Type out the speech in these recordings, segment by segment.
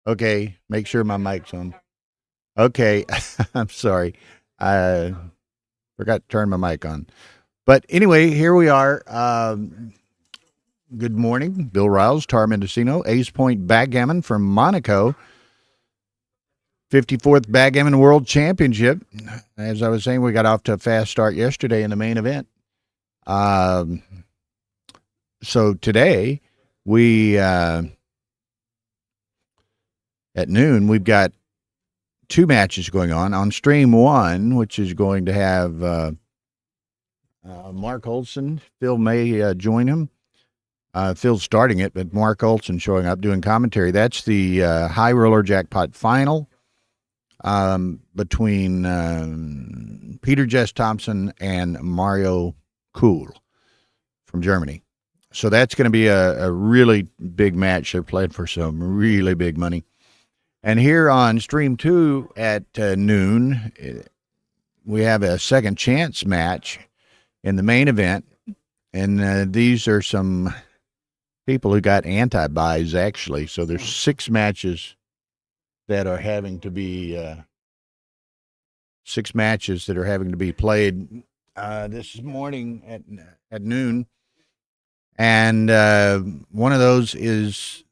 Okay, make sure my mic's on. Okay, I'm sorry. I forgot to turn my mic on. But anyway, here we are. Good morning. Bill Riles, Tar Mendocino, Ace Point Backgammon from Monaco. 54th Backgammon World Championship. As I was saying, we got off to a fast start yesterday in the main event. Um, so today, we at noon, we've got two matches going on stream one, which is going to have Mark Olson. Phil may join him. Phil's starting it, but Mark Olson showing up doing commentary. That's the high roller jackpot final between Peter Jess Thompson and Mario Kuhl from Germany. So that's going to be a really big match. They're playing for some really big money. And here on stream two at noon, we have a second chance match in the main event. And these are some people who got anti-buys, actually. So there's 6 matches that are having to be played this morning at noon. And one of those is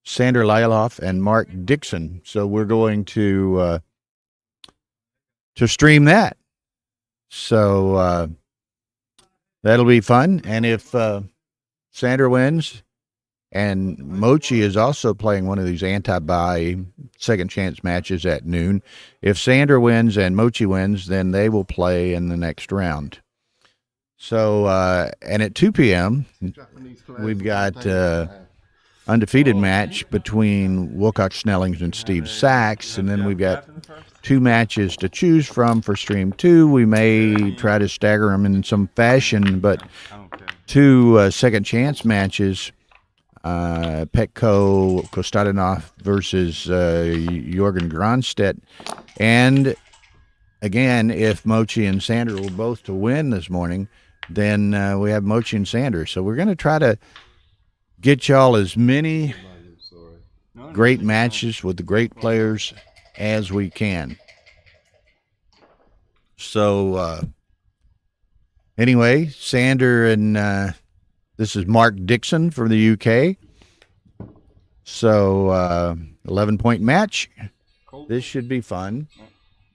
Sander Lyloff and Mark Dixon. So we're going to stream that. So that'll be fun. And if Sander wins, and Mochi is also playing one of these anti-buy second chance matches at noon. If Sander wins and Mochi wins, then they will play in the next round. So, and at 2 p.m., we've got undefeated match between Wilcox Snellings and Steve Sachs, and then we've got 2 matches to choose from for stream 2. We may try to stagger them in some fashion, but 2 second chance matches, Petko Kostadinov versus Jorgen Gronstedt. And again, if Mochi and Sander were both to win this morning, then we have Mochi and Sander. So we're going to try to get y'all as many great matches with the great players as we can. So anyway, Sander and this is Mark Dixon from the UK. So 11-point match. This should be fun.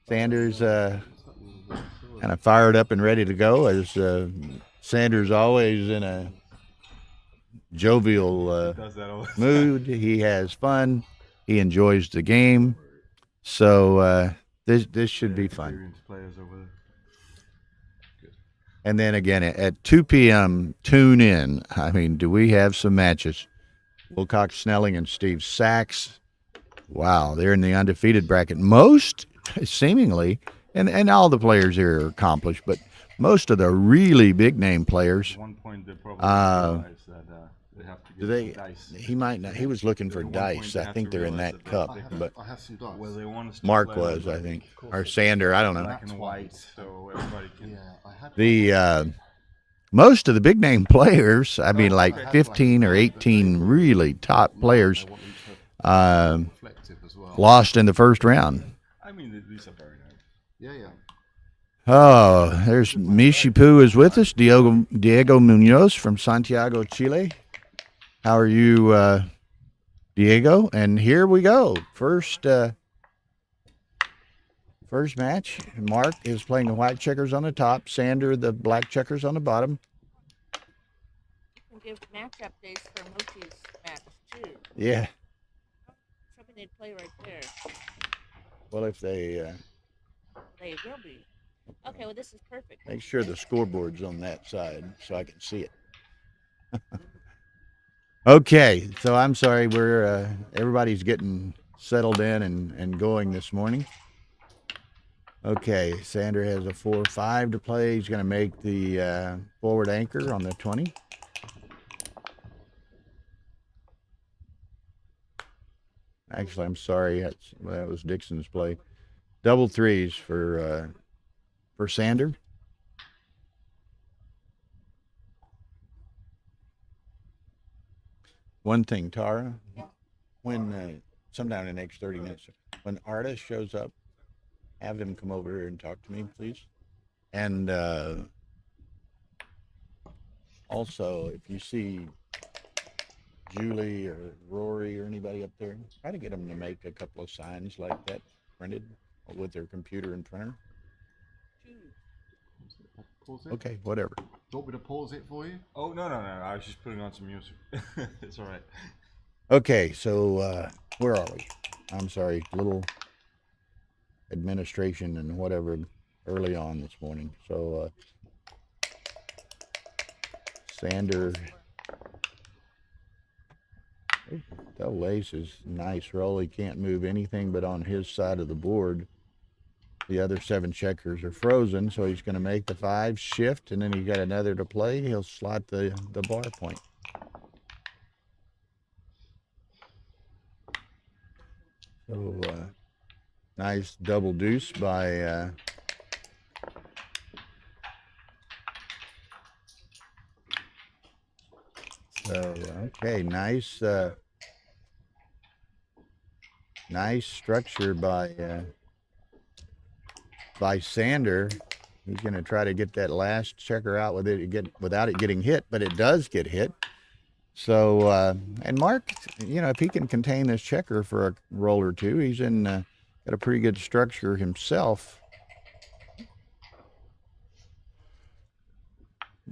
Sander's kind of fired up and ready to go, as Sander's always in a jovial mood. He has fun. He enjoys the game. So this should be fun. And then again at 2 p.m., tune in. I mean, do we have some matches? Wilcox Snelling and Steve Sachs. Wow, they're in the undefeated bracket. Most, seemingly, and all the players here are accomplished, but most of the really big name players. Do they? He might not. He was looking for dice. I think they're in that cup. But Mark was, I think, or Sander. I don't know. The most of the big name players, I mean, like 15 or 18 really top players, lost in the first round. I mean, these are very nice. Yeah. Oh, there's Mishipu is with us. Diego Munoz from Santiago, Chile. How are you, Diego? And here we go. First match. Mark is playing the white checkers on the top. Sander, the black checkers on the bottom. We'll give match updates for Mochi's match, too. Yeah. Something they'd play right there. Well, if they will be. Okay, well, this is perfect. Make sure the scoreboard's on that side so I can see it. Okay, so I'm sorry, we're everybody's getting settled in and going this morning. Okay, Sander has a 4-5 to play. He's going to make the forward anchor on the 20. Actually, I'm sorry, that was Dixon's play. Double threes for Sander. One thing, Tara, when sometime in the next 30 minutes. When Arda shows up, have him come over here and talk to me, please. And also, if you see Julie or Rory or anybody up there, try to get them to make a couple of signs like that printed with their computer and printer. Pause it? Okay, whatever. Do you want me to pause it for you? Oh, no. I was just putting on some music. It's all right. Okay, so where are we? I'm sorry, little administration and whatever early on this morning. So Sander, double ace is nice roll. He can't move anything but on his side of the board. The other 7 checkers are frozen, so he's going to make the 5 shift, and then he got another to play. He'll slot the bar point. So nice double deuce by so okay, nice nice structure by Sander. He's going to try to get that last checker out with it without it getting hit, but it does get hit. So and Mark, you know, if he can contain this checker for a roll or two, he's in got a pretty good structure himself.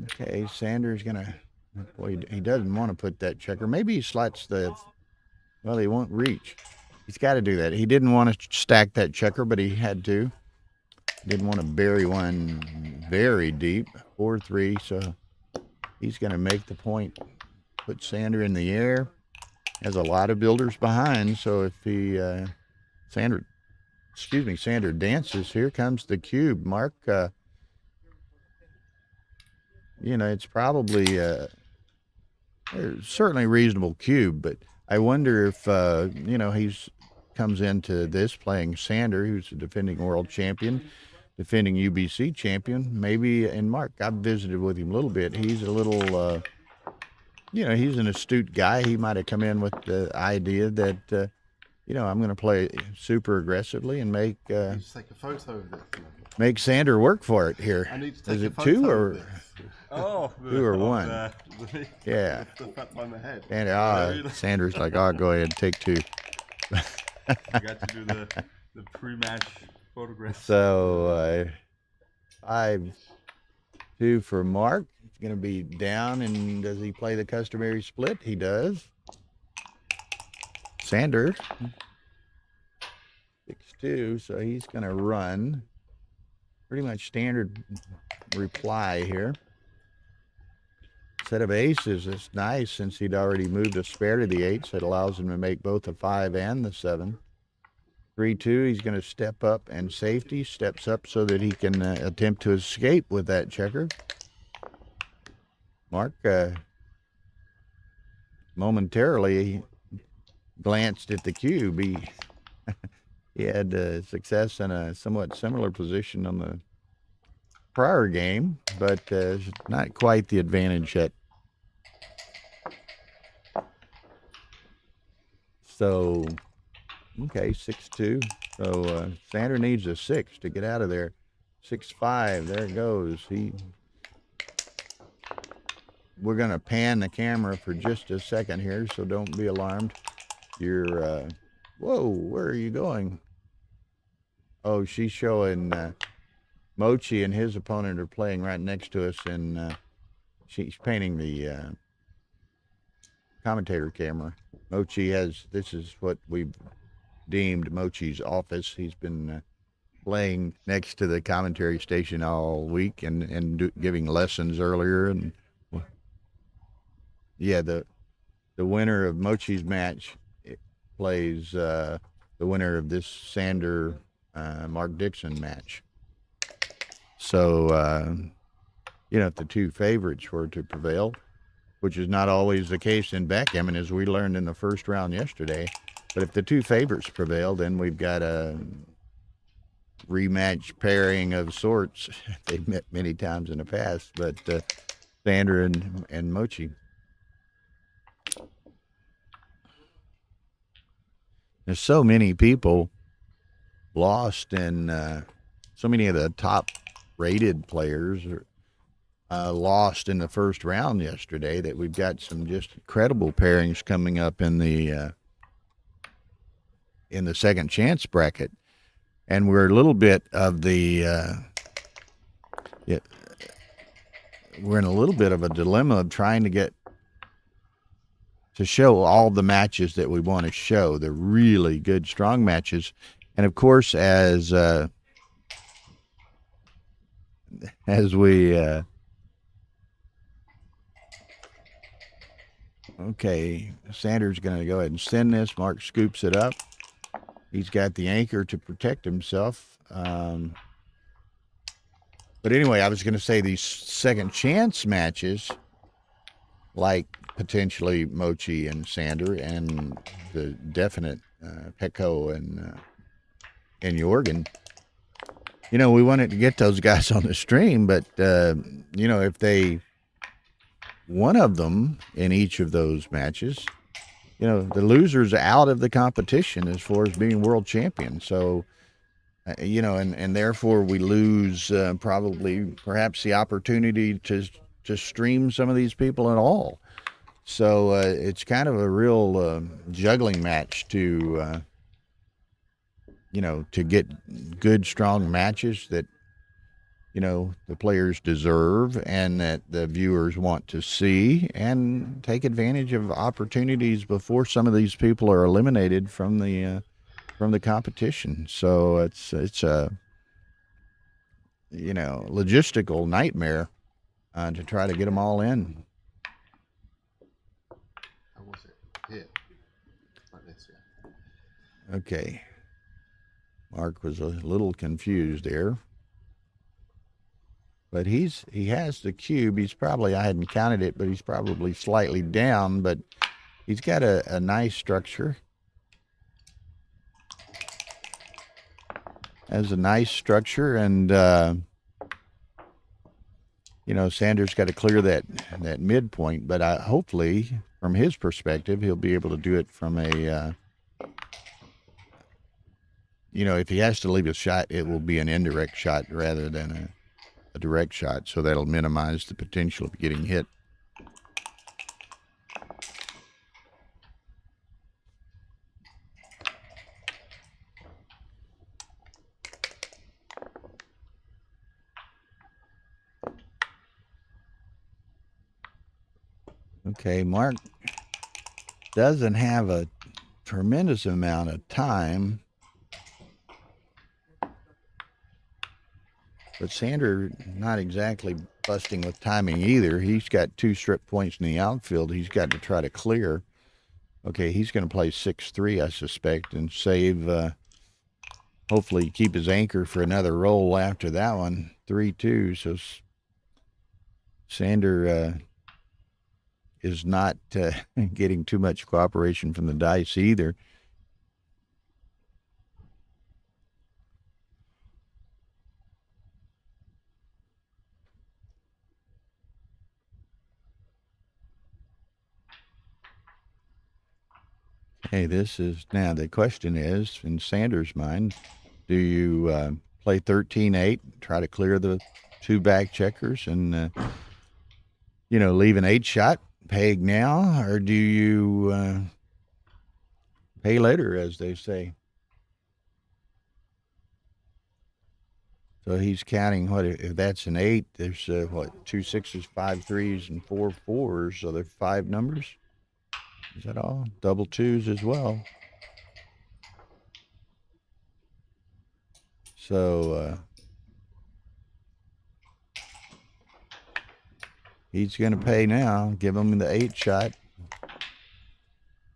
Okay, Sander's gonna. Boy, he doesn't want to put that checker. Maybe he slots the. Well, he won't reach. He's got to do that. He didn't want to stack that checker, but he had to. Didn't want to bury one very deep. 4-3, so he's going to make the point. Put Sander in the air. Has a lot of builders behind, so if he Sander dances, here comes the cube. Mark, you know, it's probably certainly a reasonable cube, but I wonder if you know, he's comes into this playing Sander, who's a defending world champion, defending UBC champion. Maybe, and Mark, I've visited with him a little bit. He's a little, you know, he's an astute guy. He might have come in with the idea that, you know, I'm going to play super aggressively and make Just take a photo of this. make Sander work for it here. I need to take Is a it photo 2 of or this. Oh, 2 or 1? Yeah. The fat on the head. And Sander's like, oh, go ahead, take 2. I got to do the pre-match photograph. So 5-2 for Mark. He's going to be down, and does he play the customary split? He does. Sander 6-2, so he's going to run. Pretty much standard reply here. Set of aces is nice since he'd already moved a spare to the 8s. It allows him to make both the 5 and the 7. 3-2, he's going to step up, and safety steps up so that he can attempt to escape with that checker. Mark momentarily glanced at the cube. He had success in a somewhat similar position on the prior game, but not quite the advantage yet. So, okay, 6-2. So Sander needs a 6 to get out of there. 6-5, there it goes. We're going to pan the camera for just a second here, so don't be alarmed. You're, whoa, where are you going? Oh, she's showing Mochi and his opponent are playing right next to us, and she's painting the commentator camera. Mochi this is what we've deemed Mochi's office. He's been playing next to the commentary station all week and giving lessons earlier. And yeah, the winner of Mochi's match plays the winner of this Sander Mark Dixon match. So, you know, if the 2 favorites were to prevail, which is not always the case in backgammon, as we learned in the first round yesterday, but if the 2 favorites prevail, then we've got a rematch pairing of sorts. They've met many times in the past, but Sander and Mochi. There's so many people lost, and so many of the top-rated players lost in the first round yesterday that we've got some just incredible pairings coming up in the second chance bracket, and we're a little bit of we're in a little bit of a dilemma of trying to get to show all the matches that we want to show, the really good, strong matches. And of course, as we okay, Sanders going to go ahead and send this. Mark scoops it up. He's got the anchor to protect himself. But anyway, I was going to say these second chance matches, like potentially Mochi and Sander, and the definite Pecco and Jorgen. You know, we wanted to get those guys on the stream, but you know, if they one of them in each of those matches, you know, the loser's out of the competition as far as being world champion. So, you know, and therefore we lose perhaps the opportunity to stream some of these people at all. So it's kind of a real juggling match to, you know, to get good, strong matches that, you know, the players deserve and that the viewers want to see, and take advantage of opportunities before some of these people are eliminated from the competition. So it's a, you know, logistical nightmare to try to get them all in. How was it? Here. Like this, yeah. Okay. Mark was a little confused there. But he has the cube. He's probably, I hadn't counted it, but he's probably slightly down, but he's got a nice structure. Has a nice structure, and you know, Sanders got to clear that midpoint, but hopefully from his perspective, he'll be able to do it from a you know, if he has to leave a shot, it will be an indirect shot rather than a direct shot, so that'll minimize the potential of getting hit. Okay, Mark doesn't have a tremendous amount of time, but Sander not exactly busting with timing either. He's got 2 strip points in the outfield he's got to try to clear. Okay, he's going to play 6-3, I suspect, and save, hopefully keep his anchor for another roll after that one. 3-2, so Sander is not getting too much cooperation from the dice either. Hey, this is, now the question is, in Sanders' mind, do you play 13-8, try to clear the 2 back checkers and, you know, leave an 8 shot, peg now, or do you pay later, as they say? So he's counting, what, if that's an 8, there's, 2 6s, 5 3s, and 4 4s, so there's 5 numbers. Is that all? Double 2s as well. So he's going to pay now. Give him the 8 shot.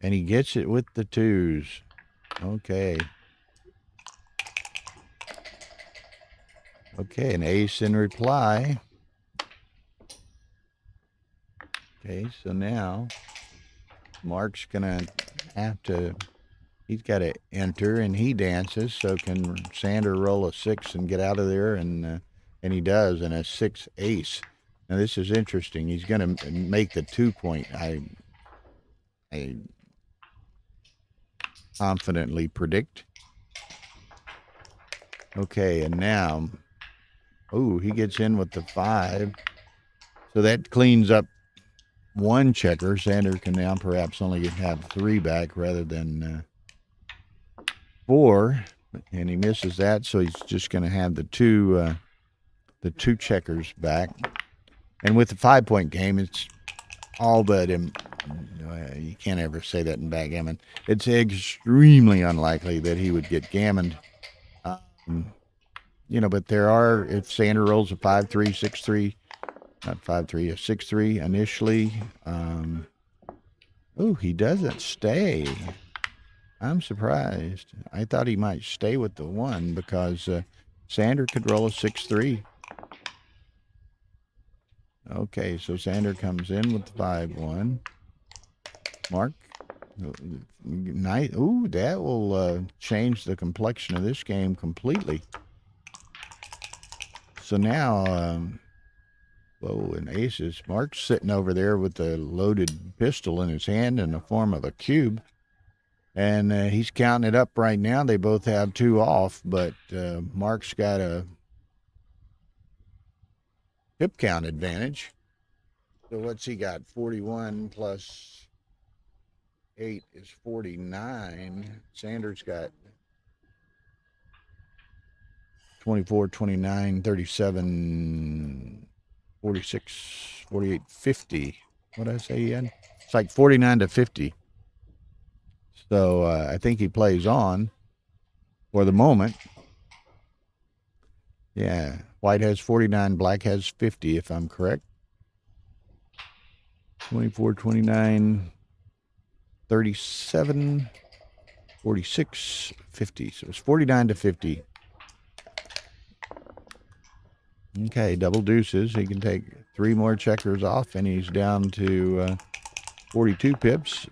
And he gets it with the 2s. Okay. Okay, an ace in reply. Okay, so now Mark's going to have to, he's got to enter, and he dances. So can Sander roll a 6 and get out of there? And he does, and a 6 ace. Now this is interesting. He's going to make the 2 point. confidently predict. Okay, and now, oh, he gets in with the 5. So that cleans up one checker. Sander can now perhaps only have 3 back rather than 4, and he misses that, so he's just going to have the two checkers back. And with the 5-point game, it's all but you can't ever say that in backgammon. It's extremely unlikely that he would get gammoned. But there are, if Sander rolls a 5-3, 6-3, not 5-3, a 6-3 initially. He doesn't stay. I'm surprised. I thought he might stay with the 1 because Sander could roll a 6-3. Okay, so Sander comes in with the 5-1. Mark, nice. Ooh, that will change the complexion of this game completely. So now, and aces. Mark's sitting over there with a loaded pistol in his hand in the form of a cube. And he's counting it up right now. They both have 2 off, but Mark's got a pip count advantage. So what's he got? 41 plus 8 is 49. Sanders got 24, 29, 37, 46, 48, 50. What did I say he had? It's like 49 to 50. So I think he plays on for the moment. Yeah, white has 49, black has 50, if I'm correct. 24, 29, 37, 46, 50. So it's 49 to 50. Okay, double deuces. He can take 3 more checkers off, and he's down to 42 pips.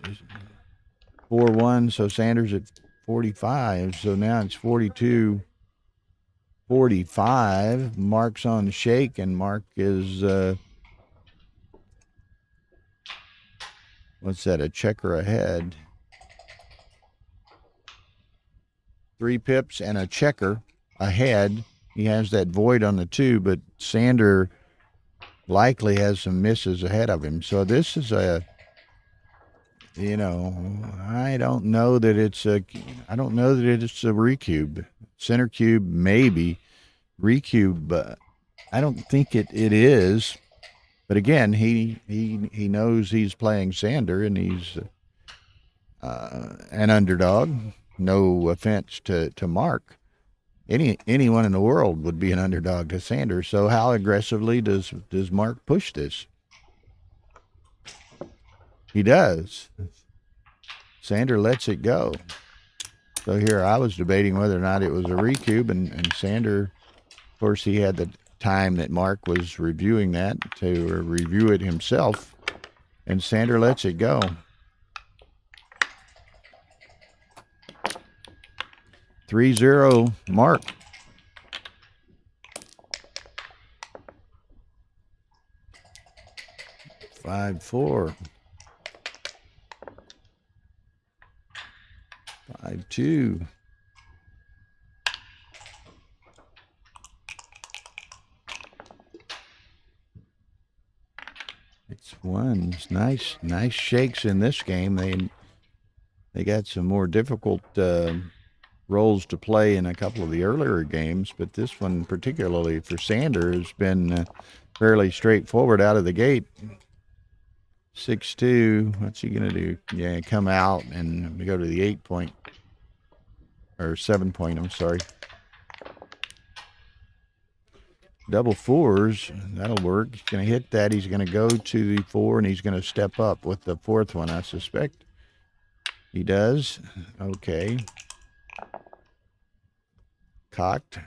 4-1, so Sanders at 45. So now it's 42, 45. Mark's on shake, and Mark is, what's that, a checker ahead. 3 pips and a checker ahead. He has that void on the 2, but Sander likely has some misses ahead of him. So this is I don't know that it's a recube. Center cube, maybe. Recube, I don't think it is. But again, he knows he's playing Sander, and he's an underdog. No offense to Mark. Anyone in the world would be an underdog to Sander. So how aggressively does Mark push this? He does. Sander lets it go. So here I was debating whether or not it was a recube, and Sander, of course, he had the time that Mark was reviewing that to review it himself, and Sander lets it go. 3-0 Mark. Five, 4. 5-2. It's ones. Nice shakes in this game. They got some more difficult roles to play in a couple of the earlier games, but this one, particularly for Sander, has been fairly straightforward out of the gate. 6-2. What's he going to do? Yeah, come out and go to the 8-point or 7-point. I'm sorry. Double 4s. That'll work. He's going to hit that. He's going to go to the 4, and he's going to step up with the 4th one, I suspect. He does. Okay. Cocked.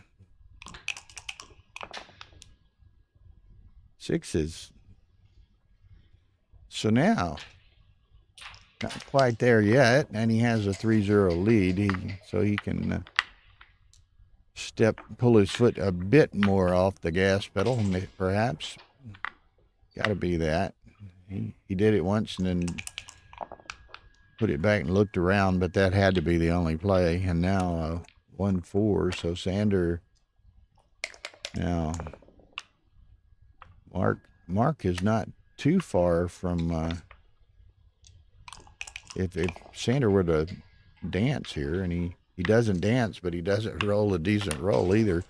6s. So now, not quite there yet, and he has a 3-0 lead. So he can pull his foot a bit more off the gas pedal, perhaps. Got to be that. He did it once, and then put it back and looked around, but that had to be the only play. And now 1-4. So Sander now. Mark is not too far from. If Sander were to dance here, and he doesn't dance, but he doesn't roll a decent roll either.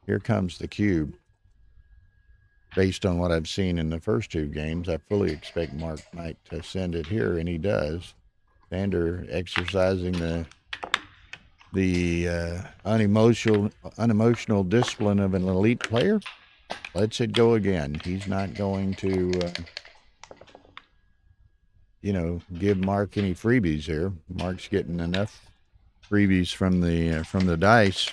Here comes the cube. Based on what I've seen in the first two games, I fully expect Mark might send it here, and he does. Sander exercising the unemotional discipline of an elite player. Lets it go again. He's not going to, give Mark any freebies here. Mark's getting enough freebies from the dice.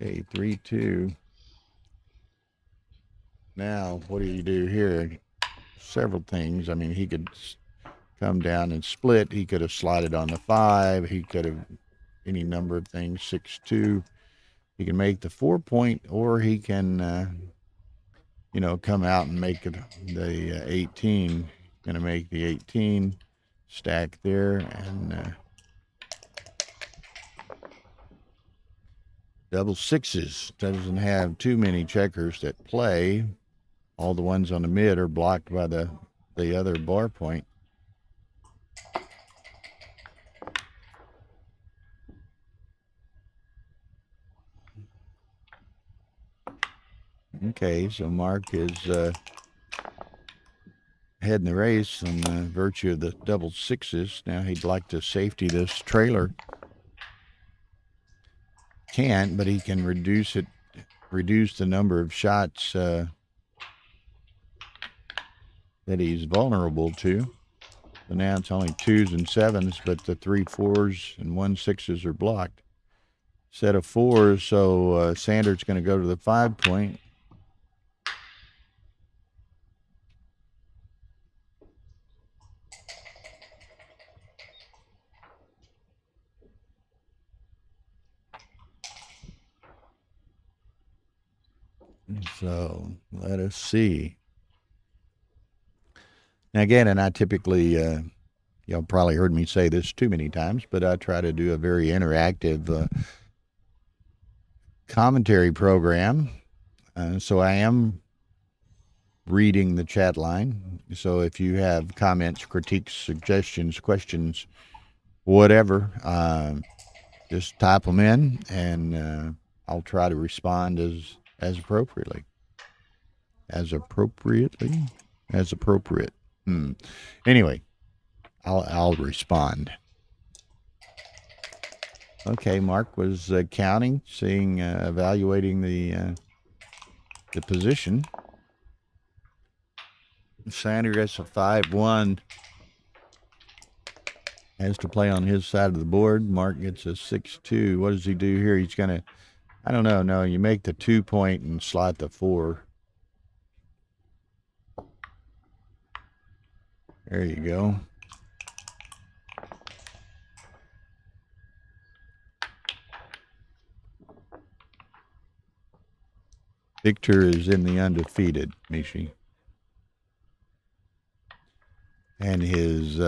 Okay, 3-2. Now, what do you do here? Several things. I mean, he could come down and split. He could have slotted on the 5. He could have any number of things. 6-2. He can make the 4-point, or he can, come out and make it the 18. Going to make the 18 stack there, and double sixes. Doesn't have too many checkers that play. All the ones on the mid are blocked by the other bar point. Okay, so Mark is heading the race on virtue of the double sixes. Now he'd like to safety this trailer. Can't, but he can reduce the number of shots that he's vulnerable to. So now it's only 2s and 7s, but the 3 4s and 1 6s are blocked. Set of 4s, so Sander's going to go to the 5-point. So let us see. Now again, and I typically, y'all probably heard me say this too many times, but I try to do a very interactive commentary program. So I am reading the chat line. So if you have comments, critiques, suggestions, questions, whatever, just type them in, and I'll try to respond as appropriately. As appropriate. Anyway, I'll respond. Okay, Mark was counting, seeing, evaluating the position. Sander gets a 5-1. Has to play on his side of the board. Mark gets a 6-2. What does he do here? He's going to, I don't know. No, you make the 2-point and slot the 4. There you go. Victor is in the undefeated, Mishi. And his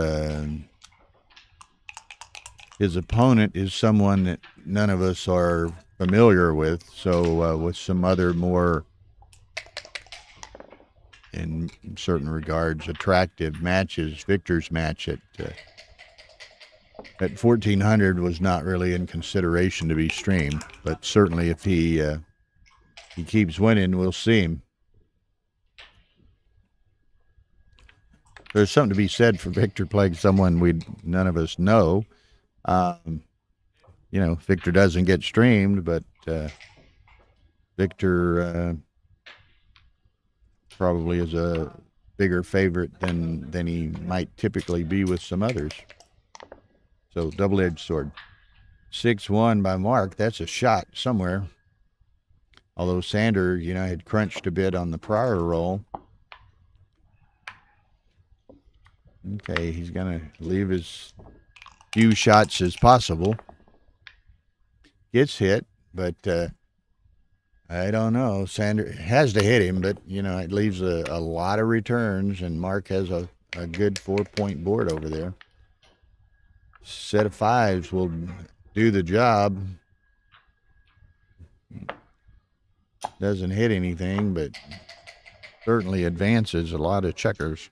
opponent is someone that none of us are familiar with. So with some other more, in certain regards, attractive matches, Victor's match at 1400 was not really in consideration to be streamed. But certainly if he keeps winning, we'll see him. There's something to be said for Victor playing someone none of us know. Victor doesn't get streamed, but Victor probably is a bigger favorite than he might typically be with some others. So double-edged sword. 6-1 by Mark. That's a shot somewhere. Although Sander, had crunched a bit on the prior roll. Okay, he's going to leave as few shots as possible. Gets hit, but I don't know. Sander has to hit him, but, it leaves a lot of returns, and Mark has a a good 4-point board over there. Set of 5s will do the job. Doesn't hit anything, but certainly advances a lot of checkers,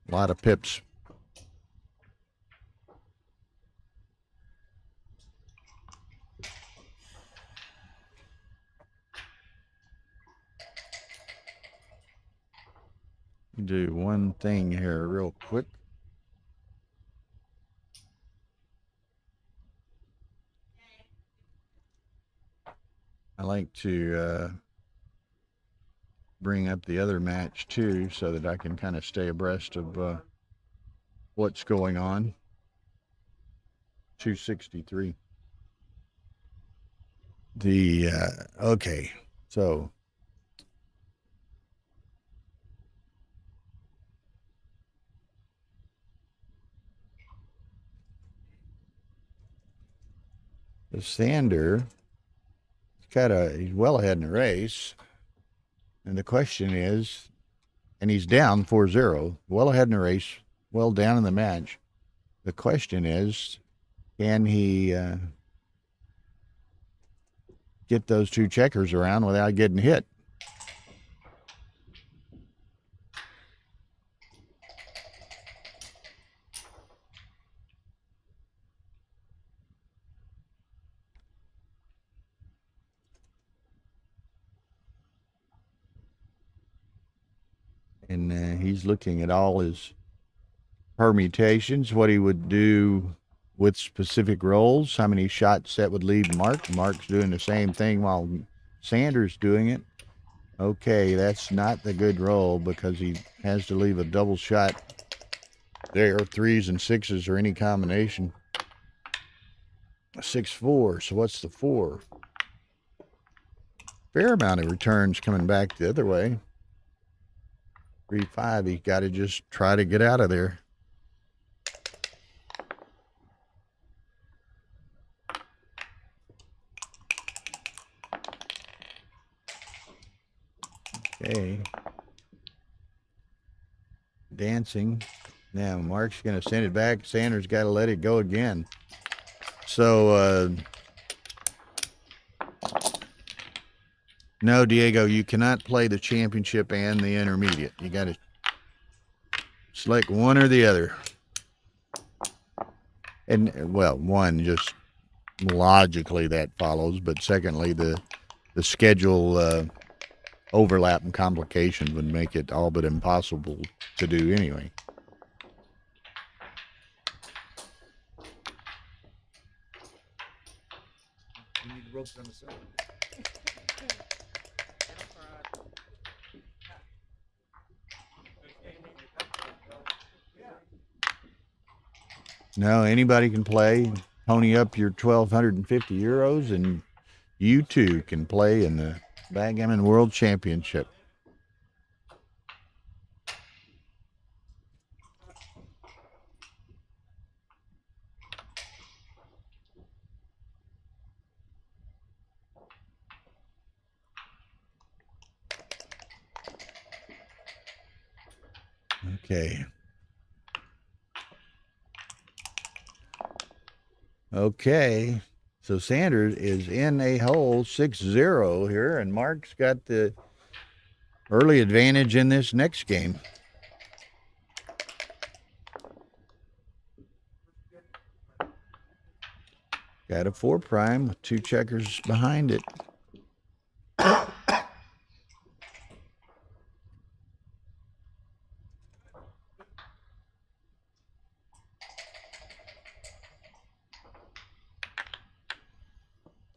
a lot of pips. Do one thing here real quick. I like to bring up the other match too so that I can kind of stay abreast of what's going on. 263. Okay, so the Sander, he's well ahead in the race. And the question is, and he's down 4-0, well ahead in the race, well down in the match. The question is, can he get those 2 checkers around without getting hit? And he's looking at all his permutations, what he would do with specific rolls, how many shots that would leave Mark. Mark's doing the same thing while Sanders doing it. Okay, that's not the good roll because he has to leave a double shot there, 3s and 6s or any combination. 6-4, so what's the 4? Fair amount of returns coming back the other way. 3-5, he's got to just try to get out of there. Okay. Dancing. Now Mark's going to send it back. Sanders got to let it go again. So, no, Diego, you cannot play the championship and the intermediate. You got to select one or the other. And, well, one, just logically that follows. But secondly, the schedule overlap and complications would make it all but impossible to do anyway. You need ropes on the side. No, anybody can play. Pony up your 1,250 euros, and you too can play in the Backgammon World Championship. Okay. Okay. So Sanders is in a hole 6-0 here, and Mark's got the early advantage in this next game. Got a 4 prime with 2 checkers behind it.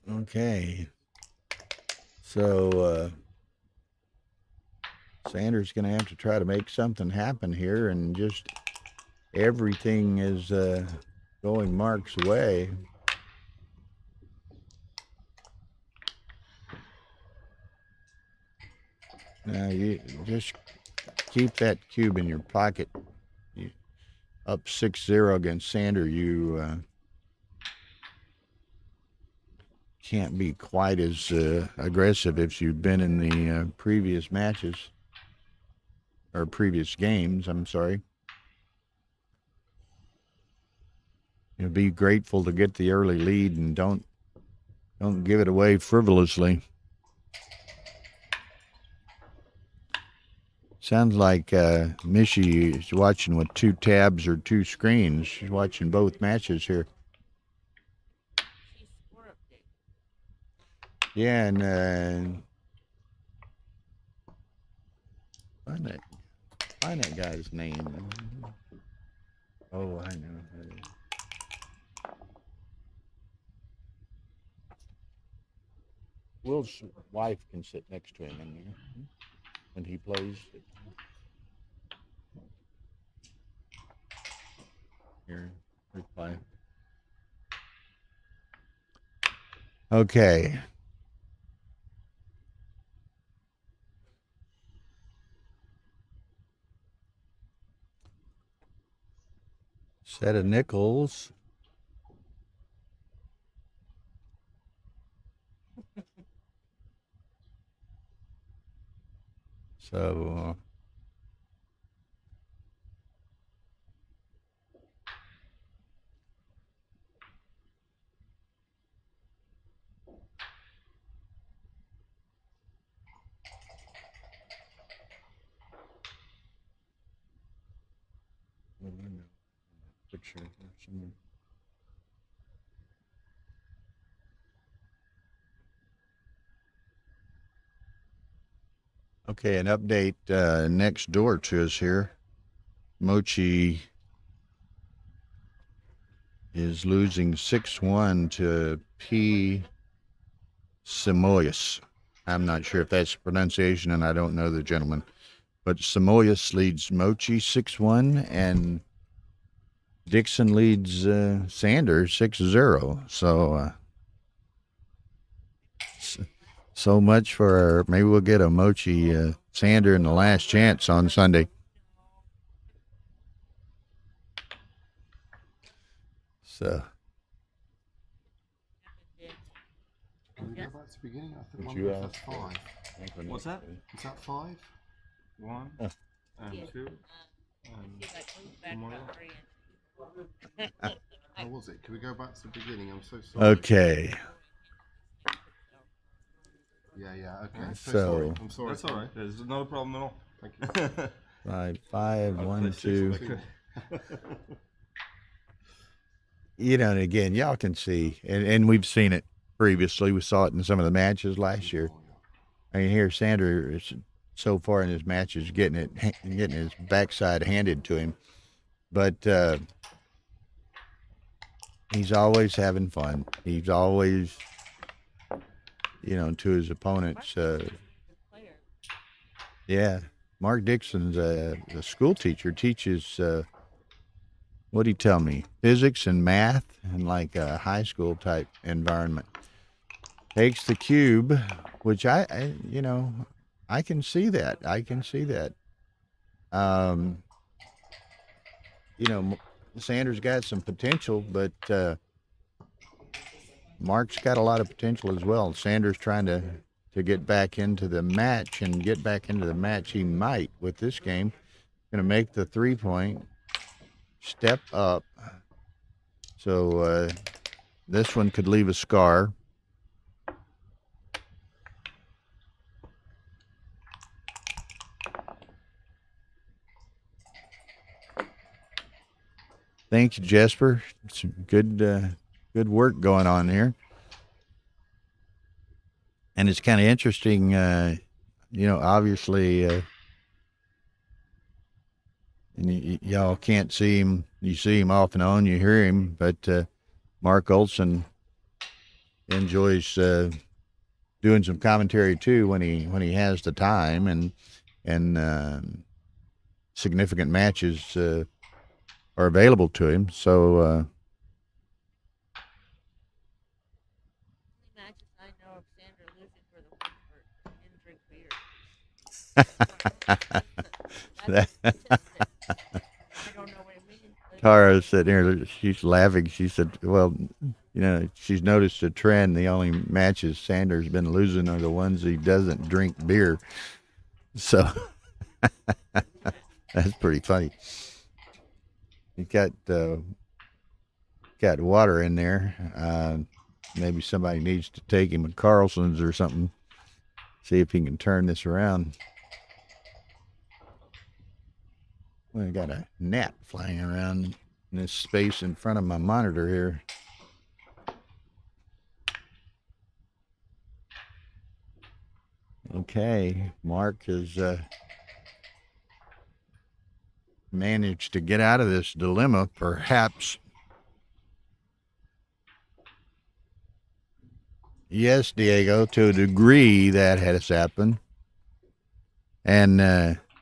Okay. So Sanders going to have to try to make something happen here, and just everything is going Mark's way. Now you just keep that cube in your pocket. You, up 6-0 against Sander, you can't be quite as aggressive if you've been in the previous matches or previous games. I'm sorry. be grateful to get the early lead and don't give it away frivolously. Sounds like Mishi is watching with 2 tabs or 2 screens. She's watching both matches here. She's score update. Yeah, and find that guy's name. Oh, I know. Will's wife can sit next to him in there when he plays. Here, reply. Okay. Set of nickels. So picture somewhere. Okay, an update next door to us here. Mochi is losing 6-1 to P. Simoyas. I'm not sure if that's the pronunciation, and I don't know the gentleman. But Simoyas leads Mochi 6-1, and Dixon leads Sanders 6-0. So much for maybe we'll get a Mochi Sander in the last chance on Sunday. So Can we go back to the beginning? I think Would one you was that's 5. What's that? Is that 5? 1 Yeah. and 2 See and if I moved back Tomorrow? about 3 inches. How was it? Can we go back to the beginning? I'm so sorry. okay, Yeah, okay. I'm So- sorry. I'm sorry. that's all right. There's no problem at all. Thank you. 5-5, I'll 1, play 2. six like And again, y'all can see, and we've seen it previously. We saw it in some of the matches last year. I mean, here Sander is so far in his matches getting his backside handed to him, but he's always having fun. He's always, to his opponents. Player. Yeah, Mark Dixon's a school teacher. Teaches what did he tell me? Physics and math in like a high school type environment. Takes the cube, which I can see that. I can see that. Sanders got some potential, but Mark's got a lot of potential as well. Sanders trying to get back into the match and get back into the match. He might with this game. Going to make the 3-point, step up. So this one could leave a scar. Thanks, Jesper. Some good work going on here. And it's kind of interesting, obviously, and y'all can't see him. You see him off and on, you hear him, but Mark Olson enjoys doing some commentary too when he has the time, and significant matches are available to him. So Only matches I know of Sandra losing for the most part didn't drink beer. I don't know what it means. But Tara's sitting here, she's laughing. She said, well, she's noticed a trend. The only matches Sanders been losing are the ones he doesn't drink beer. So that's pretty funny. He got got water in there. Maybe somebody needs to take him to Carlson's or something. See if he can turn this around. Well, I got a gnat flying around in this space in front of my monitor here. Okay, Mark has managed to get out of this dilemma, perhaps. Yes, Diego, to a degree that has happened. And,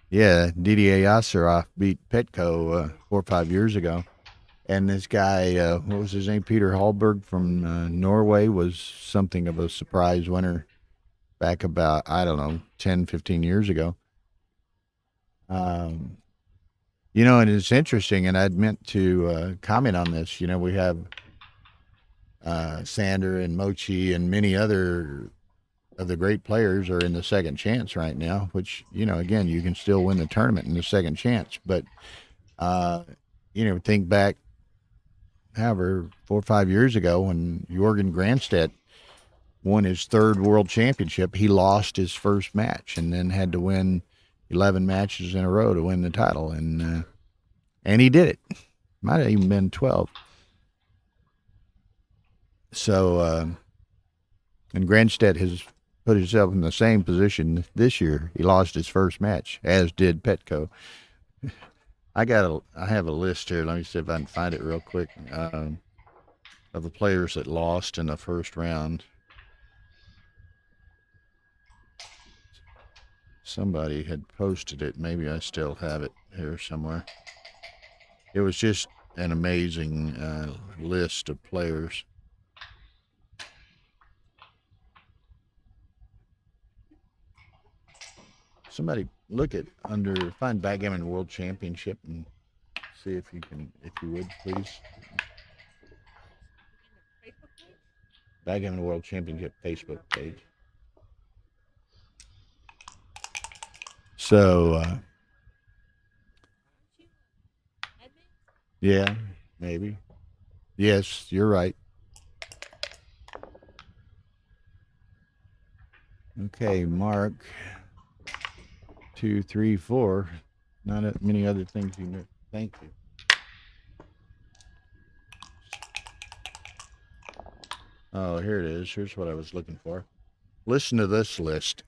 yeah, Didier Yasserov beat Petco 4 or 5 years ago. And this guy, what was his name? Peter Hallberg from Norway was something of a surprise winner back about, I don't know, 10, 15 years ago. You know, and it's interesting, and I'd meant to comment on this. You know, we have Sander and Mochi and many other of the great players are in the second chance right now, which, you know, again, you can still win the tournament in the second chance. But, you know, think back, however, 4 or 5 years ago when Jorgen Grandstedt won his 3rd world championship, he lost his first match and then had to win 11 matches in a row to win the title. And he did it. Might have even been 12. So, and Grandstedt has put himself in the same position this year. He lost his first match, as did Petco. I have a list here. Let me see if I can find it real quick, of the players that lost in the first round. Somebody had posted it. Maybe I still have it here somewhere. It was just an amazing list of players. Somebody look at find Backgammon World Championship and see if you would, please. Backgammon World Championship Facebook page. So, yeah, maybe. Yes, you're right. Okay, Mark. 2, 3, 4. Not many other things you know. Thank you. Oh, here it is. Here's what I was looking for. Listen to this list.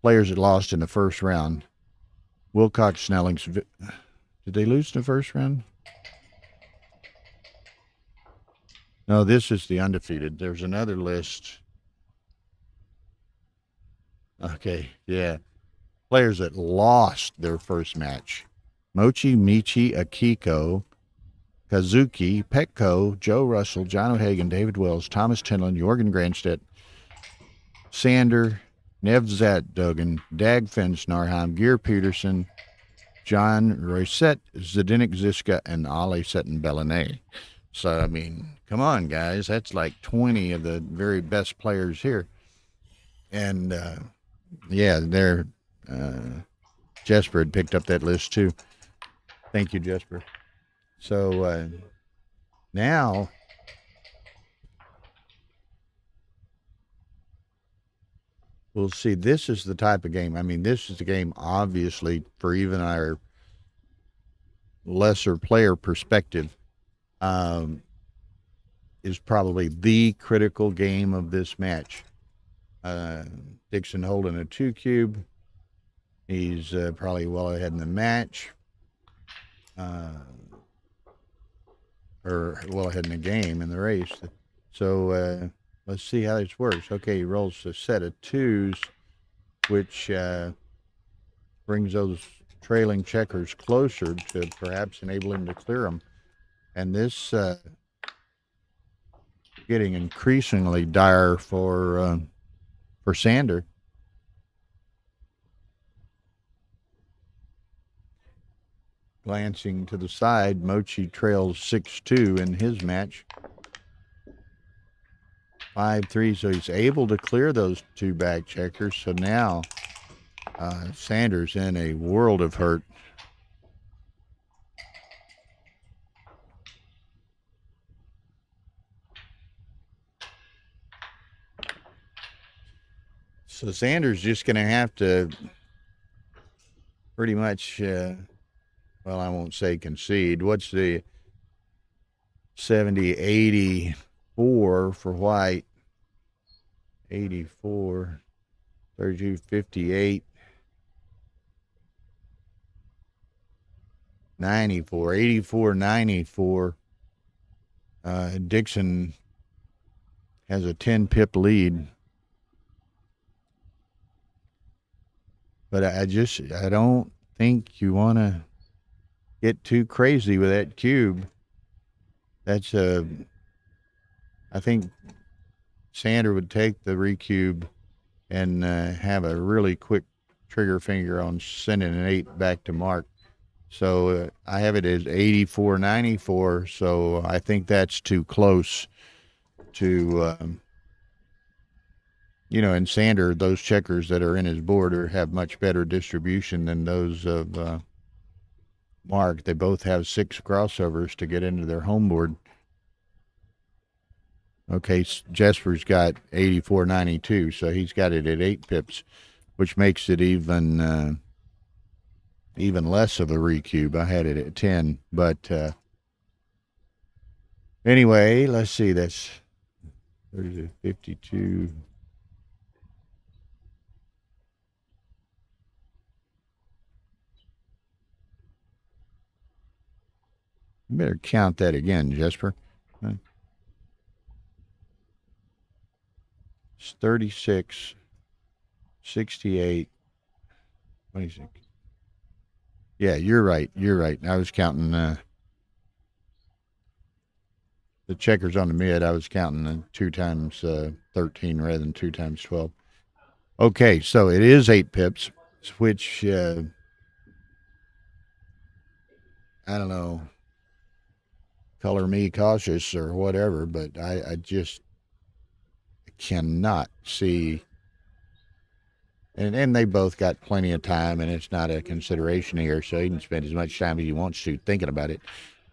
Players that lost in the first round. Wilcox Snelling's. Did they lose in the first round? No, this is the undefeated. There's another list. Okay, yeah. Players that lost their first match. Mochi, Michi, Akiko, Kazuki, Petco, Joe Russell, John O'Hagan, David Wells, Thomas Tinlin, Jorgen Grandstedt, Sander, Nevzat Duggan, Dag Fensnarheim, Gear Peterson, John Royset, Zdenek Ziska, and Ali Seton Belanet. So, I mean, come on, guys. That's like 20 of the very best players here. And, yeah, they're... Jesper had picked up that list too. Thank you, Jesper. So now we'll see. This is the type of game. I mean, this is the game, obviously, for even our lesser player perspective, is probably the critical game of this match. Dixon holding a 2-cube. He's probably well ahead in the match, or well ahead in the game, in the race. So let's see how this works. Okay, he rolls a set of 2s, which brings those trailing checkers closer to perhaps enable him to clear them. And this getting increasingly dire for Sander. Glancing to the side, Mochi trails 6-2 in his match. 5-3, so he's able to clear those 2 back checkers. So now Sander's in a world of hurt. So Sanders just going to have to pretty much, well, I won't say concede. What's the 70-84 for White? 84, 32, 58, 94, 84, 94. Dixon has a 10 pip lead. But I don't think you want to get too crazy with that cube. That's I think Sander would take the recube and have a really quick trigger finger on sending an 8 back to Mark. So I have it as 84-94. So I think that's too close to, and Sander, those checkers that are in his board have much better distribution than those of Mark. They both have 6 crossovers to get into their home board. Okay, Jesper's got 84-92, so he's got it at 8 pips, which makes it even less of a recube. I had it at 10, but anyway, let's see. That's 30, 52. You better count that again, Jesper. It's 36, 68, 26. Yeah, you're right. You're right. I was counting the checkers on the mid. I was counting the 2 times 13 rather than 2 times 12. Okay, so it is 8 pips, which I don't know, color me cautious or whatever, but I just cannot see. And they both got plenty of time, and it's not a consideration here, so he can spend as much time as he wants to thinking about it.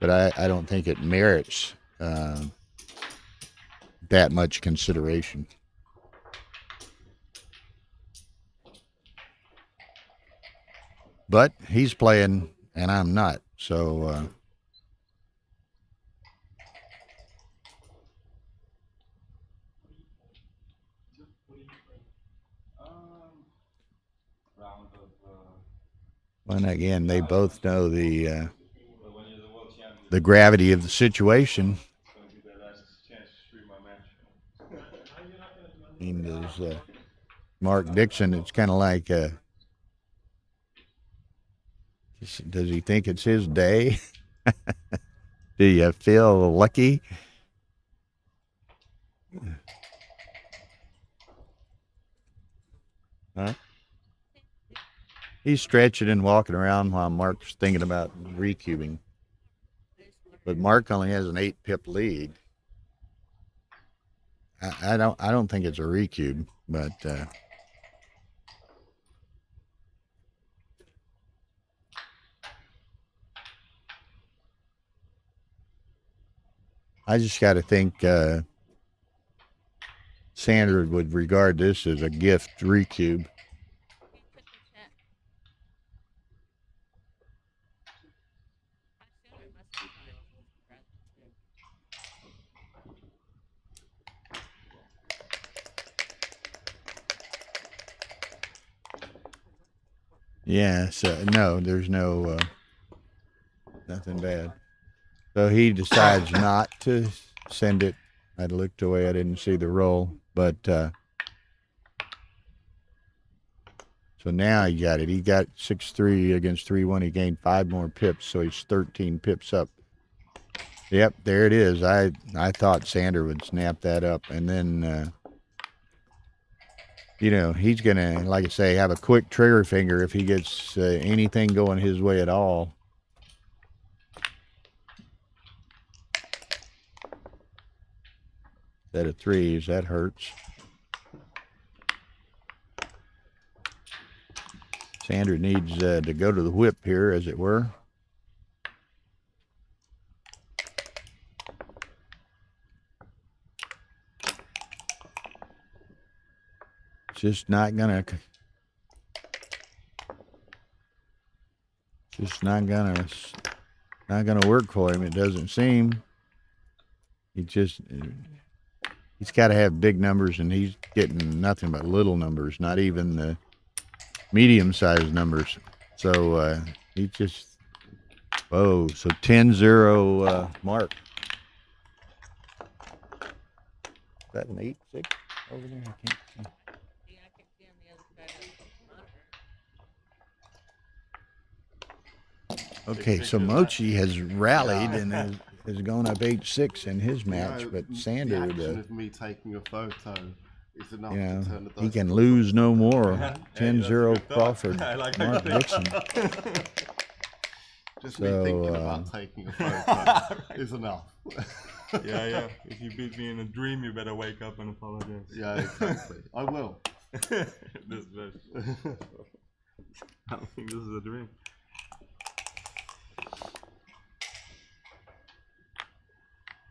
But I don't think it merits that much consideration. But he's playing, and I'm not, so and again, they both know the gravity of the situation. I mean, there's Mark Dixon. It's kind of like, does he think it's his day? Do you feel lucky? Huh? He's stretching and walking around while Mark's thinking about recubing. But Mark only has an 8 pip lead. I don't think it's a recube, but I just got to think Sander would regard this as a gift recube. Yeah, so no, there's no nothing bad. So he decides not to send it. I looked away. I didn't see the roll, but so now he got it. He got 6-3 against 3-1. He gained 5 more pips, so he's 13 pips up. Yep, there it is. I thought Sander would snap that up, and then he's gonna, like I say, have a quick trigger finger if he gets anything going his way at all. Set of 3s, that hurts. Sander needs to go to the whip here, as it were. just not gonna work for him. It doesn't seem. He's got to have big numbers, and he's getting nothing but little numbers, not even the medium-sized numbers. So he just, whoa, so 10-0 mark. Is that an 8-6 over there? I can't see. Yeah, I can see on the other side of the monitor. Okay, so Mochi has rallied and has gone up 8-6 in his match, but Sander, the action of me taking a photo is enough you know, to turn the dice. he can lose no more. Hey, 10-0 that's a good thought. Crawford, I like Mark that. Dixon. Just So, me thinking about taking a photo is enough. Yeah. If you beat me in a dream, you better wake up and apologize. Yeah, exactly. I will. This bitch. I don't think this is a dream.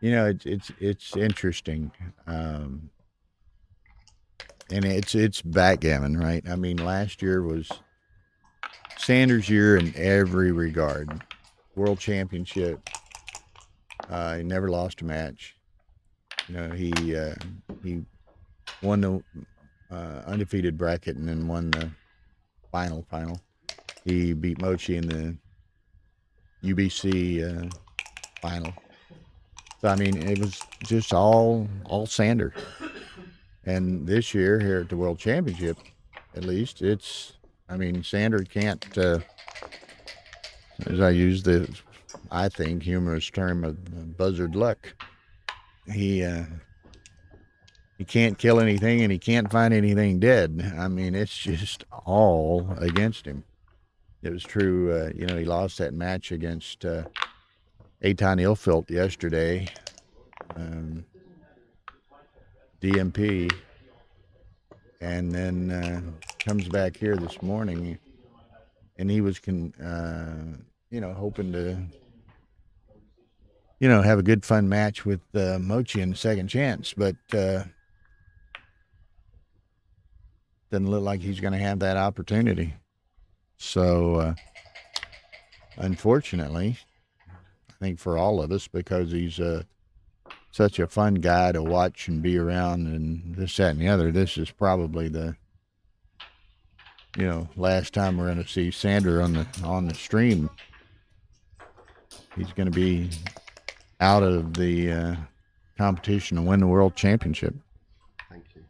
You know, it's interesting, and it's backgammon, right? I mean, last year was Sanders' year in every regard. World Championship. He never lost a match. You know, he won the undefeated bracket and then won the final. He beat Mochi in the UBC final. So I mean, it was just all Sander. And this year here at the World Championship, at least, I mean, Sander can't, as I use the, I think, humorous term of buzzard luck. He can't kill anything and he can't find anything dead. I mean, it's just all against him. It was true, you know, he lost that match against Eitan Ilfelt yesterday, DMP, and then comes back here this morning, and he was, you know, hoping to, you know, have a good fun match with Mochi in the second chance, but doesn't look like he's going to have that opportunity. So, unfortunately, I think for all of us, because he's such a fun guy to watch and be around and this, that, and the other, this is probably the, you know, last time we're going to see Sander on the stream. He's going to be out of the competition to win the World Championship. Thank you.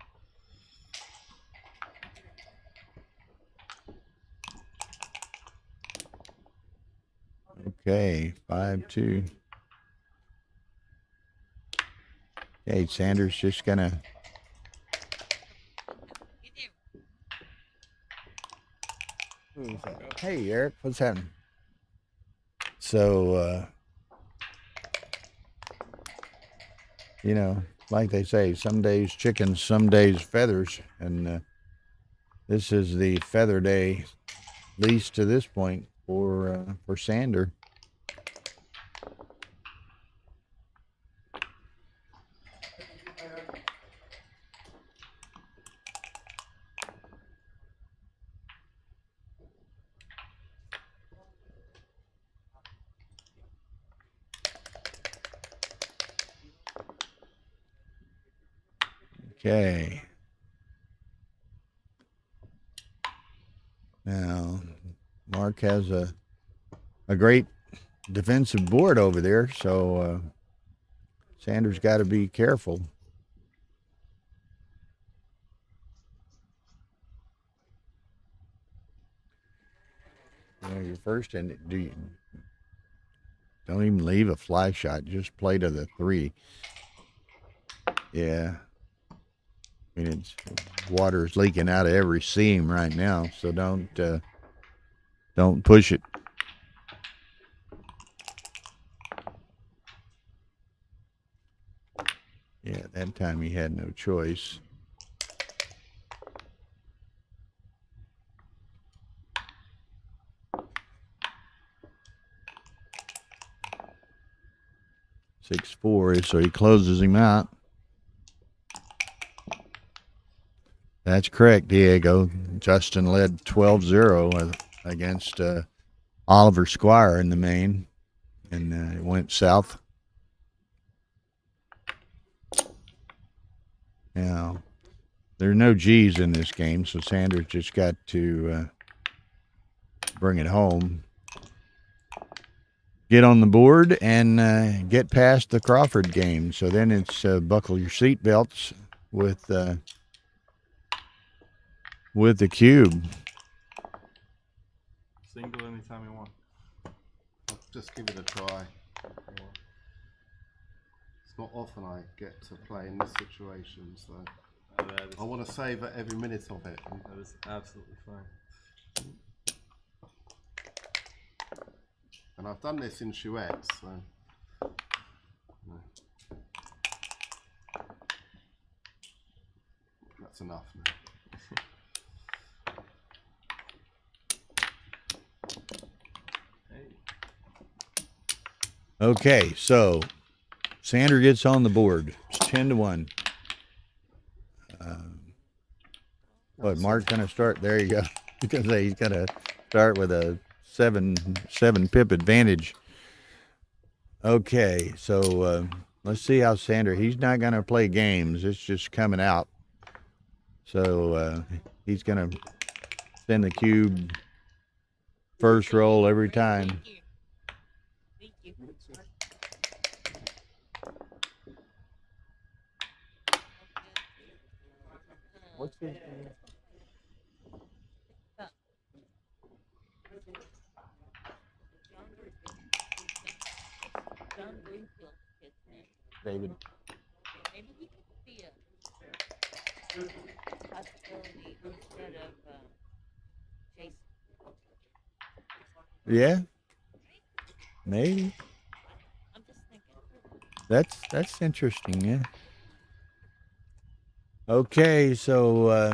Okay, 5-2. Okay, Sanders just gonna. Who's that? Hey, Eric, what's happening? So, you know, like they say, some days chickens, some days feathers, and this is the feather day, at least to this point, for Sander. Okay. Now, Mark has a great defensive board over there, so Sanders got to be careful. You know, your first, and don't even leave a fly shot. Just play to the 3. Yeah. I mean, water is leaking out of every seam right now, so don't push it. Yeah, that time he had no choice. (6-4), so he closes him out. That's correct, Diego. Justin led 12-0 against Oliver Squire in the main, and it went south. Now, there are no G's in this game, so Sanders just got to bring it home, get on the board, and get past the Crawford game. So then it's buckle your seatbelts with the cube. Single anytime you want. I'll just give it a try. It's not often I get to play in this situation, so I want to savour every minute of it. That is absolutely fine. And I've done this in Chouette, so. That's enough now. Okay, so Sander gets on the board. It's 10-1. What, Mark's going to start? There you go. Because he's going to start with a seven pip advantage. Okay, so let's see how Sander. He's not going to play games. It's just coming out. So he's going to send the cube first roll every time. Thank you. What's his name? John Greenfield, his name. David. Maybe he could be a possibility instead of Jason. Yeah, maybe. I'm just thinking. That's interesting, yeah. Okay, so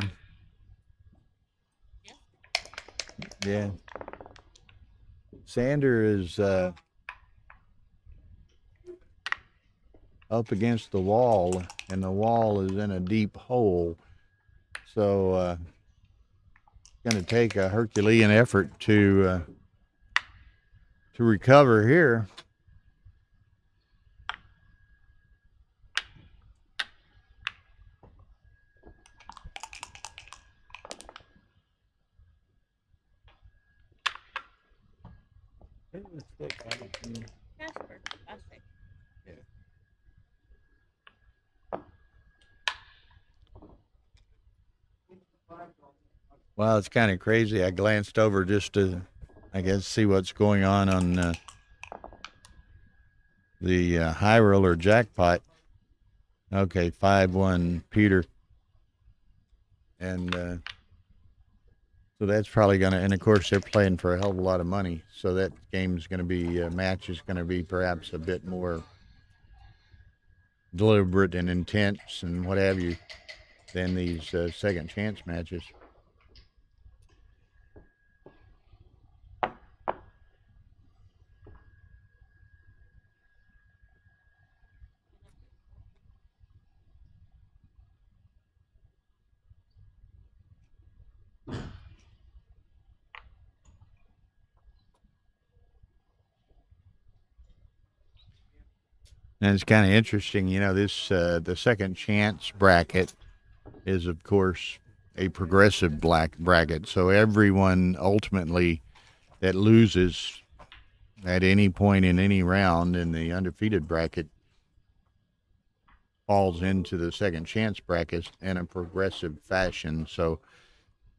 yeah. Sander is up against the wall, and the wall is in a deep hole. So it's going to take a Herculean effort to recover here. Casper, classic. Well, it's kind of crazy. I glanced over just to, I guess, see what's going on the high roller jackpot. Okay, 5-1 Peter. And so that's probably going to, and of course they're playing for a hell of a lot of money. So that game's going to be, match is going to be perhaps a bit more deliberate and intense and what have you than these second chance matches. And it's kind of interesting, you know, this the second chance bracket is, of course, a progressive black bracket. So everyone ultimately that loses at any point in any round in the undefeated bracket falls into the second chance bracket in a progressive fashion. So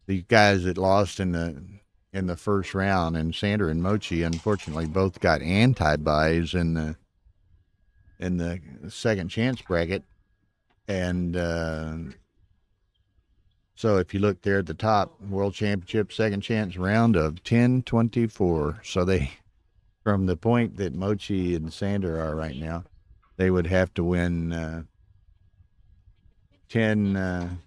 these guys that lost in the first round, and Sander and Mochi, unfortunately, both got anti-buys in the second chance bracket. And so if you look there at the top, World Championship second chance round of 10-24. So they, from the point that Mochi and Sander are right now, they would have to win 10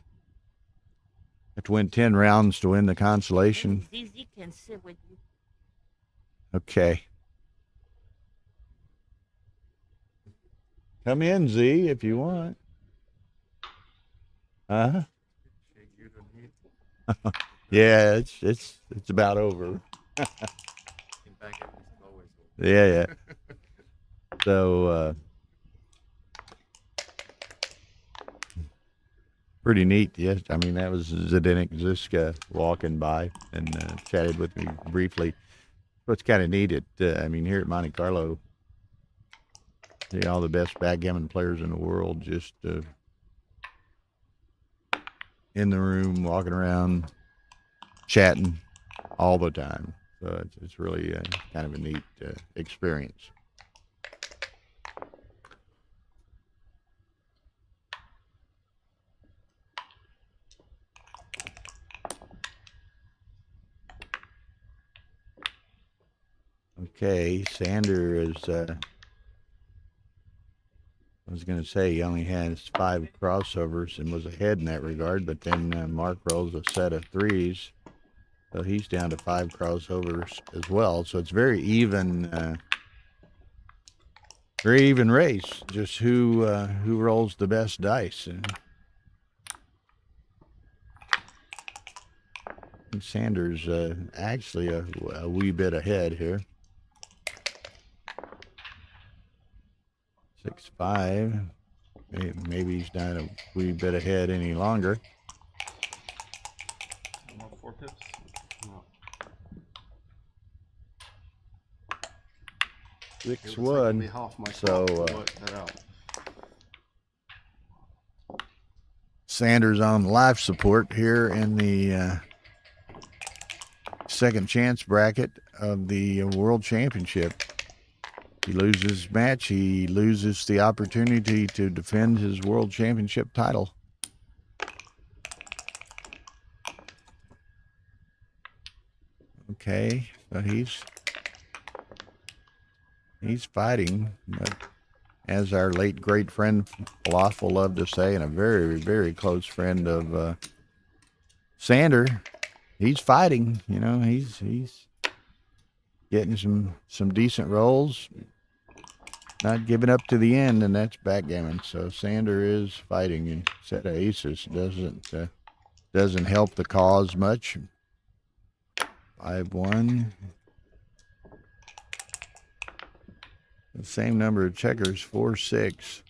rounds to win the consolation. ZZ can sit with you. Okay. Come in, Z, if you want. Uh-huh. Yeah, it's about over. In backgammon, it's always over. Yeah. So pretty neat. Yes, I mean that was Zdenek Ziska walking by and chatted with me briefly. What's kind of neat I mean, here at Monte Carlo, see all the best backgammon players in the world just in the room, walking around, chatting all the time. So it's really kind of a neat experience. Okay, Sander is, I was going to say he only has 5 crossovers and was ahead in that regard, but then Mark rolls a set of 3s. So he's down to 5 crossovers as well. So it's very even race, just who rolls the best dice. And Sanders actually a wee bit ahead here. 6-5. Maybe he's not a wee bit ahead any longer. 4 pips. No. 6-1. Half my So work that out. Sanders on life support here in the second chance bracket of the World Championship. He loses match, he loses the opportunity to defend his World Championship title. Okay, so he's fighting, but as our late great friend Falafel loved to say, and a very, very close friend of Sander, he's fighting. You know, he's getting some decent rolls, not giving up to the end, and that's backgammon. So Sander is fighting, and set of aces doesn't help the cause much. 5-1. The same number of checkers, 4-6.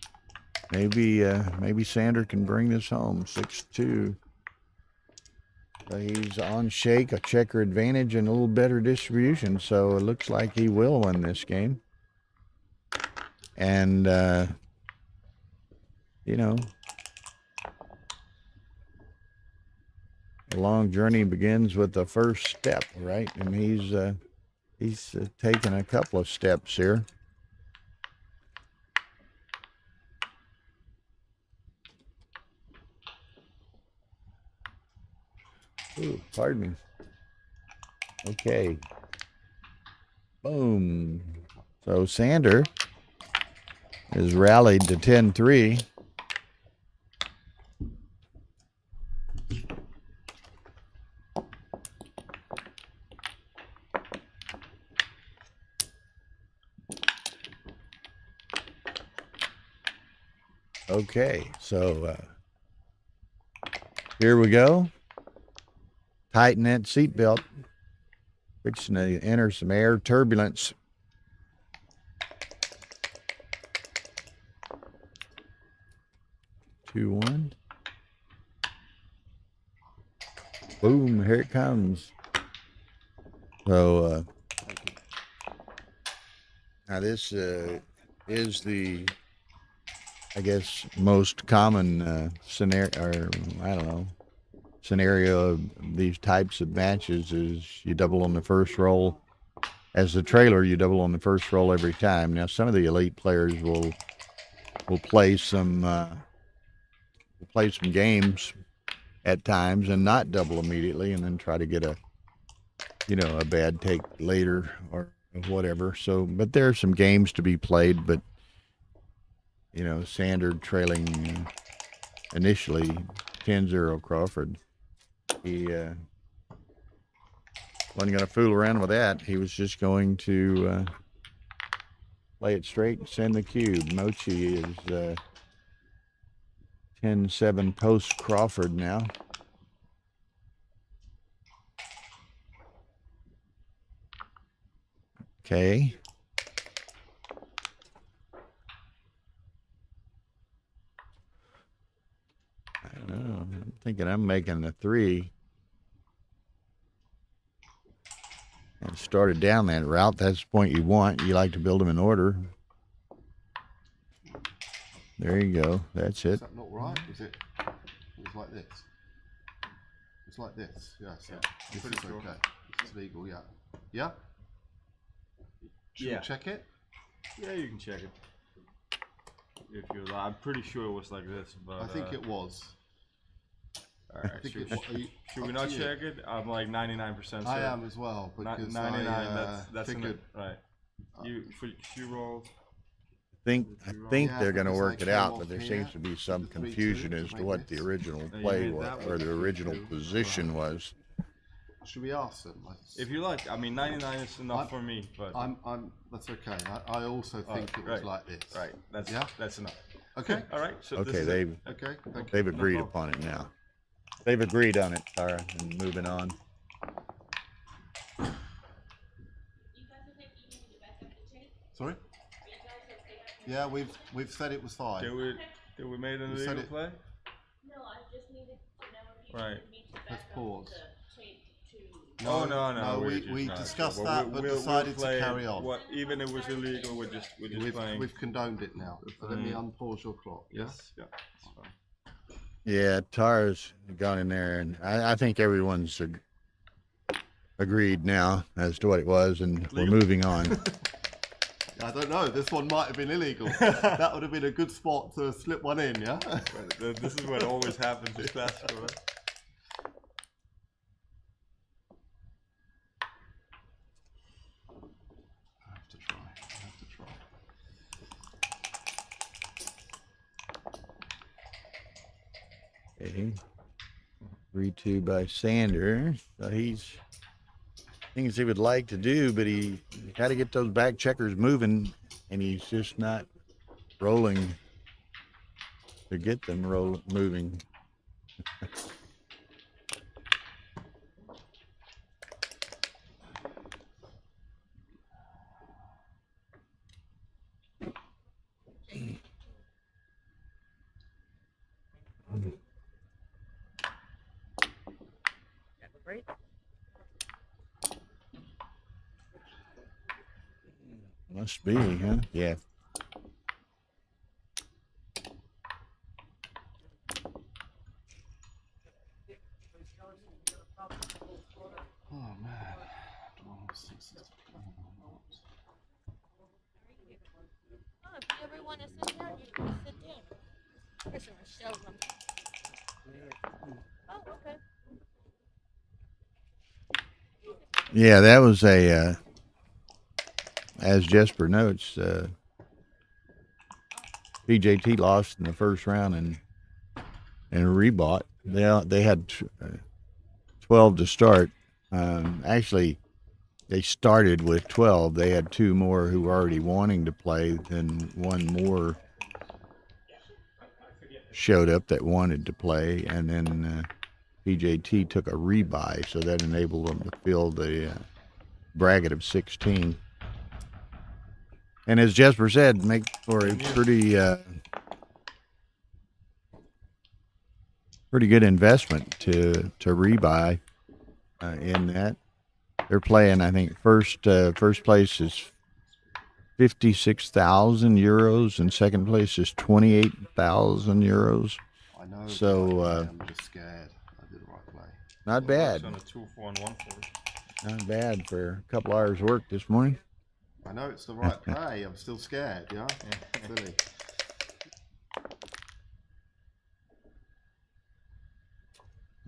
Maybe Sander can bring this home. 6-2. He's on shake, a checker advantage, and a little better distribution. So it looks like he will win this game. And you know, a long journey begins with the first step, right? And he's taken a couple of steps here. Ooh, pardon me. Okay. Boom. So Sander is rallied to 10-3. Okay, so here we go. Tighten that seatbelt. Fixing to enter some air turbulence. Two, 1. Boom, here it comes. So now this is the, I guess, most common scenario, or I don't know, scenario of these types of matches is you double on the first roll. As the trailer, you double on the first roll every time. Now, some of the elite players will play some games at times and not double immediately, and then try to get a bad take later or whatever. So, but there are some games to be played. But Sander trailing initially 10-0 Crawford. He wasn't going to fool around with that. He was just going to play it straight and send the cube. Mochi is 10-7 post Crawford now. Okay. I don't know. I'm thinking I'm making a 3. And started down that route. That's the point you want. You like to build them in order. There you go. That's it. Is that not right? Is it? It's like this. It's like this. Yeah. So this is sure. okay. This is legal. Yeah. Yeah. Should Yeah. we check it? Yeah, you can check it. If you like. I'm pretty sure it was like this, but I think it was. All right. I think Should we not check it? I'm like 99% certain. I am as well because 99. I That's figured. right. You rolled. I think Yeah, they're going to because work I it came out, off but there here seems to be some with the 3-2 confusion to as to make what this. the original you play made was, that or with the the original 3-2. position was. Should we ask them? If you like, I mean, 99 is enough for me, but That's okay. I also think it was right. like this. right, that's enough. Okay. All right, so Okay, this is they've Okay. Thank you. they've agreed problem. upon it now. They've agreed on it, Tara, and moving on. Sorry. Yeah, we've said it was fine. Did we made an You said illegal it- play? No, I just needed to know if you Right. wanted me to back Let's up pause. the tape to. No, no. we just discussed not. that, but we'll decided play to carry on. What, even if it was illegal, we're just playing. We've condoned it now. So let me unpause your clock. Yeah. Yes, yeah. It's fine. Yeah, Tara's gone in there, and I think everyone's agreed now as to what it was, and we're moving on. I don't know. This one might have been illegal. That would have been a good spot to slip one in. Yeah. This is what always happens with classical, right? I have to try. Okay. 3-2 by Sander. So he's things he would like to do, but he got to get those back checkers moving, and he's just not rolling to get them moving. Great. Must be, huh? Yeah. Oh man. Oh, Oh, if you ever want to sit down, you can sit down. Here's a show them. Oh, okay. Yeah, that was a, as Jesper notes, PJT lost in the first round and rebought. They had 12 to start. Actually, they started with 12. They had 2 more who were already wanting to play, then 1 more showed up that wanted to play, and then PJT took a rebuy, so that enabled them to fill the bracket of 16. And as Jesper said, make for a pretty good investment to rebuy in that. They're playing, I think, first place is 56,000 euros, and second place is 28,000 euros. I know. So, I'm just scared. I did the right play. Not bad. It's on a 2-4 and 1-4. Not bad for a couple hours work this morning. I know it's the right play. I'm still scared. Yeah. Silly.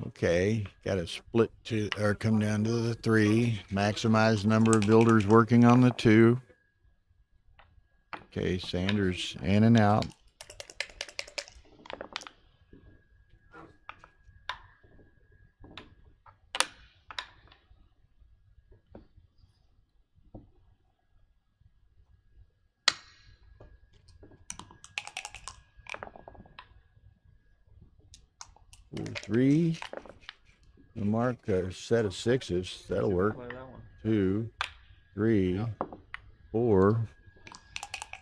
Okay, got to split to or come down to the 3. Maximize number of builders working on the 2. Okay, Sanders in and out. Four, 3. We'll mark a set of 6s. That'll work. Play that one. 2, 3. Yeah. 4.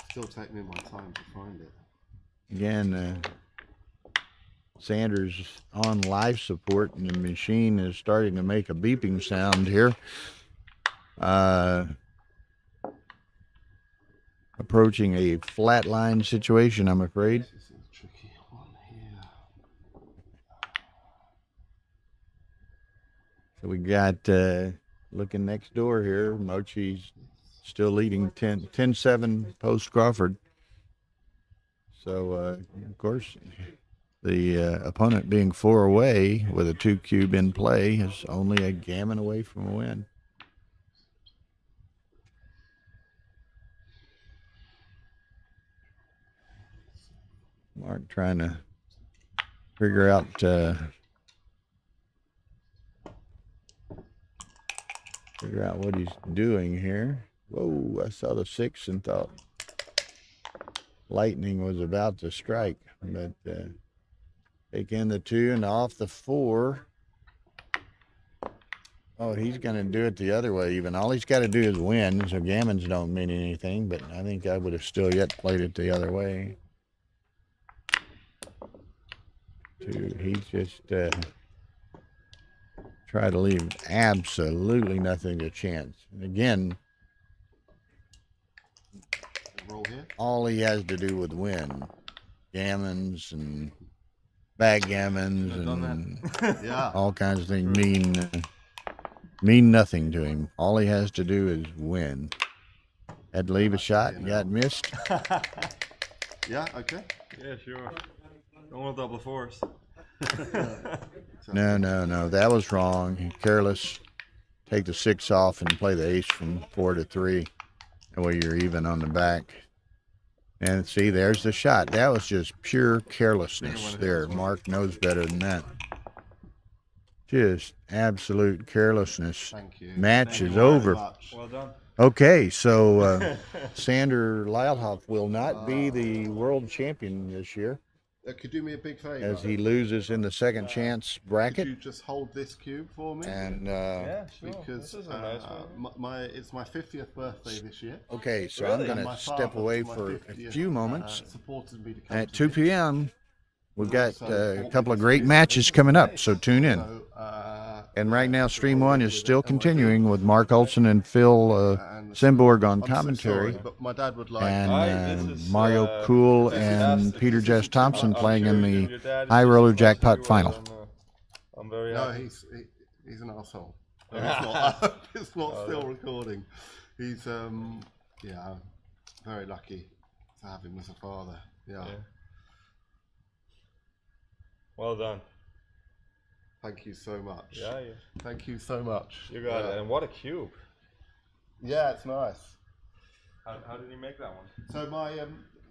Still taking me my time to find it. Again, Sanders on life support, and the machine is starting to make a beeping sound here. Approaching a flatline situation, I'm afraid. This is a tricky one here. So we got, looking next door here, Mochi's still leading 10-7 post Crawford. So, of course, the opponent being 4 away with a 2 cube in play is only a gammon away from a win. Mark trying to figure out what he's doing here. Whoa, I saw the 6 and thought lightning was about to strike, but take in the 2 and off the 4. Oh, he's going to do it the other way even. All he's got to do is win, so gammons don't mean anything, but I think I would have still yet played it the other way. 2, he's just try to leave absolutely nothing to chance. And again, Roll here. all he has to do with win, gammons and backgammons and Yeah. all kinds of things mean nothing to him. All he has to do is win. Had to leave a shot and got missed. Yeah, okay. Yeah, sure. Don't want double force. No. That was wrong. Careless. Take the 6 off and play the ace from 4 to 3. That way you're even on the back. And see, there's the shot. That was just pure carelessness there. Mark knows better than that. Just absolute carelessness. Thank you. Match Thank is you over. very much. Well done. Okay, so Sander Leilhoff will not be the world champion this year Could you do me a big favor? as he loses in the second chance Could bracket. you just hold this cube for me? And Yeah, sure. Because This is a nice one. it's my 50th birthday this year. okay, so I'm going My to step father, away my for a 50th, few moments. supported me to come At to 2 this. p.m., we've got Also, a couple of great matches coming up, so tune in. So, And right now, Stream 1 is still continuing with Mark Olson and Phil Simborg on I'm so commentary. sorry, but my dad would like And This is, Mario Cool this is and absolute- Peter this is Jess a- Thompson I'm playing sure in your the dad is High just Roller as much as Jackpot you are, final. and, I'm very No, happy. he's an asshole. It's not still recording. He's yeah, very lucky to have him as a father. Yeah. Well done. Thank you so much. Yeah, Thank you so much. you got it. And what a cube. Yeah, it's nice. How did he make that one? So my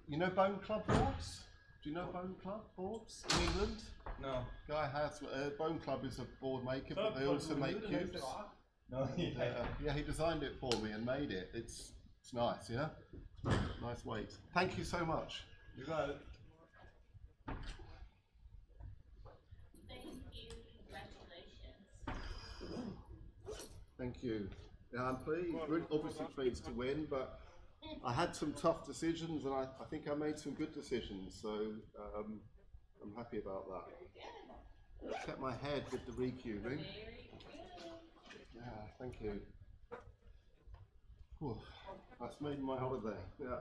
you know Bone Club boards? Do you know Bone Club boards in England? No. Guy has Bone Club is a board maker, but they also make cubes. No, Yeah, he designed it for me and made it. It's nice, yeah. Nice weight. Thank you so much. You got it. Thank you. Yeah, I'm pleased. Really, obviously pleased to win, but I had some tough decisions, and I think I made some good decisions. So I'm happy about that. Kept my head with the recubing. Yeah, thank you. Whew, that's made my holiday. Yeah.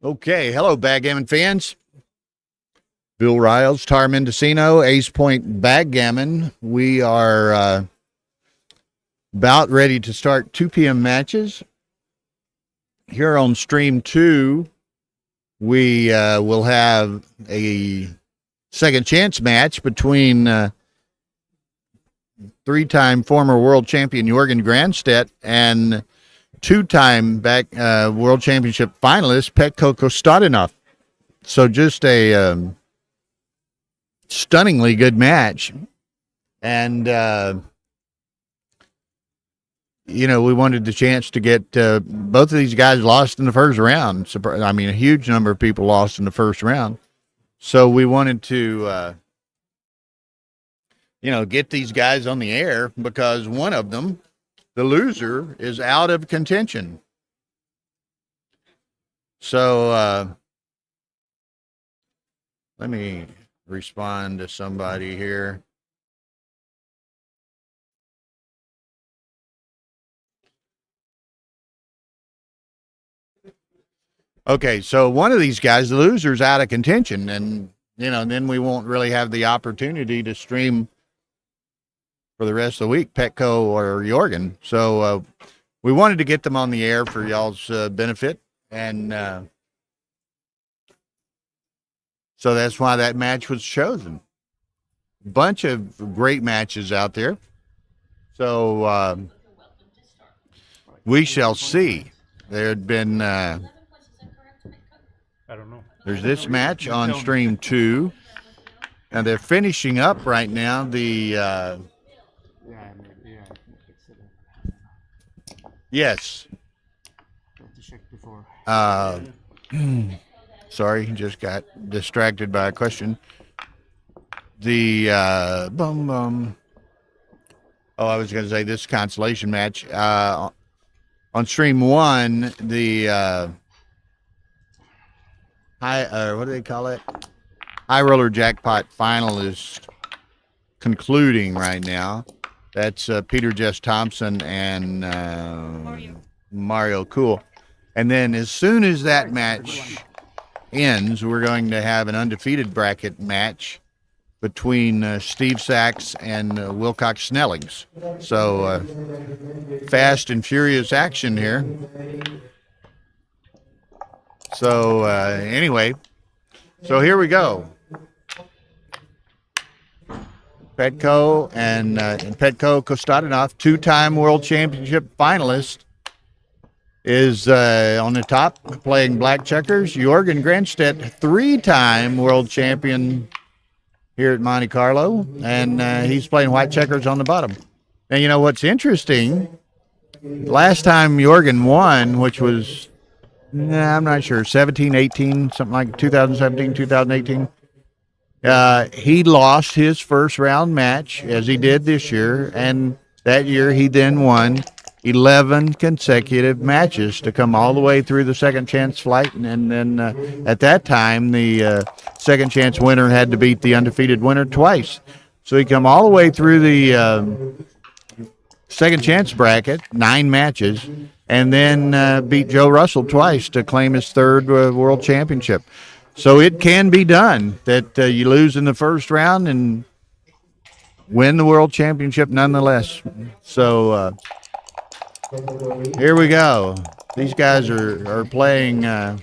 Okay, hello, Backgammon fans. Bill Riles, Tar Mendocino, Ace Point Backgammon. We are about ready to start 2 p.m. matches. Here on Stream 2, we will have a second chance match between 3-time former world champion Jorgen Grandstedt and 2-time world championship finalist Petko Kostadinov. So just a stunningly good match. And, we wanted the chance to get both of these guys lost in the first round. I mean, a huge number of people lost in the first round. So we wanted to, get these guys on the air because one of them, the loser, is out of contention. So let me respond to somebody here. Okay, so one of these guys, the loser, is out of contention, and then we won't really have the opportunity to stream for the rest of the week, Petko or Jorgen. So we wanted to get them on the air for y'all's benefit, and so that's why that match was chosen. Bunch of great matches out there. So we shall see. There had been I don't know. there's this match on Stream 2, and they're finishing up right now the yes. Sorry, just got distracted by a question. The I was going to say this consolation match on Stream 1. The what do they call it? High Roller Jackpot final is concluding right now. That's Peter Jess Thompson and Mario Cool. And then as soon as that match ends, we're going to have an undefeated bracket match between Steve Sachs and Wilcox Snellings. So fast and furious action here. So anyway, so here we go. Petko and Petko Kostadinov, 2-time world championship finalist, is on the top playing black checkers. Jorgen Grandstedt, 3-time world champion here at Monte-Carlo, and he's playing white checkers on the bottom. And what's interesting, last time Jorgen won, which was, I'm not sure, 17, 18, something like 2017, 2018, he lost his first round match, as he did this year, and that year he then won 11 consecutive matches to come all the way through the second chance flight. And then at that time, the second chance winner had to beat the undefeated winner twice. So he come all the way through the second chance bracket, 9 matches, and then beat Joe Russell twice to claim his 3rd world championship. So it can be done that you lose in the first round and win the world championship nonetheless. So here we go. These guys are playing. What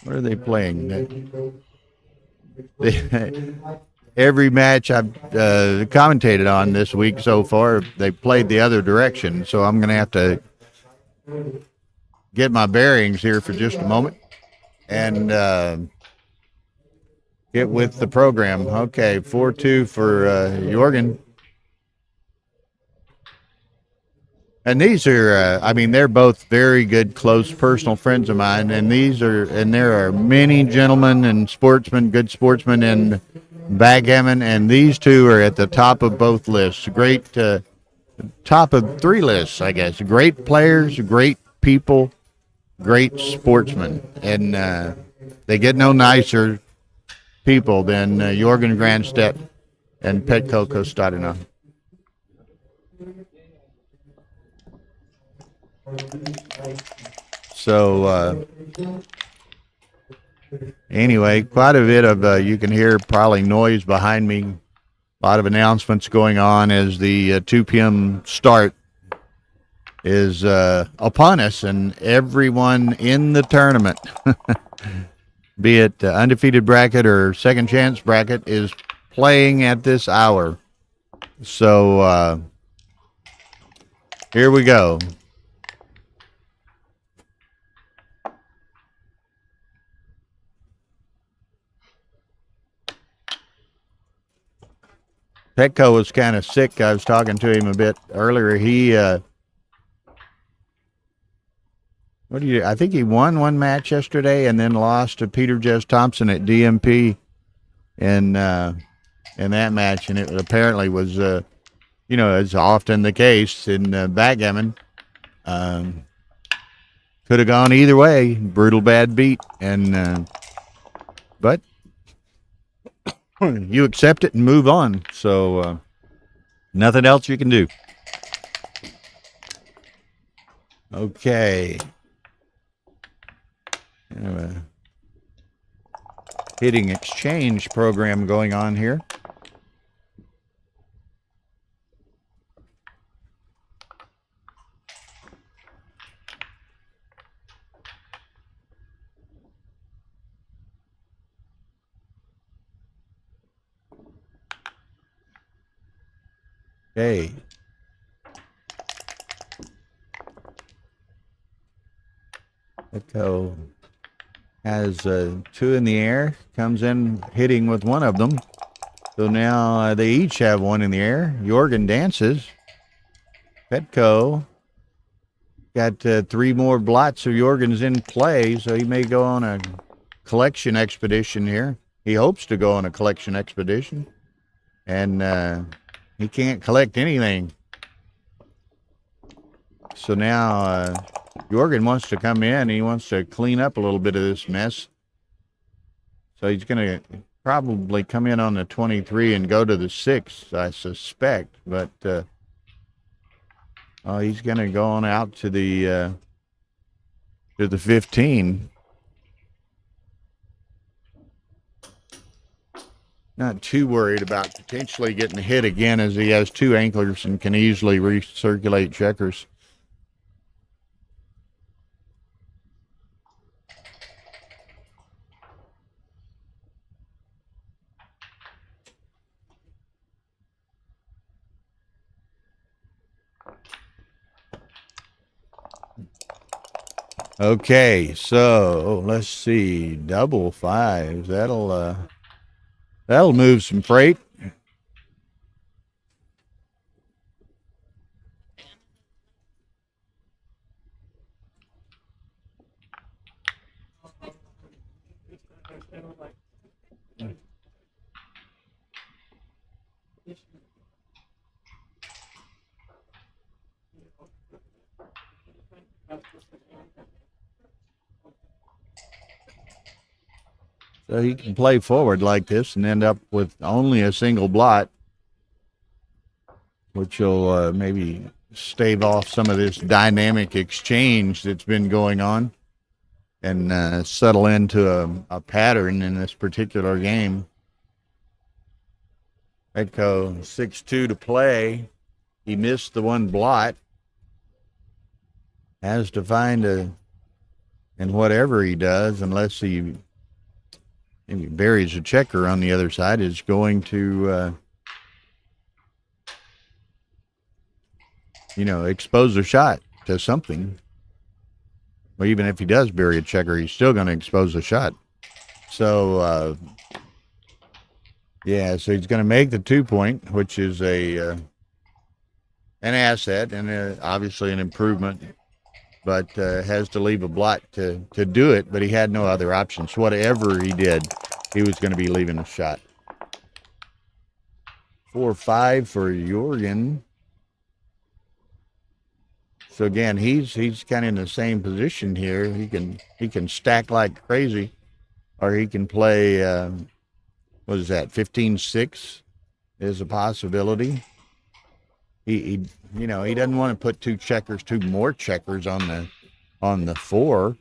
are they playing? Every match I've commentated on this week so far, they played the other direction. So I'm going to have to get my bearings here for just a moment and get with the program. Okay, 4-2 for Jorgen. And these are, they're both very good, close, personal friends of mine. And there are many gentlemen and sportsmen, good sportsmen in backgammon. And these two are at the top of both lists. Great, top of 3 lists, I guess. Great players, great people, great sportsmen. And they get no nicer people than Jorgen Grandstedt and Petko Kostadinov. So anyway, quite a bit of you can hear probably noise behind me. A lot of announcements going on as the 2 p.m. start is upon us, and everyone in the tournament, be it undefeated bracket or second chance bracket, is playing at this hour. So here we go. Petco was kind of sick. I was talking to him a bit earlier. He I think he won one match yesterday and then lost to Peter Jess Thompson at DMP in that match, and it apparently was as often the case in backgammon. Could have gone either way. Brutal bad beat, and but you accept it and move on. So nothing else you can do. Okay. Hitting exchange program going on here. Okay. Echo has 2 in the air, comes in hitting with one of them. So now they each have 1 in the air. Jorgen dances. Petco got 3 more blots of Jorgen's in play, so he may go on a collection expedition here. He hopes to go on a collection expedition, and he can't collect anything. So now Jorgen wants to come in. He wants to clean up a little bit of this mess. So he's going to probably come in on the 23 and go to the 6, I suspect. But he's going to go on out to the 15. Not too worried about potentially getting hit again, as he has 2 anklers and can easily recirculate checkers. Okay, so let's see, double 5s. That'll move some freight. So he can play forward like this and end up with only a single blot, which will maybe stave off some of this dynamic exchange that's been going on and settle into a pattern in this particular game. Petco 6-2 to play. He missed the 1 blot. Has to find and whatever he does, unless he maybe buries a checker on the other side, is going to expose a shot to something. Well, even if he does bury a checker, he's still going to expose a shot. So so he's going to make the 2-point, which is an asset and obviously an improvement, but has to leave a blot to do it. But he had no other options. Whatever he did, he was going to be leaving a shot. 4-5 for Jorgen. So again, he's kind of in the same position here. He can stack like crazy, or he can play. What is that? 15-6 is a possibility. he you know, he doesn't want to put two more checkers on the 4.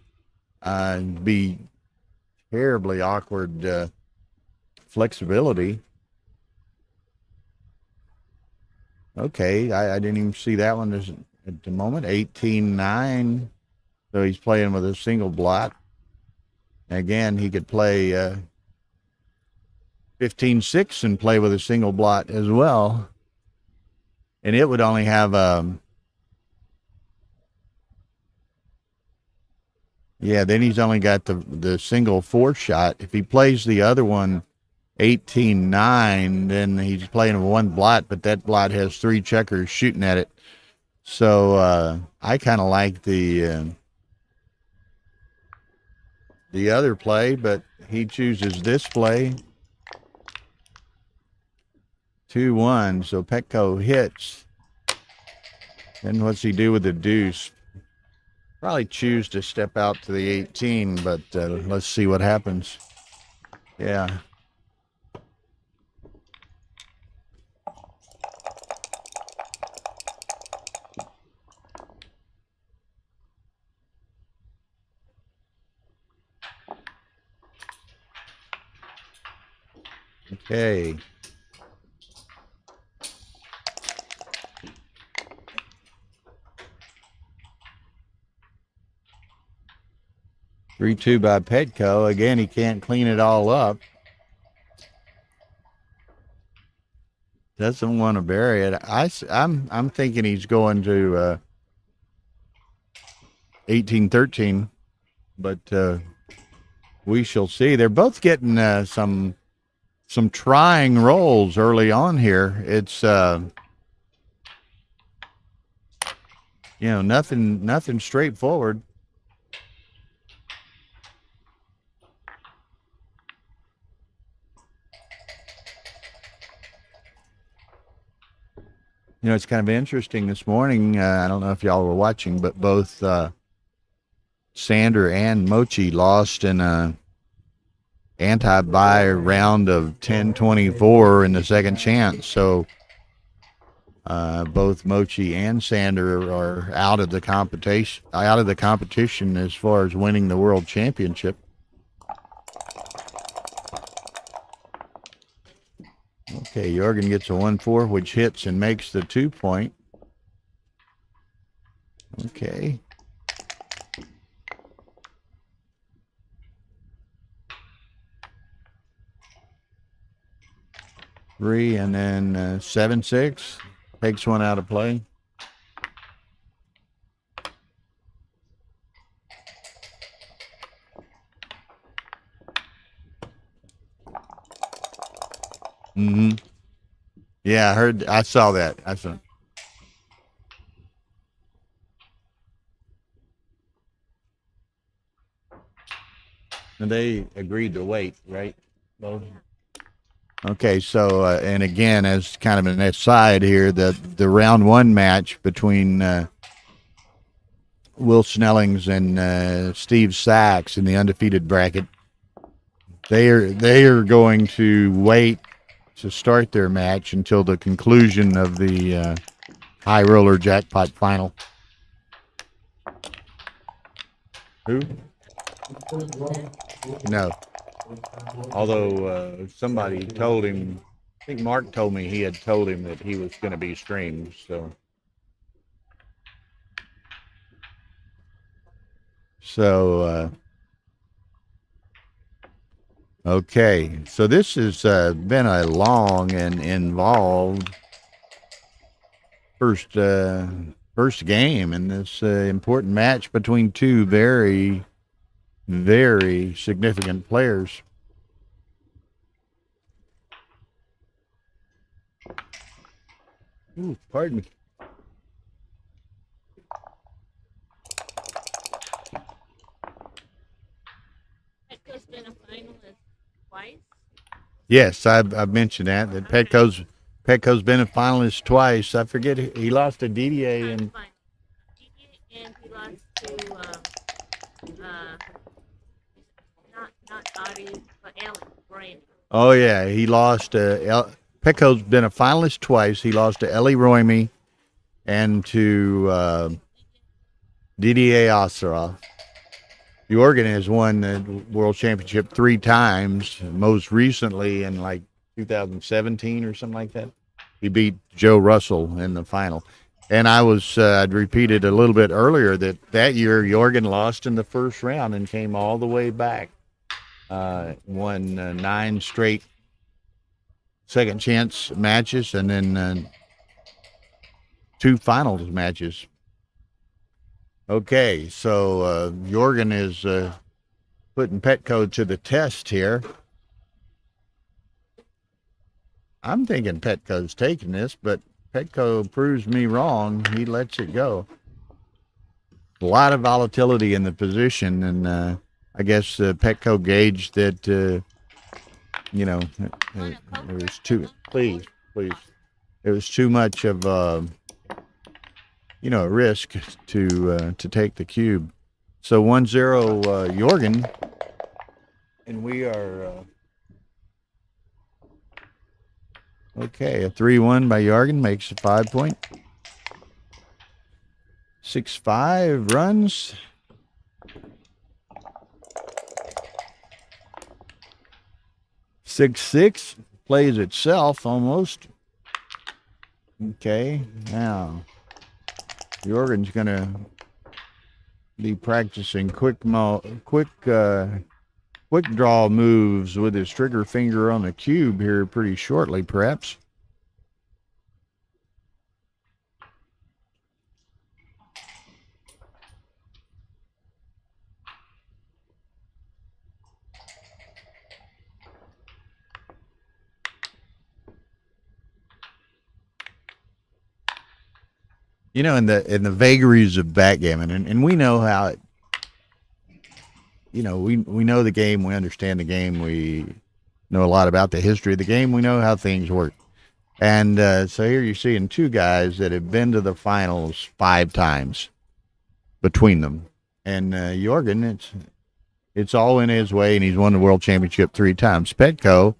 Be terribly awkward flexibility. Okay, I didn't even see that one at the moment. 18-9. So he's playing with a single blot. Again, he could play 15-6 and play with a single blot as well. And it would only have yeah, then he's only got the single 4 shot. If he plays the other one 18-9, then he's playing with 1 blot, but that blot has 3 checkers shooting at it. So I kind of like the other play, but he chooses this play. 2-1, so Petco hits. Then what's he do with the deuce? Probably choose to step out to the 18, but let's see what happens. Yeah. Okay. Three-two by Petco. Again, he can't clean it all up. Doesn't want to bury it. I'm thinking he's going to 18-13, but we shall see. They're both getting some trying rolls early on here. It's nothing straightforward. It's kind of interesting this morning. I don't know if y'all were watching, but both Sander and Mochi lost in a anti-buy round of 10-24 in the second chance. So both Mochi and Sander are out of the competition as far as winning the world championship. Okay, Jorgen gets a 1-4, which hits and makes the 2-point. Okay. Three, and then 7-6 takes one out of play. Mm-hmm. Yeah, I saw that. And they agreed to wait, right? Both. Okay, so and again, as kind of an aside here, the round 1 match between Will Snellings and Steve Sachs in the undefeated bracket, they are going to wait to start their match until the conclusion of the high roller jackpot final. Who? No. Although somebody told him, I think Mark told me he had told him that he was going to be streamed. So okay. So this has been a long and involved first game in this important match between two very, very significant players. Ooh, pardon me. Petco's been a finalist twice. Yes, I've mentioned that Petco's been a finalist twice. I forget, he lost to DDA and And he lost to not Dottie, but Ellie Brandon. oh yeah, he lost Petco's been a finalist twice. He lost to Ellie Royme and to Didier Asra. Jorgen has won the World Championship 3 times, most recently in like 2017 or something like that. He beat Joe Russell in the final. And I'd repeated a little bit earlier that year Jorgen lost in the first round and came all the way back. Won 9 straight second chance matches and then 2 finals matches. Okay, so Jorgen is putting Petco to the test here. I'm thinking Petco's taking this, but Petco proves me wrong. He lets it go. A lot of volatility in the position, and I guess Petco gauged that, it was too, please. It was too much of a risk to take the cube. So 1-0 Jorgen, and we are okay. A 3-1 by Jorgen makes a 5 point. 6-5 runs. Six plays itself almost. Okay, now Jorgen's gonna be practicing quick draw moves with his trigger finger on the cube here pretty shortly, perhaps. In the vagaries of backgammon, and we know how it. We know the game. We understand the game. We know a lot about the history of the game. We know how things work. And so here you're seeing 2 guys that have been to the finals 5 times between them. And Jorgen, it's all in his way, and he's won the World Championship 3 times. Petco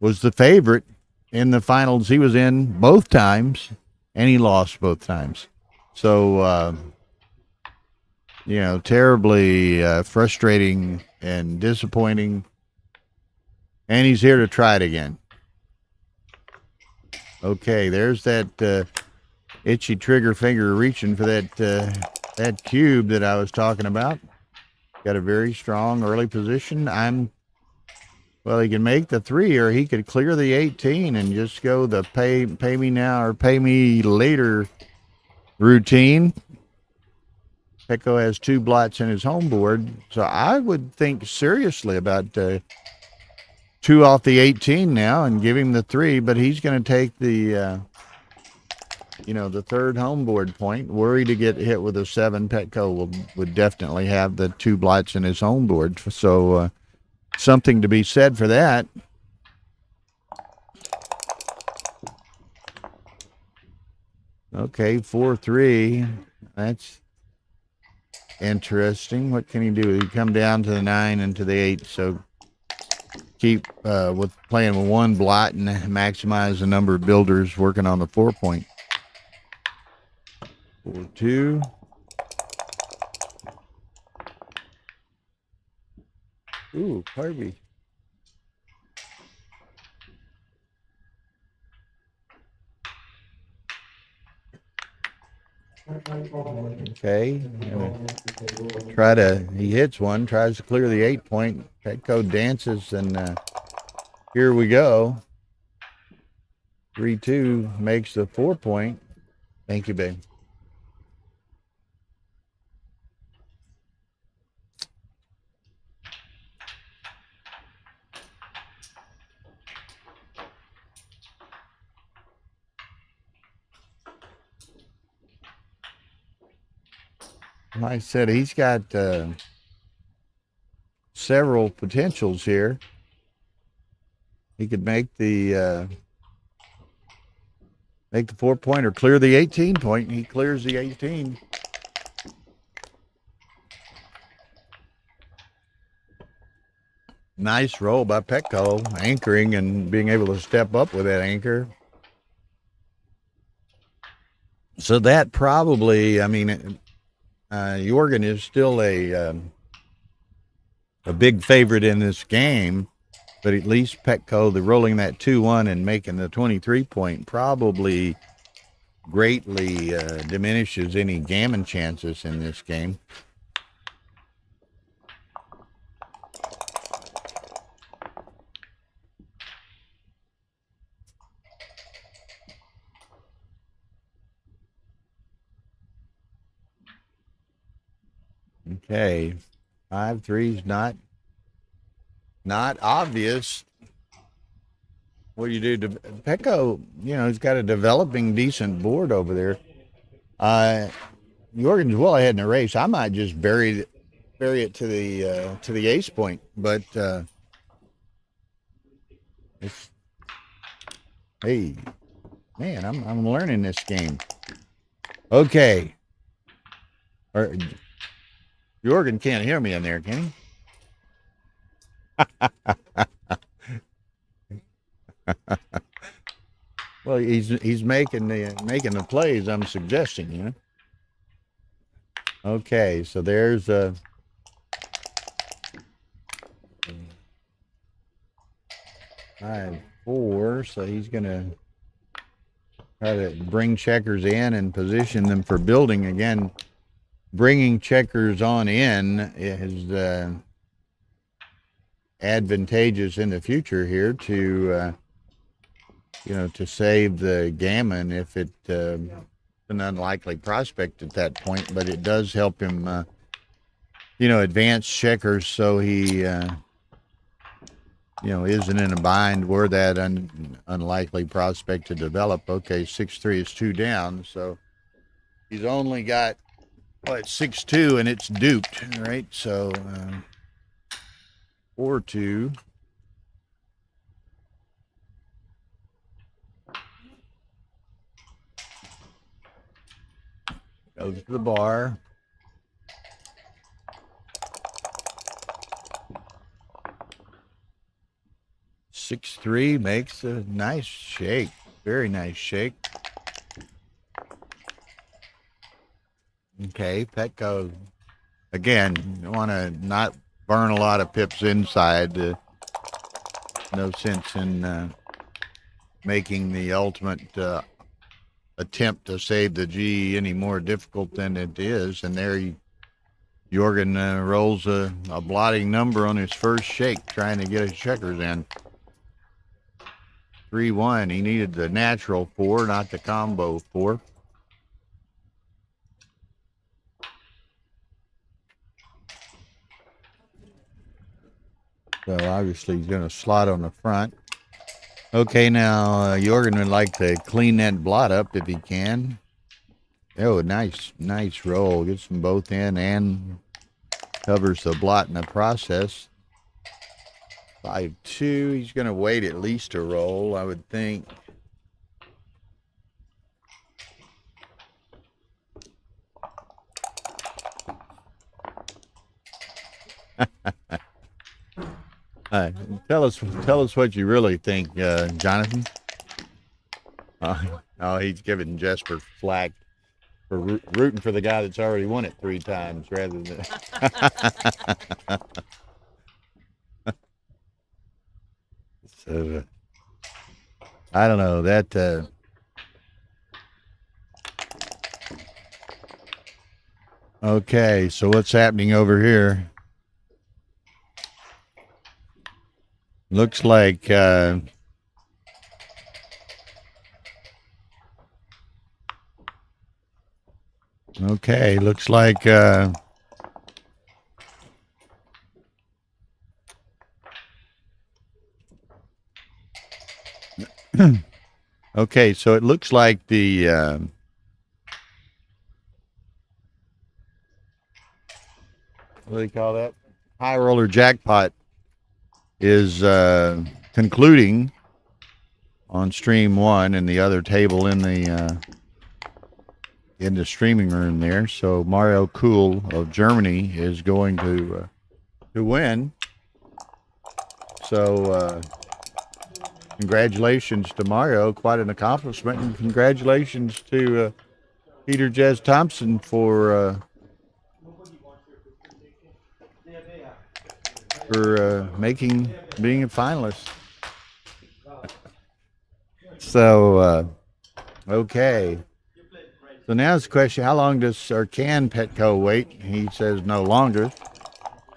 was the favorite in the finals he was in both times, and he lost both times. So, terribly frustrating and disappointing. And he's here to try it again. Okay, there's that itchy trigger finger reaching for that cube that I was talking about. Got a very strong early position. He can make the 3, or he could clear the 18 and just go the pay me now or pay me later routine. Petco has 2 blots in his home board, so I would think seriously about 2 off the 18 now and give him the 3, but he's going to take the the 3rd home board point. Worry to get hit with a 7. Petco would definitely have the 2 blots in his home board, so something to be said for that. Okay, 4-3. That's interesting. What can he do? He come down to the 9 and to the 8, so keep with playing with 1 blot and maximize the number of builders working on the 4 point. 4-2. Ooh, Harvey. Okay. He hits one, tries to clear the 8 point. Petco dances, and here we go. 3-2 makes the 4 point. Thank you, babe. Like I said, he's got several potentials here. He could make the 4 point or clear the 18 point. He clears the 18. Nice roll by Petco, anchoring and being able to step up with that anchor. So that probably, I mean, Jorgen is still a big favorite in this game, but at least Petco, the rolling that 2-1 and making the 23-point probably greatly diminishes any gammon chances in this game. Okay, 5-3's not obvious. What do you do? Petco, you know, he's got a developing decent board over there. Jorgen's well ahead in the race. I might just bury it to the ace point, but it's, hey, man, I'm learning this game. Okay. Jorgen can't hear me in there, can he? Well, he's making the plays I'm suggesting, you know. Okay, so there's 5-4, so he's gonna try to bring checkers in and position them for building again. Bringing checkers on in is advantageous in the future here to you know, to save the gammon if it's an unlikely prospect at that point, but it does help him you know, advance checkers so he you know, isn't in a bind were that unlikely prospect to develop. Okay, 6-3 is 2 down, so he's only got, well, it's 6-2 and it's duped, right? So 4-2. Goes to the bar. Six three makes a nice shake. Very nice shake. Okay, Petco. Again, you want to not burn a lot of pips inside. No sense in making the ultimate attempt to save the G any more difficult than it is. And there Jorgen rolls a blotting number on his first shake, trying to get his checkers in. 3-1. He needed the natural 4, not the combo 4. So obviously he's going to slot on the front. Okay, now Jorgen would like to clean that blot up if he can. Oh, nice roll. Gets them both in and covers the blot in the process. 5-2. He's going to wait at least a roll, I would think. Tell us what you really think, Jonathan. Oh, he's giving Jesper flack for rooting for the guy that's already won it 3 times rather than. So I don't know that. Okay, so what's happening over here? Looks like okay, looks like okay, so it looks like the what do they call that? High roller jackpot is concluding on stream 1 and the other table in the streaming room there. So Mario Kuhl of Germany is going to win. So congratulations to Mario, quite an accomplishment, and congratulations to Peter Jez Thompson for being a finalist. So okay. So now it's the question: how long does or can Petco wait? He says no longer.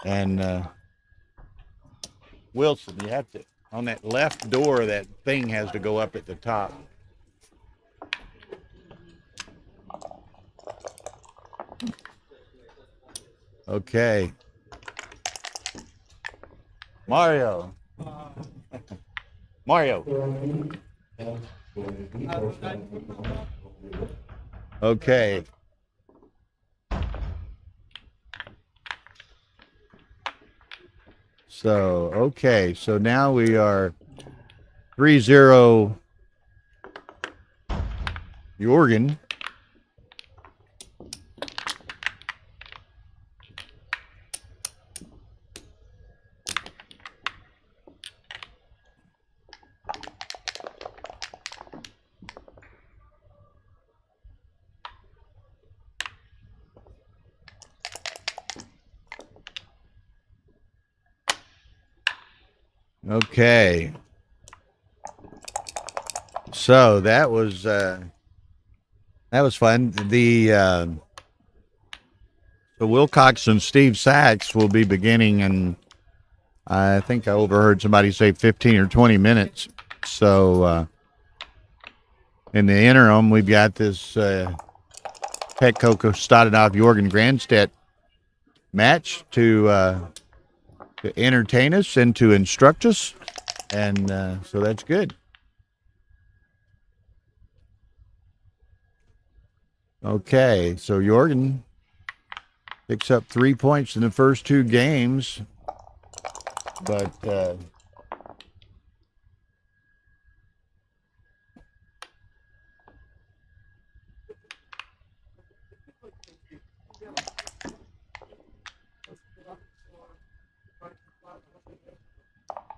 And Wilson, you have to on that left door. That thing has to go up at the top. Okay. Mario. Mario. Okay. So now we are 3-0 Jorgen. Okay. So that was fun. The Wilcox and Steve Sachs will be beginning, and I think I overheard somebody say 15 or 20 minutes. So in the interim, we've got this Petco Kostadinov Jorgen Grandstedt match to entertain us and to instruct us, and so that's good. Okay, so Jorgen picks up 3 points in the first two games, but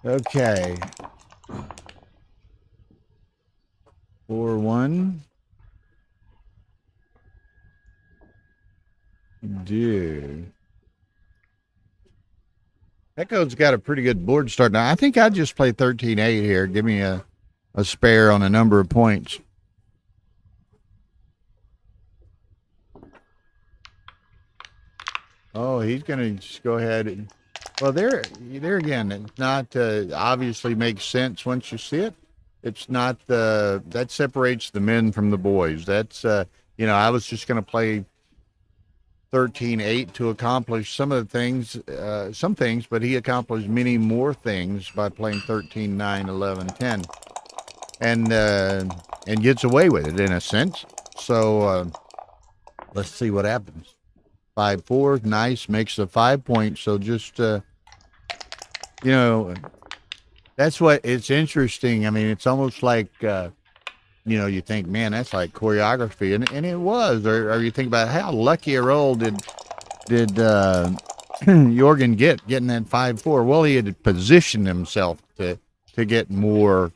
okay. 4-1. Dude. Echo's got a pretty good board start now. I think I'd just play 13-8 here. Give me a spare on a number of points. Oh, he's going to just go ahead. Well, there again, it's not obviously makes sense once you see it. It's not that separates the men from the boys. That's I was just going to play 13-8 to accomplish some things, but he accomplished many more things by playing 13-9, 11, 10, and gets away with it in a sense. So let's see what happens. 5-4, nice, makes a 5 point. So just that's what it's interesting. I mean, it's almost like you think, man, that's like choreography, and it was. Or you think about how lucky a roll did Jorgen getting that 5-4? Well, he had positioned himself to get more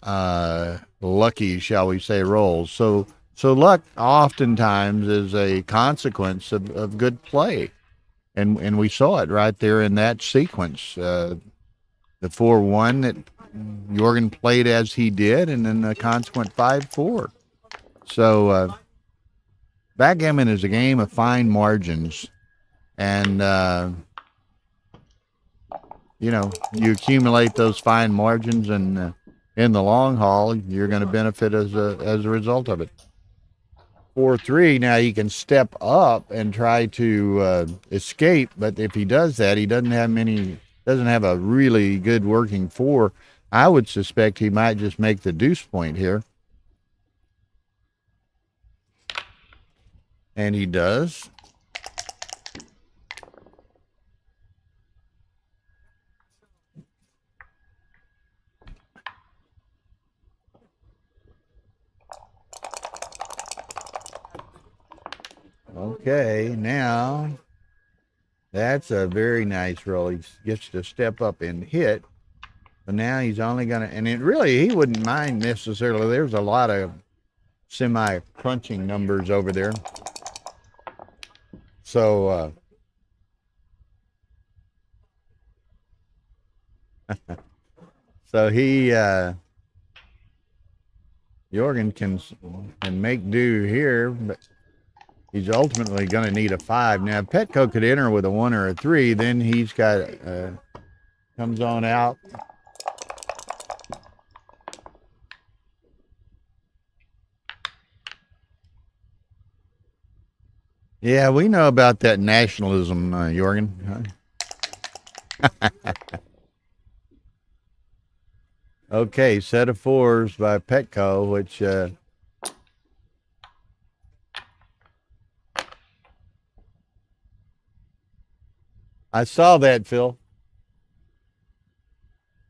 lucky, shall we say, rolls. So luck oftentimes is a consequence of good play, and we saw it right there in that sequence. The 4-1 that Jorgen played as he did, and then the consequent 5-4. So backgammon is a game of fine margins, and you accumulate those fine margins, and in the long haul, you're going to benefit as a result of it. 4-3. Now he can step up and try to escape, but if he does that, he doesn't have a really good working 4. I would suspect he might just make the deuce point here. And he does. Okay, now that's a very nice roll. He gets to step up and hit. But now he's only going to, and he wouldn't mind necessarily. There's a lot of semi-crunching numbers over there. So, so Jorgen can make do here, but he's ultimately going to need a 5. Now, if Petco could enter with a 1 or a 3, then he's got, comes on out. Yeah, we know about that nationalism, Jorgen. Okay, set of 4s by Petco, which I saw that, Phil.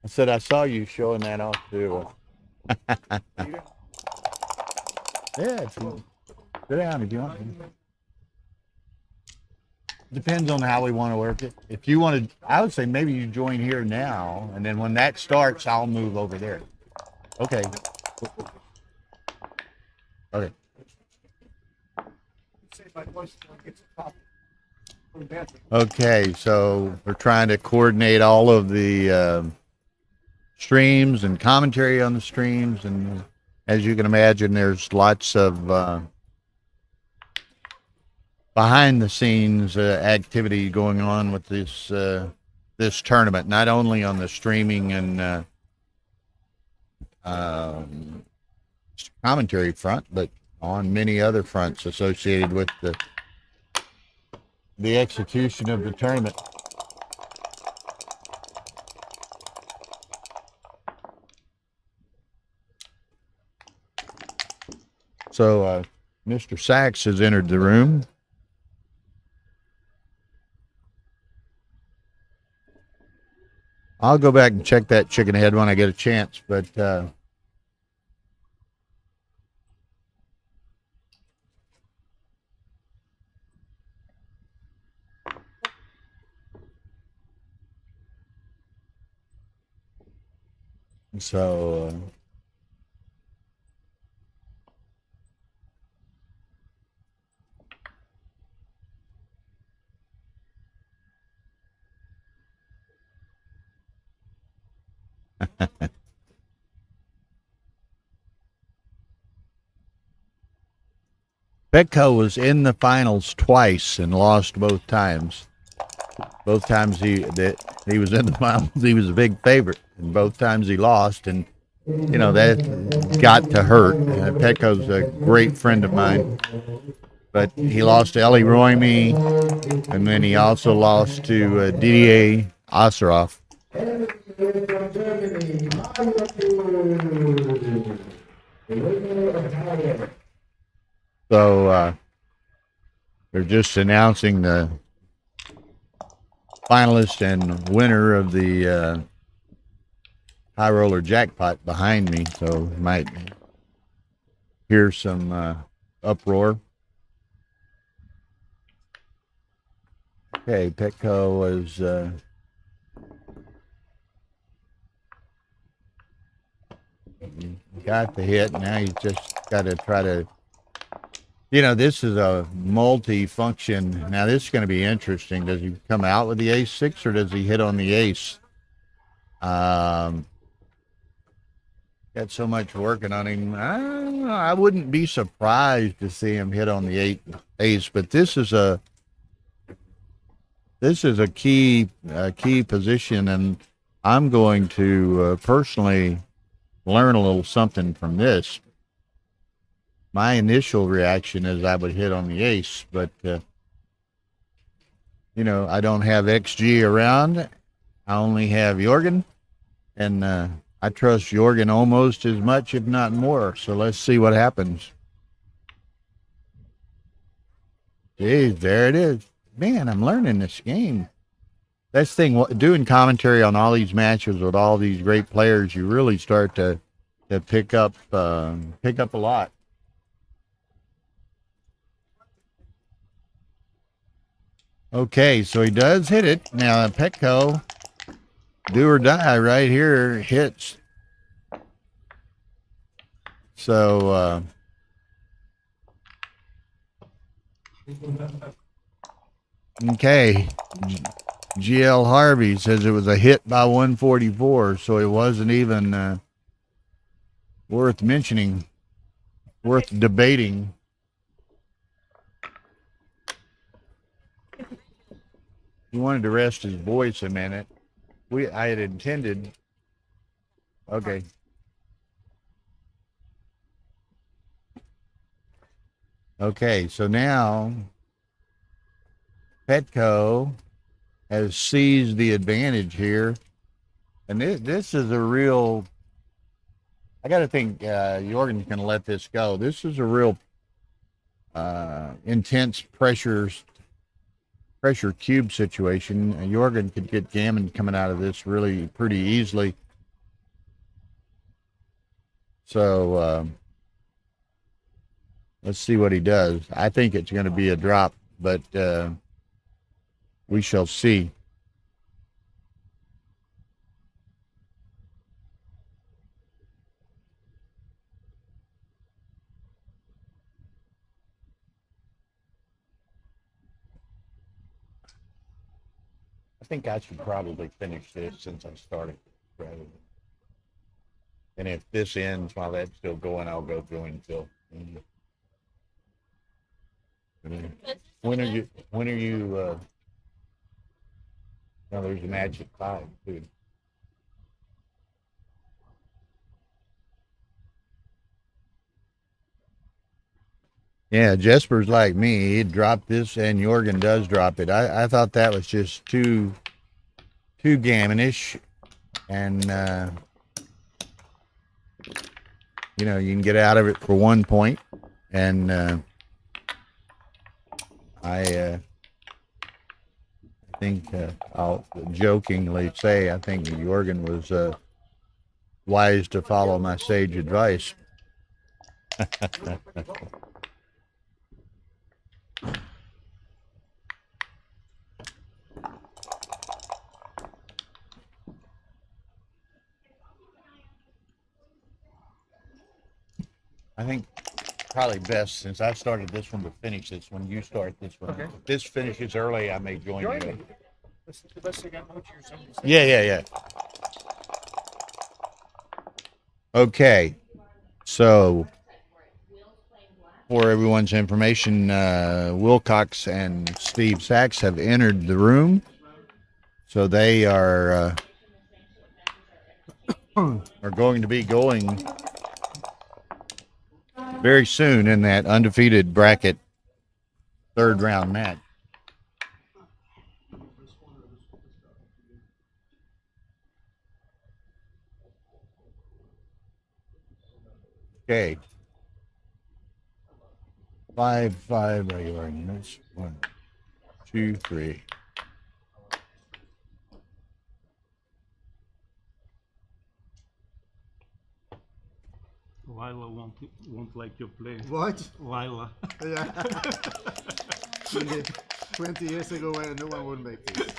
I said I saw you showing that off too. Yeah, if you, sit down if you want. Depends on how we want to work it. If you want to, I would say maybe you join here now, and then when that starts, I'll move over there. Okay. Okay. Okay, so we're trying to coordinate all of the streams and commentary on the streams, and as you can imagine, there's lots of behind the scenes activity going on with this this tournament, not only on the streaming and commentary front, but on many other fronts associated with the execution of the tournament. So Mr. Sachs has entered the room. I'll go back and check that chicken head when I get a chance, but so Petco was in the finals twice and lost both times. Both times he was in the finals, he was a big favorite, and both times he lost, and you know that got to hurt. Petco's a great friend of mine, but he lost to Eli Royme, and then he also lost to Didier Osseroff. So they're just announcing the finalist and winner of the high roller jackpot behind me, so you might hear some uproar. Okay, Petco was got the hit. Now he's just got to try to, you know, this is a multi-function. Now this is going to be interesting. Does he come out with the ace-6 or does he hit on the ace? Got so much working on him. I wouldn't be surprised to see him hit on the ace, but this is a key position, and I'm going to personally learn a little something from this. My initial reaction is I would hit on the ace, but you know, I don't have XG around. I only have Jorgen, and I trust Jorgen almost as much, if not more. So let's see what happens. Geez, there it is. Man, I'm learning this game. That's the thing, doing commentary on all these matches with all these great players, you really start to pick up a lot. Okay, so he does hit it. Now Petco, do or die right here, hits. So Okay. GL Harvey says it was a hit by 144, so it wasn't even worth mentioning, worth debating. He wanted to rest his voice a minute. I had intended. Okay. Okay, so now Petco has seized the advantage here. And this is a real, I got to think Jorgen's going to let this go. This is a real intense pressure cube situation. Jorgen could get gammon coming out of this really pretty easily. So let's see what he does. I think it's going to be a drop, but we shall see. I think I should probably finish this since I started. And if this ends while that's still going, I'll go join Phil. When are you, no, there's a match at 5 too. Yeah, Jesper's like me. He dropped this, and Jorgen does drop it. I thought that was just too gammonish, and you know, you can get out of it for 1 point, and I think I'll jokingly say I think Jorgen was wise to follow my sage advice. I think probably best, since I started this one, to finish this one. You start this one. Okay. If this finishes early, I may join you. Yeah. Okay. So, for everyone's information, Wilcox and Steve Sachs have entered the room. So they are going to be going very soon in that undefeated bracket 3rd round match. Okay. 5-5 regular units. 1, 2, 3. Lila won't like your play. What? Lila. Yeah. 20 years ago, no one would make this.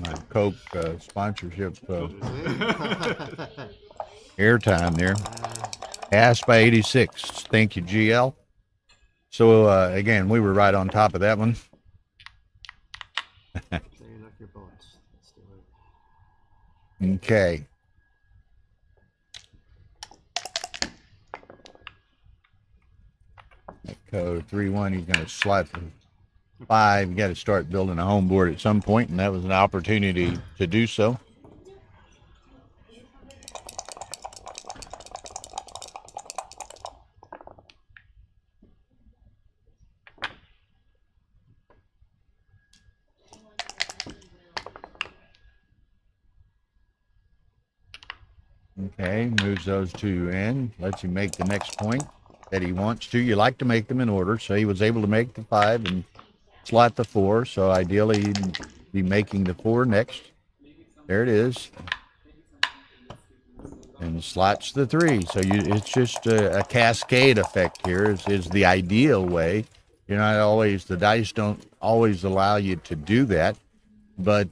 My Coke sponsorship airtime there. Asked by 86. Thank you, GL. So again, we were right on top of that one. Okay. Code 3-1. He's going to slide for 5. You got to start building a home board at some point, and that was an opportunity to do so. Okay, moves those two in, lets him make the next point that he wants to. You like to make them in order, so he was able to make the 5 and slot the 4. So ideally, he'd be making the 4 next. There it is, and slots the 3. So it's just a cascade effect here. Is the ideal way. You're not always, the dice don't always allow you to do that, but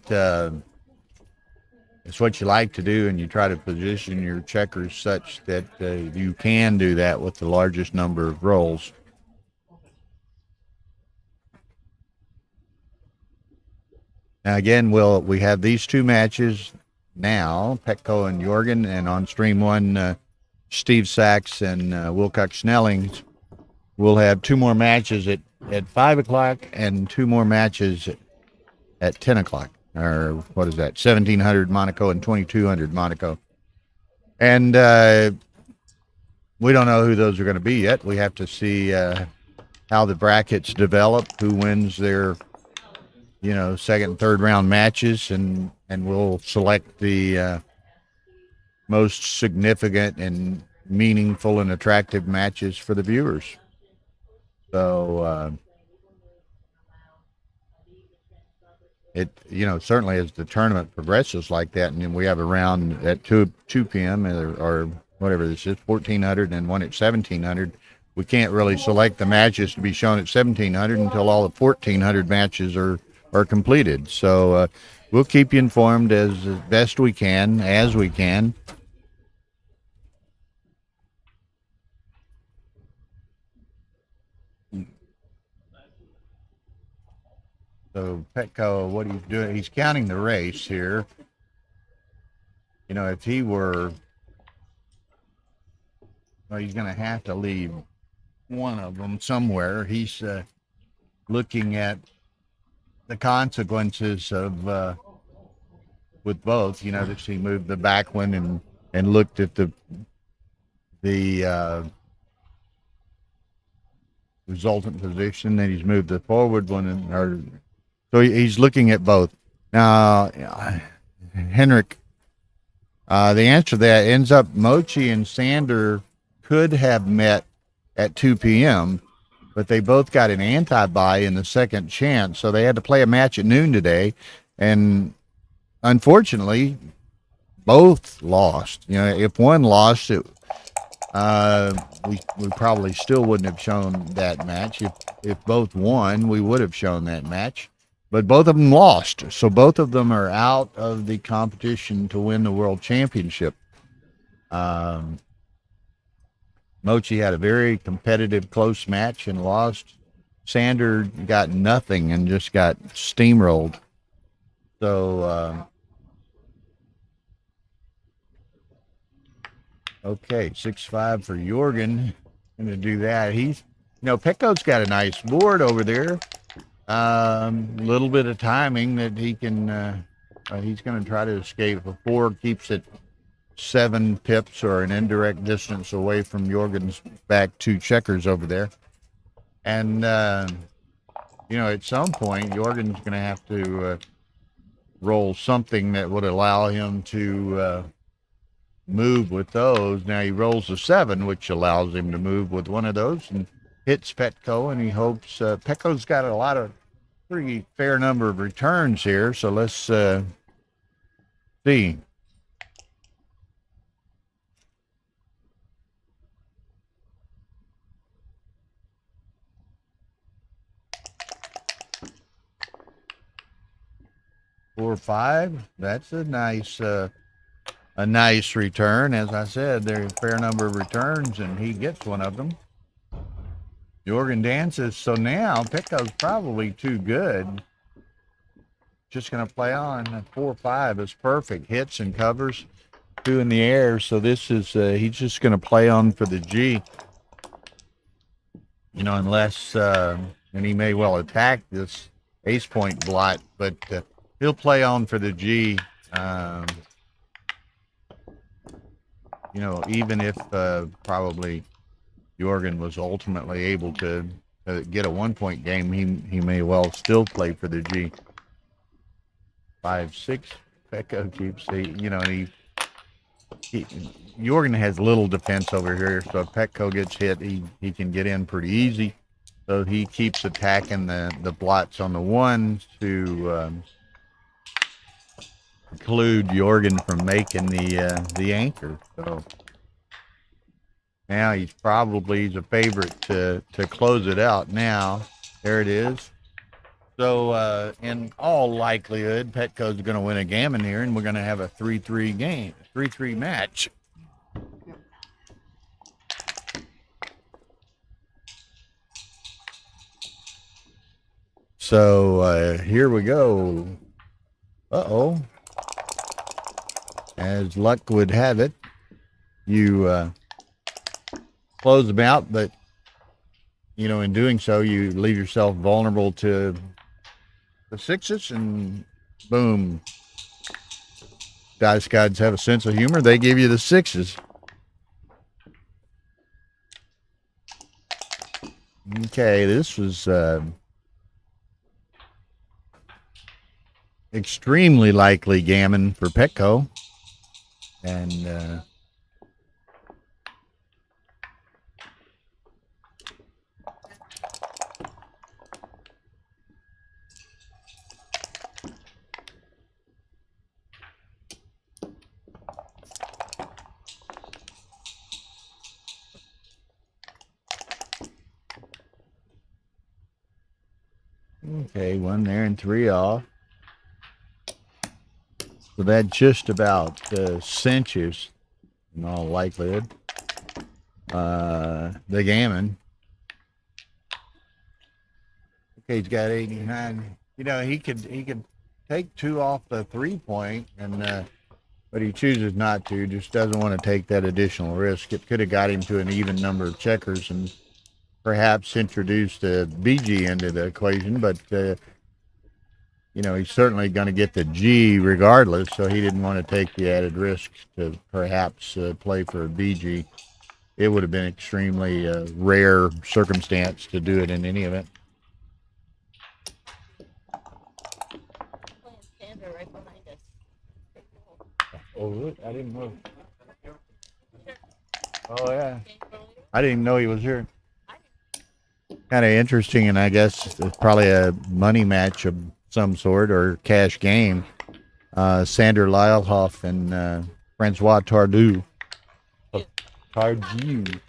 it's what you like to do, and you try to position your checkers such that you can do that with the largest number of rolls. Now again, we have these two matches now, Petco and Jorgen, and on stream one, Steve Sachs and Wilcox Snellings. We'll have two more matches at 5 o'clock and two more matches at 10 o'clock. Or what is that? 1700 Monaco and 2200 Monaco. And we don't know who those are going to be yet. We have to see how the brackets develop, who wins their, second and third round matches, and we'll select the most significant and meaningful and attractive matches for the viewers. So it, certainly as the tournament progresses like that, and then we have a round at 2 p.m. or whatever this is, 1400, and one at 1700. We can't really select the matches to be shown at 1700 until all the 1400 matches are completed. So we'll keep you informed as best we can, as we can. So Petco, what he's doing, he's counting the race here. If he were, well, he's going to have to leave one of them somewhere. He's looking at the consequences of with both. That he moved the back one and looked at the resultant position. Then he's moved the forward one, so he's looking at both. Now, Henrik, the answer to that ends up Mochi and Sander could have met at 2 p.m., but they both got an anti-bye in the second chance, so they had to play a match at noon today, and unfortunately, both lost. If one lost, we probably still wouldn't have shown that match. If both won, we would have shown that match. But both of them lost, so both of them are out of the competition to win the world championship. Mochi had a very competitive, close match and lost. Sander got nothing and just got steamrolled. So, okay, 6-5 for Jorgen. Going to do that. Petco's got a nice board over there. Little bit of timing that he can, he's going to try to escape. If a 4 keeps it 7 pips or an indirect distance away from Jorgen's back 2 checkers over there. And, at some point, Jorgen's going to have to roll something that would allow him to move with those. Now he rolls a 7, which allows him to move with one of those and hits Petco, and he hopes Petco's got a pretty fair number of returns here. So let's see. Four or 5. That's a nice return. As I said, there's a fair number of returns, and he gets one of them. Jorgen dances, so now Petco's probably too good. Just going to play on. 4-5 is perfect. Hits and covers, 2 in the air. So this is he's just going to play on for the G. Unless and he may well attack this ace point blot, but he'll play on for the G. Even if probably Jorgen was ultimately able to get a 1-point game, he may well still play for the G. 5-6. Petco keeps Jorgen has little defense over here, so if Petco gets hit, he can get in pretty easy. So he keeps attacking the blots on the 1 to preclude Jorgen from making the anchor. So now he's a favorite to close it out. Now there it is. So in all likelihood, Petco's going to win a gammon here, and we're going to have a 3-3 game, 3-3 match. So here we go. Uh-oh. As luck would have it, you close them out, but, you know, in doing so, you leave yourself vulnerable to the sixes, and boom. Dice gods have a sense of humor. They give you the sixes. Okay, this was extremely likely gammon for Petco. And okay, one there and three off. So that just about cinches, in all likelihood, the gammon. Okay, he's got 89. You know, he could take two off the 3-point, and but he chooses not to. Just doesn't want to take that additional risk. It could have got him to an even number of checkers and perhaps introduced a BG into the equation, but you know, he's certainly going to get the G regardless, so he didn't want to take the added risk to perhaps play for a BG. It would have been extremely rare circumstance to do it in any event. Right behind us. Oh, look, I didn't know. Oh, yeah. I didn't even know he was here. Kind of interesting, and I guess it's probably a money match of some sort or cash game. Sander Lylehoff and Francois Tardieu. Tardieu.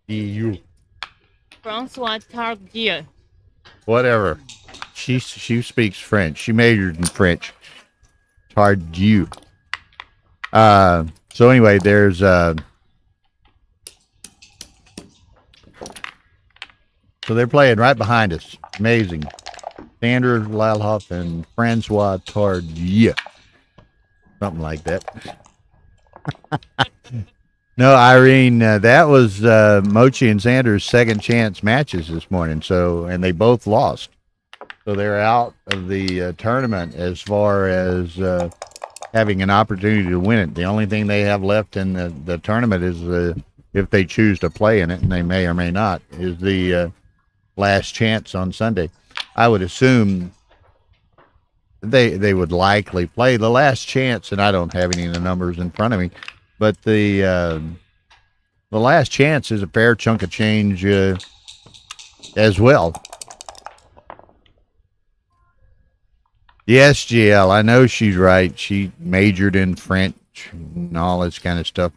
EU. Francois Tardieu. Whatever. She speaks French. She majored in French. Tardieu. So anyway, there's so they're playing right behind us. Amazing. Sander Lylehoff and Francois Tardieu. Something like that. No, Irene, that was Mochi and Sanders' second chance matches this morning. So, and they both lost. So they're out of the tournament as far as having an opportunity to win it. The only thing they have left in the tournament is if they choose to play in it, and they may or may not, is the last chance on Sunday. I would assume they would likely play the last chance, and I don't have any of the numbers in front of me, but the last chance is a fair chunk of change as well. Yes, GL, I know she's right. She majored in French and all this kind of stuff.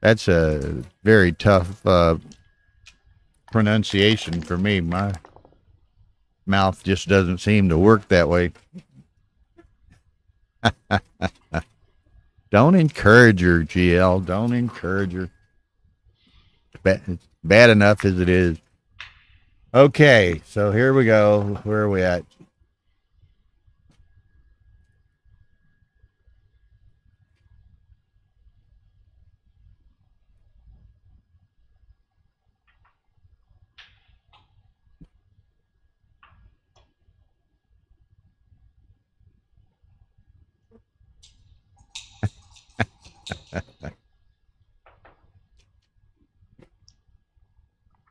That's a very tough pronunciation for me. My mouth just doesn't seem to work that way. Don't encourage her, GL. Don't encourage her. It's bad enough as it is. Okay, so here we go. Where are we at?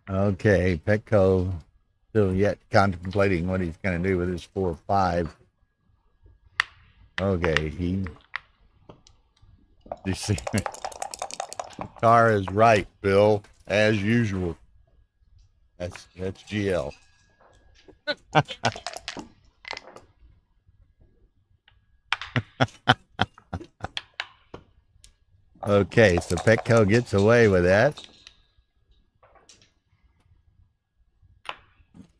Okay, Petco still yet contemplating what he's going to do with his 4-5. Okay, you see, Car is right, Bill, as usual. That's GL. Okay, so Petco gets away with that.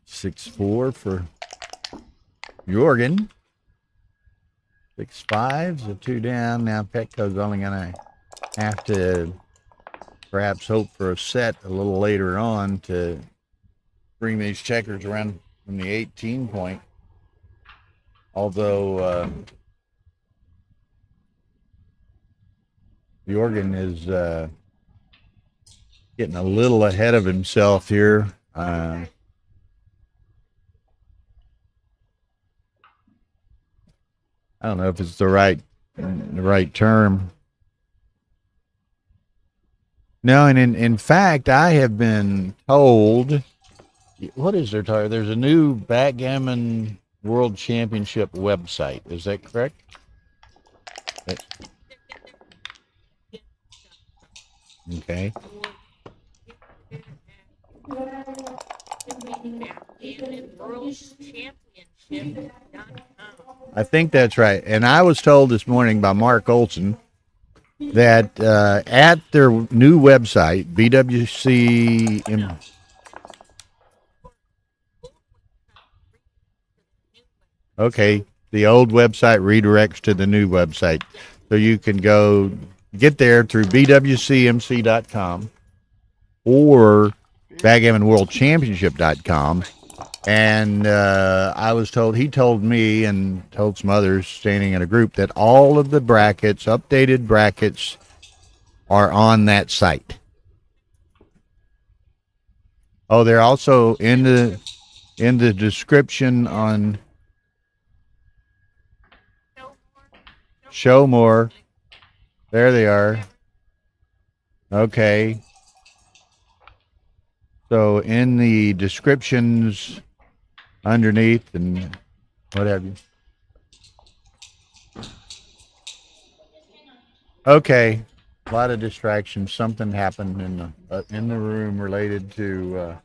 6-4 for Jorgen. 6-5, so 2 down. Now Petco's only going to have to perhaps hope for a set a little later on to bring these checkers around from the 18 point. Although Jorgen is getting a little ahead of himself here. I don't know if it's the right term. No, and in fact, I have been told, what is there, Tyler? There's a new Backgammon World Championship website. Is that correct? Okay. I think that's right. And I was told this morning by Mark Olson that at their new website, BWC. Okay, the old website redirects to the new website. So you can go get there through BWCMC.com or BackgammonWorldChampionship.com. And I was told, he told me and told some others standing in a group that all of the brackets, updated brackets, are on that site. Oh, they're also in the description on Show More. There they are. Okay. So in the descriptions underneath and what have you. Okay. A lot of distractions. Something happened in the room related to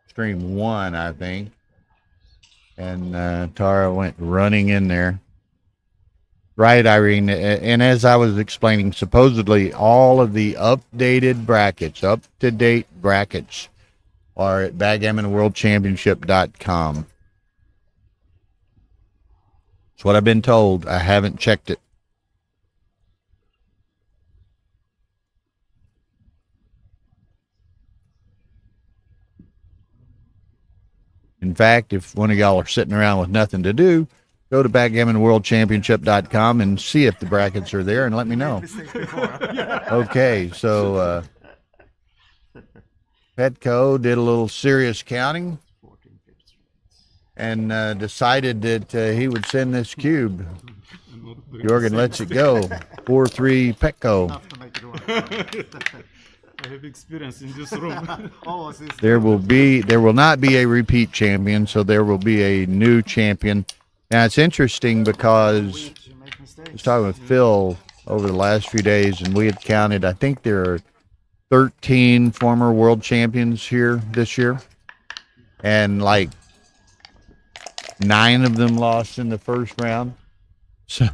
stream 1, I think. And Tara went running in there. Right, Irene. And as I was explaining, supposedly all of the updated brackets, up-to-date brackets, are at BackgammonWorldChampionship.com. That's what I've been told. I haven't checked it. In fact, if one of y'all are sitting around with nothing to do, go to BackgammonWorldChampionship.com and see if the brackets are there and let me know. Okay, so Petco did a little serious counting and decided that he would send this cube. Jorgen lets it go. 4-3 Petco. I have experience in this room. There will not be a repeat champion, so there will be a new champion. Now it's interesting because I was talking with Phil over the last few days, and we had counted, I think there are 13 former world champions here this year, and like 9 of them lost in the first round. So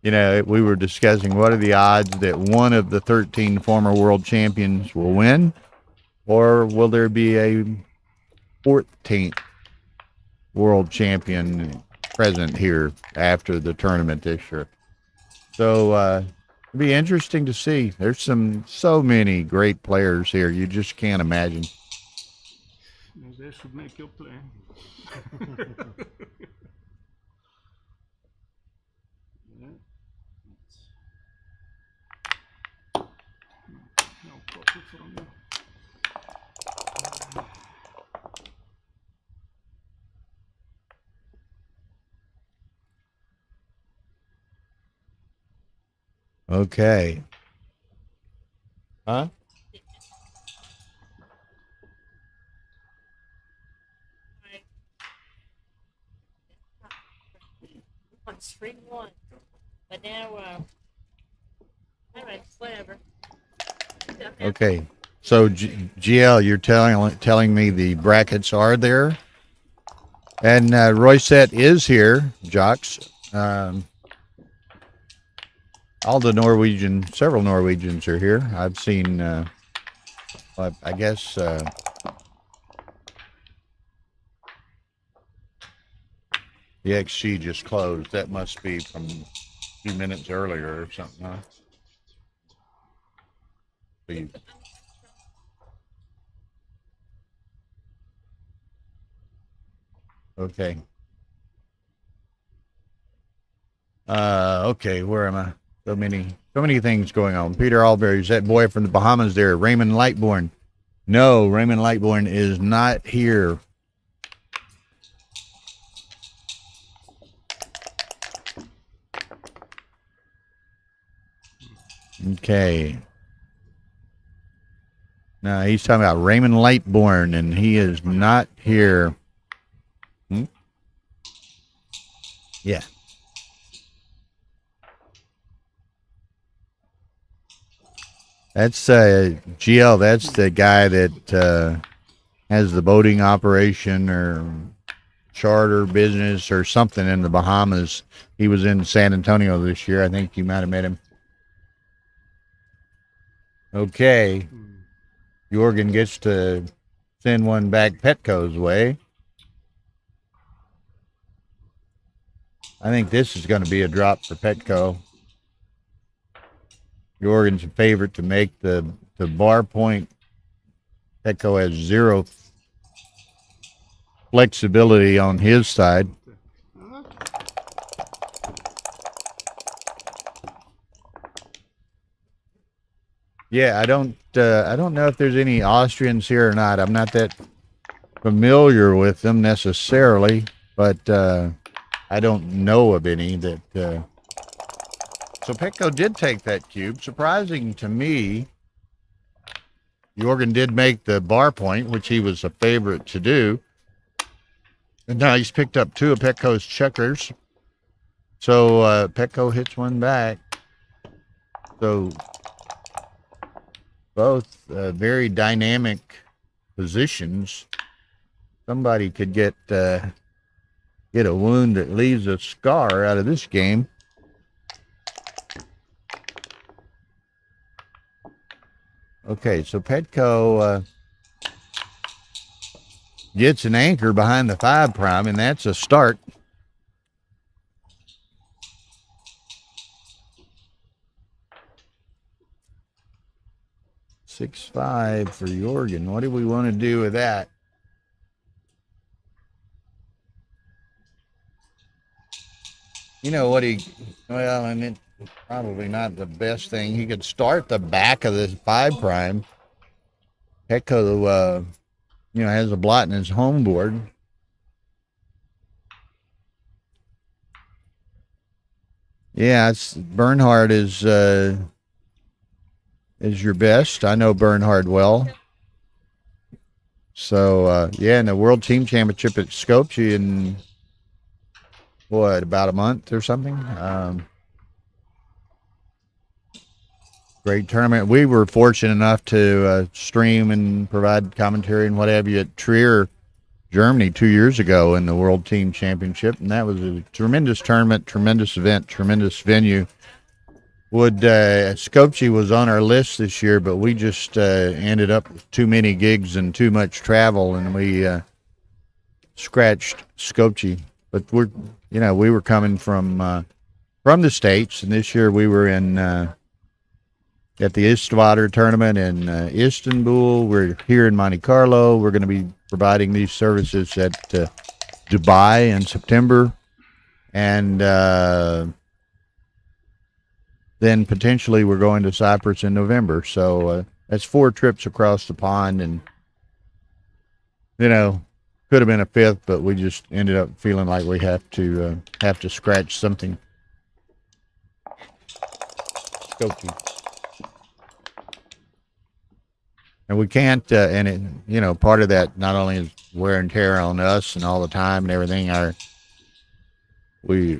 you know, we were discussing what are the odds that one of the 13 former world champions will win, or will there be a 14th world champion present here after the tournament this year? So it'll be interesting to see. There's so many great players here. You just can't imagine. They should make your play. No profit from you. Okay. Huh? On stream 1. But now, all right, whatever. Okay. So GL, you're telling me the brackets are there, and Roysette is here. Jocks. All the several Norwegians are here. I've seen. I guess. The XG just closed. That must be from a few minutes earlier or something, huh? Okay. Okay, where am I? So many things going on. Peter Alberry's that boy from the Bahamas there. Raymond Lightbourne. No, Raymond Lightbourne is not here. Okay. No, he's talking about Raymond Lightbourne, and he is not here. Yeah. That's GL. That's the guy that has the boating operation or charter business or something in the Bahamas. He was in San Antonio this year. I think you might have met him. Okay. Jorgen gets to send one back Petco's way. I think this is going to be a drop for Petco. Jorgen's a favorite to make the bar point. Petco has zero flexibility on his side. Yeah, I don't know if there's any Austrians here or not. I'm not that familiar with them necessarily, but I don't know of any that. So Petco did take that cube. Surprising to me, Jorgen did make the bar point, which he was a favorite to do. And now he's picked up two of Petco's checkers. So Petco hits one back. So both very dynamic positions. Somebody could get a wound that leaves a scar out of this game. Okay, so Petco gets an anchor behind the 5 prime, and that's a start. $6-5 for Jorgen. What do we want to do with that? You know what well, I mean, probably not the best thing. He could start the back of the 5 prime. Petco, has a blot in his home board. Yeah, Bernhard is your best. I know Bernhard well. So, in the World Team Championship at Skopje in, about a month or something? Great tournament. We were fortunate enough to stream and provide commentary and what have you at Trier, Germany 2 years ago in the World Team Championship, and that was a tremendous tournament, tremendous event, tremendous venue. Skopje was on our list this year, but we just ended up with too many gigs and too much travel, and we scratched Skopje. But we were coming from the States, and this year we were in at the Istvater tournament in Istanbul. We're here in Monte-Carlo. We're going to be providing these services at Dubai in September, and then potentially we're going to Cyprus in November. So that's 4 trips across the pond, and could have been a 5th, but we just ended up feeling like we have to scratch something. Skopje. And we can't, part of that not only is wear and tear on us and all the time and everything. We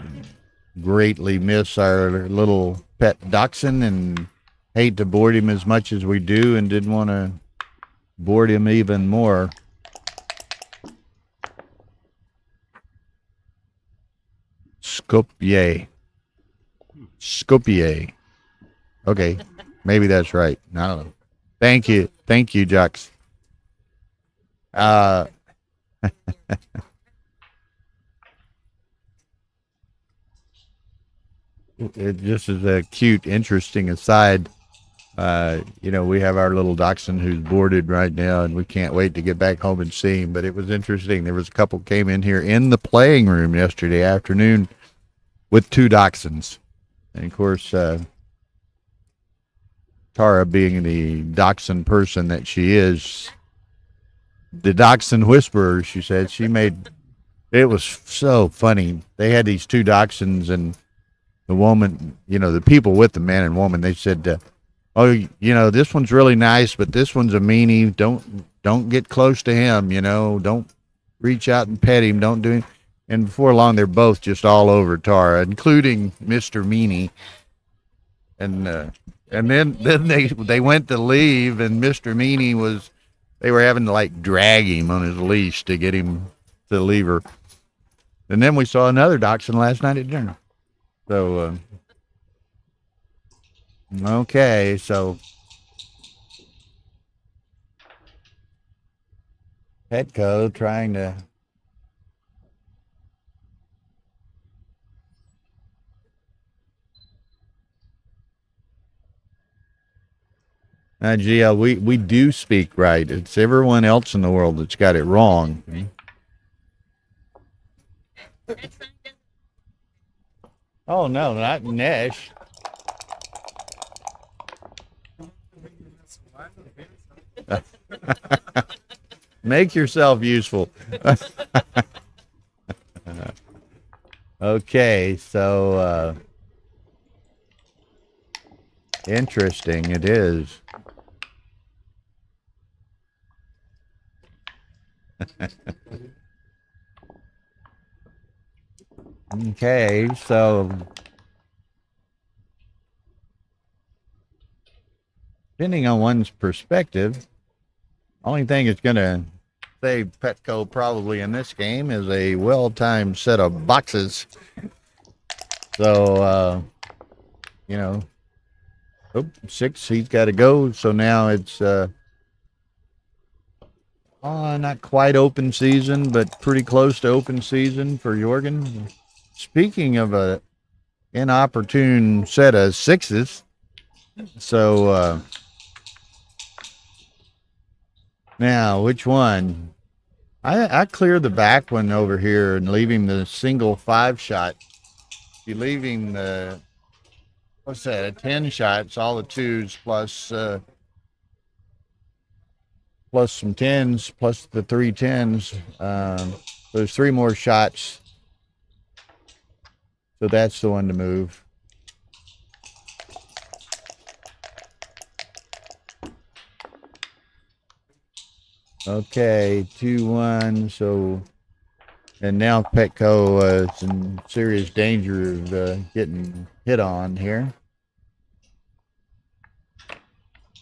greatly miss our little pet dachshund and hate to board him as much as we do, and didn't want to board him even more. Skopje. Okay, maybe that's right. I don't know. Thank you, Jux. It just is a cute, interesting aside. You know, we have our little dachshund who's boarded right now, and we can't wait to get back home and see him. But it was interesting. There was a couple came in here in the playing room yesterday afternoon with 2 dachshunds. And, of course, Tara, being the dachshund person that she is, the dachshund whisperer, she said, she made it was so funny. They had these 2 dachshunds, and the woman, you know, the people with the man and woman, they said, oh, you know, this one's really nice, but this one's a meanie. Don't get close to him, you know. Don't reach out and pet him. Don't do it. And before long, they're both just all over Tara, including Mr. Meanie. And then they went to leave, and Mr. Meanie they were having to like drag him on his leash to get him to leave her. And then we saw another dachshund last night at dinner. So, okay, so Petco trying to Gio, we do speak right. It's everyone else in the world that's got it wrong. Oh, no, not Nesh. Make yourself useful. Okay, so interesting it is. Okay, so depending on one's perspective, only thing that's going to save Petco probably in this game is a well-timed set of boxes. So, you know, 6, he's got to go. So now it's not quite open season, but pretty close to open season for Jorgen. Speaking of a inopportune set of 6s, so now which one? I clear the back one over here and leave him the single 5 shot. You leave him the, what's that, a 10 shots, all the 2s plus some 10s plus the 3 10s. There's 3 more shots. So that's the one to move. Okay, 2-1. So, and now Petco is in serious danger of getting hit on here.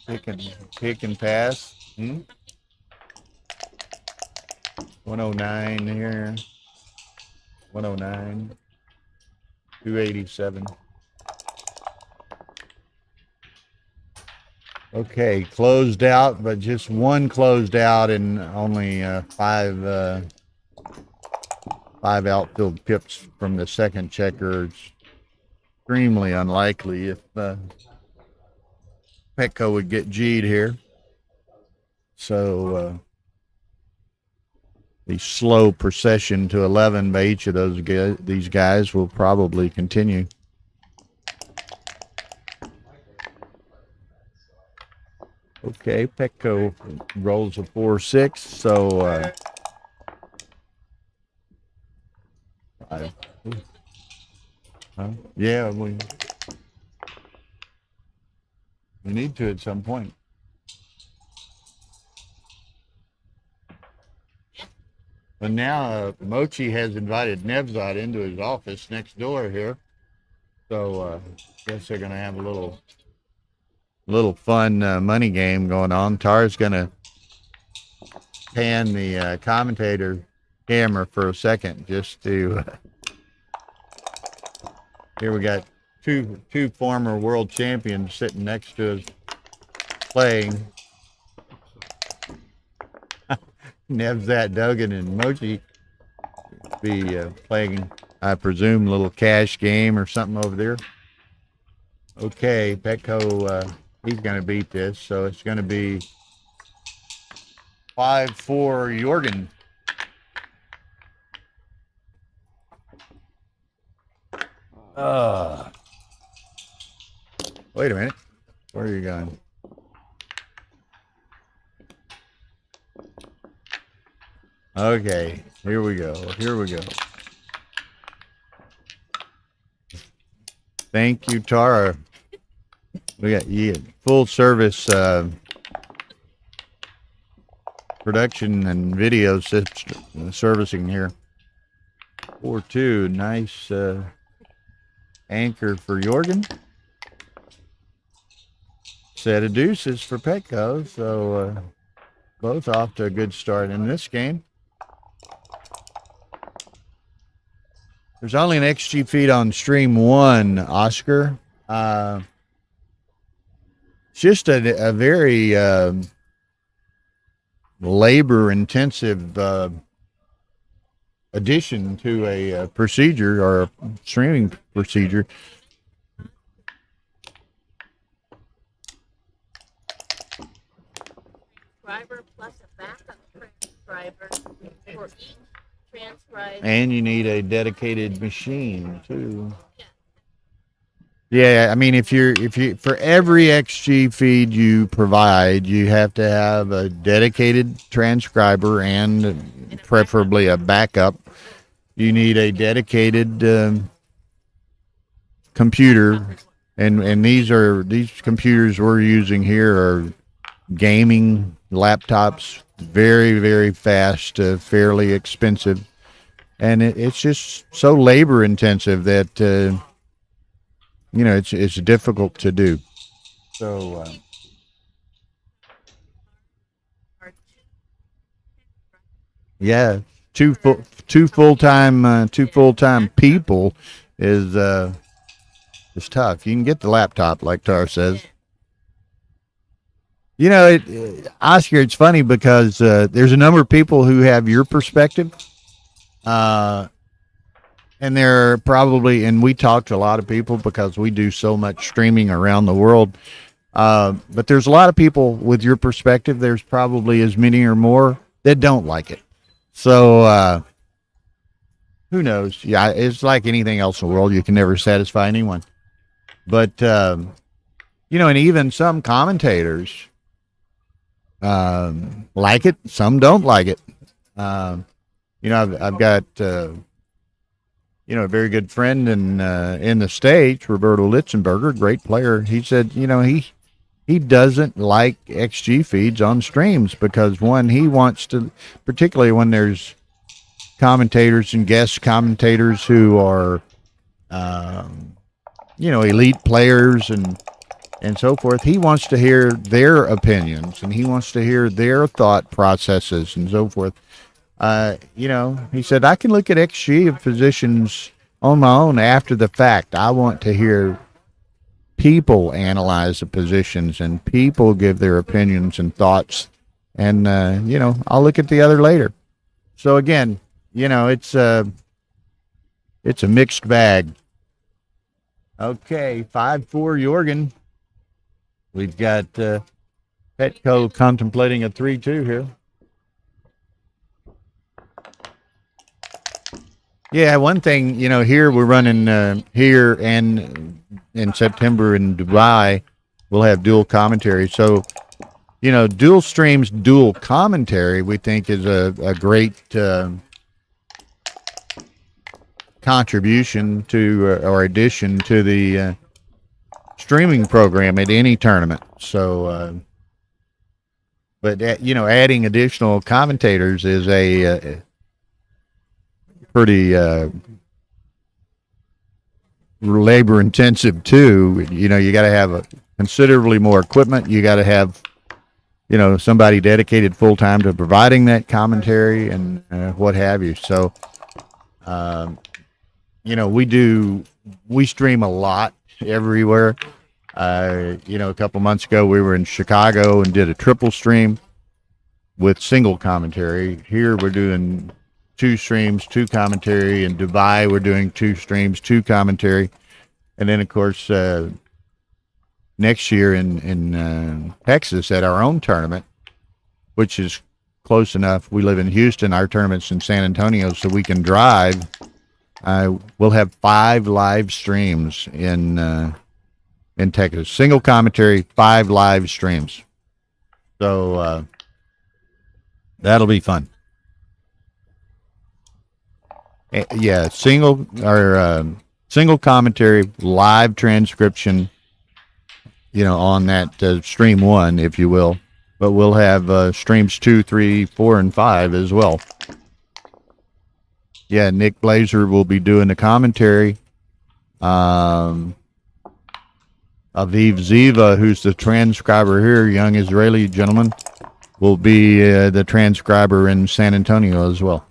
Pick and pass. 109 here. 109. 287. Okay, closed out, but just one closed out and only 5 outfield pips from the second checker. It's extremely unlikely if Petco would get G'd here. So the slow procession to 11 by each of these guys will probably continue. Okay, Petco rolls a 4-6, so yeah, we need to at some point. But now Mochi has invited Nevzat into his office next door here. So I guess they're going to have a little fun money game going on. Tara's going to pan the commentator camera for a second just to... here we got two former world champions sitting next to us playing. Nevzat, Duggan, and Mochi be playing, I presume, a little cash game or something over there. Okay, Petco He's going to beat this, so it's going to be 5-4 Jorgen. Wait a minute. Where are you going? Okay, here we go. Here we go. Thank you, Tara. We got full service production and video servicing here. 4-2, nice anchor for Jorgen. Set of deuces for Petco, so both off to a good start in this game. There's only an XG feed on stream 1, Oscar. It's just a very labor-intensive addition to a procedure or a streaming procedure. Transcriber plus a backup transcriber for each transcriber. And you need a dedicated machine too. Yeah, I mean, if you for every XG feed you provide, you have to have a dedicated transcriber and preferably a backup. You need a dedicated computer, and these computers we're using here are gaming laptops, very, very fast, fairly expensive, and it's just so labor intensive that it's difficult to do. So yeah, two full-time people is tough. You can get the laptop, like Tar says. Oscar, it's funny because there's a number of people who have your perspective, and there are probably, and we talk to a lot of people because we do so much streaming around the world, but there's a lot of people with your perspective. There's probably as many or more that don't like it. So who knows? Yeah, it's like anything else in the world. You can never satisfy anyone. But, and even some commentators like it, some don't like it. I've got a very good friend in the States, Roberto Litzenberger, great player. He said, he doesn't like XG feeds on streams because, one, he wants to, particularly when there's commentators and guest commentators who are, elite players and so forth. He wants to hear their opinions and he wants to hear their thought processes and so forth. He said, I can look at XG positions on my own after the fact. I want to hear people analyze the positions and people give their opinions and thoughts. And, I'll look at the other later. So again, it's a mixed bag. Okay, 5-4 Jorgen. We've got Petco contemplating a 3-2 here. Yeah, one thing, here we're running here and in September in Dubai, we'll have dual commentary. So, dual streams, dual commentary, we think is a great contribution to or addition to the streaming program at any tournament. So, but adding additional commentators is a pretty labor intensive too. You got to have considerably more equipment. You got to have somebody dedicated full time to providing that commentary and what have you. So we stream a lot everywhere. A couple months ago we were in Chicago and did a triple stream with single commentary. Here we're doing 2 streams, 2 commentary. In Dubai, we're doing 2 streams, 2 commentary. And then, of course, New next year in Texas at our own tournament, which is close enough. We live in Houston. Our tournament's in San Antonio, so we can drive. We'll have 5 live streams in Texas. Single commentary, 5 live streams. So that'll be fun. Yeah, single commentary, live transcription. On that stream 1, if you will. But we'll have streams 2, 3, 4, and 5 as well. Yeah, Nick Blazer will be doing the commentary. Aviv Ziva, who's the transcriber here, young Israeli gentleman, will be the transcriber in San Antonio as well.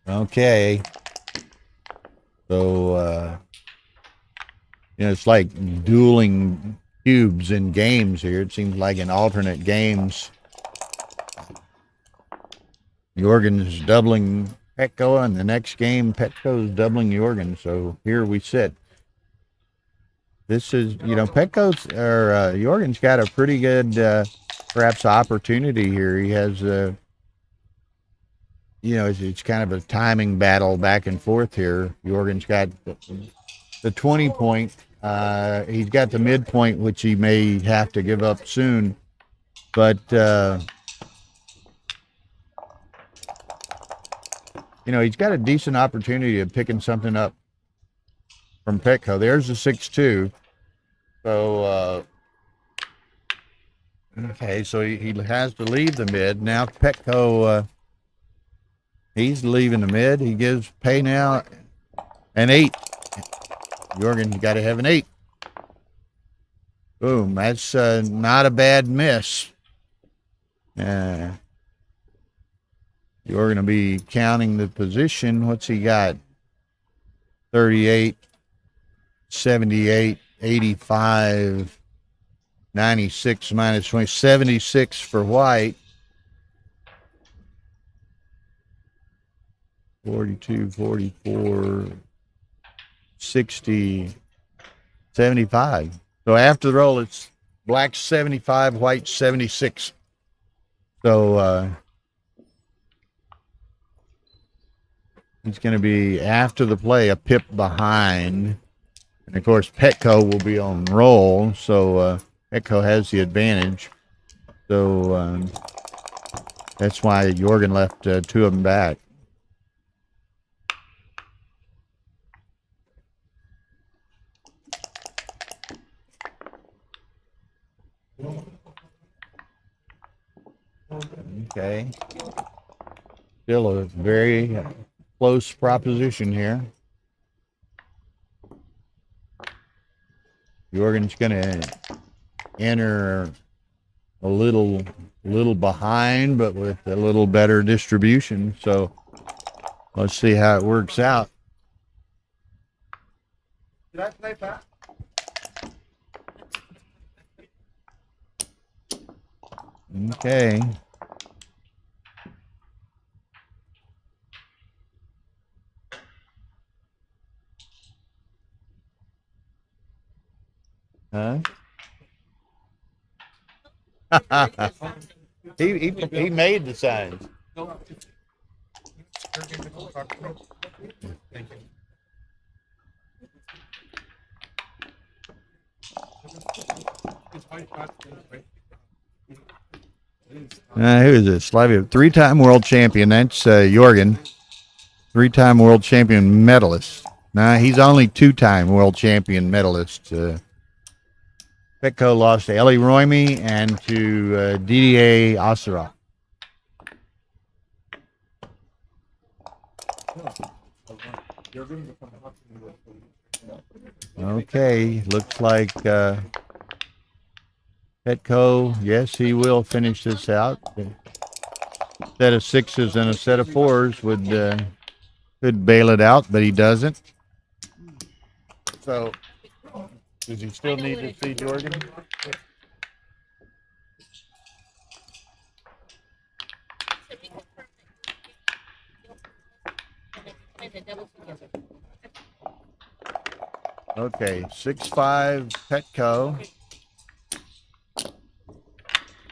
Okay. So, it's like dueling cubes in games here. It seems like in alternate games, Jorgen's doubling Petco, and the next game, Petco's doubling Jorgen. So here we sit. This is, Petco's, or Jorgen's got a pretty good, perhaps, opportunity here. He has, it's kind of a timing battle back and forth here. Jorgen's got the 20-point. He's got the midpoint, which he may have to give up soon. But, he's got a decent opportunity of picking something up from Petco. There's the 6-2. So, okay, so he has to leave the mid. Now Petco, he's leaving the mid. He gives pay now an 8. Jorgen's got to have an 8. Boom. That's not a bad miss. You're going to be counting the position. What's he got? 38, 78, 85, 96 minus 20, 76 for white. 42, 44, 60, 75. So after the roll, it's black 75, white 76. So he's going to be, after the play, a pip behind. And, of course, Petco will be on roll, so Petco has the advantage. So that's why Jorgen left 2 of them back. Okay. Still a very close proposition here. Jorgen's going to enter a little behind, but with a little better distribution. So let's see how it works out. Did I play back? Okay. Huh? he made the signs. Who is this? Slavia, 3-time world champion. That's Jorgen. 3-time world champion medalist. Nah, he's only 2-time world champion medalist. Petco lost to Eli Royme and to Didier Asara. Okay, looks like Petco, yes, he will finish this out. A set of 6s and a set of 4s could bail it out, but he doesn't. So, does he still need to see Jorgen? Okay, 6-5 Petco.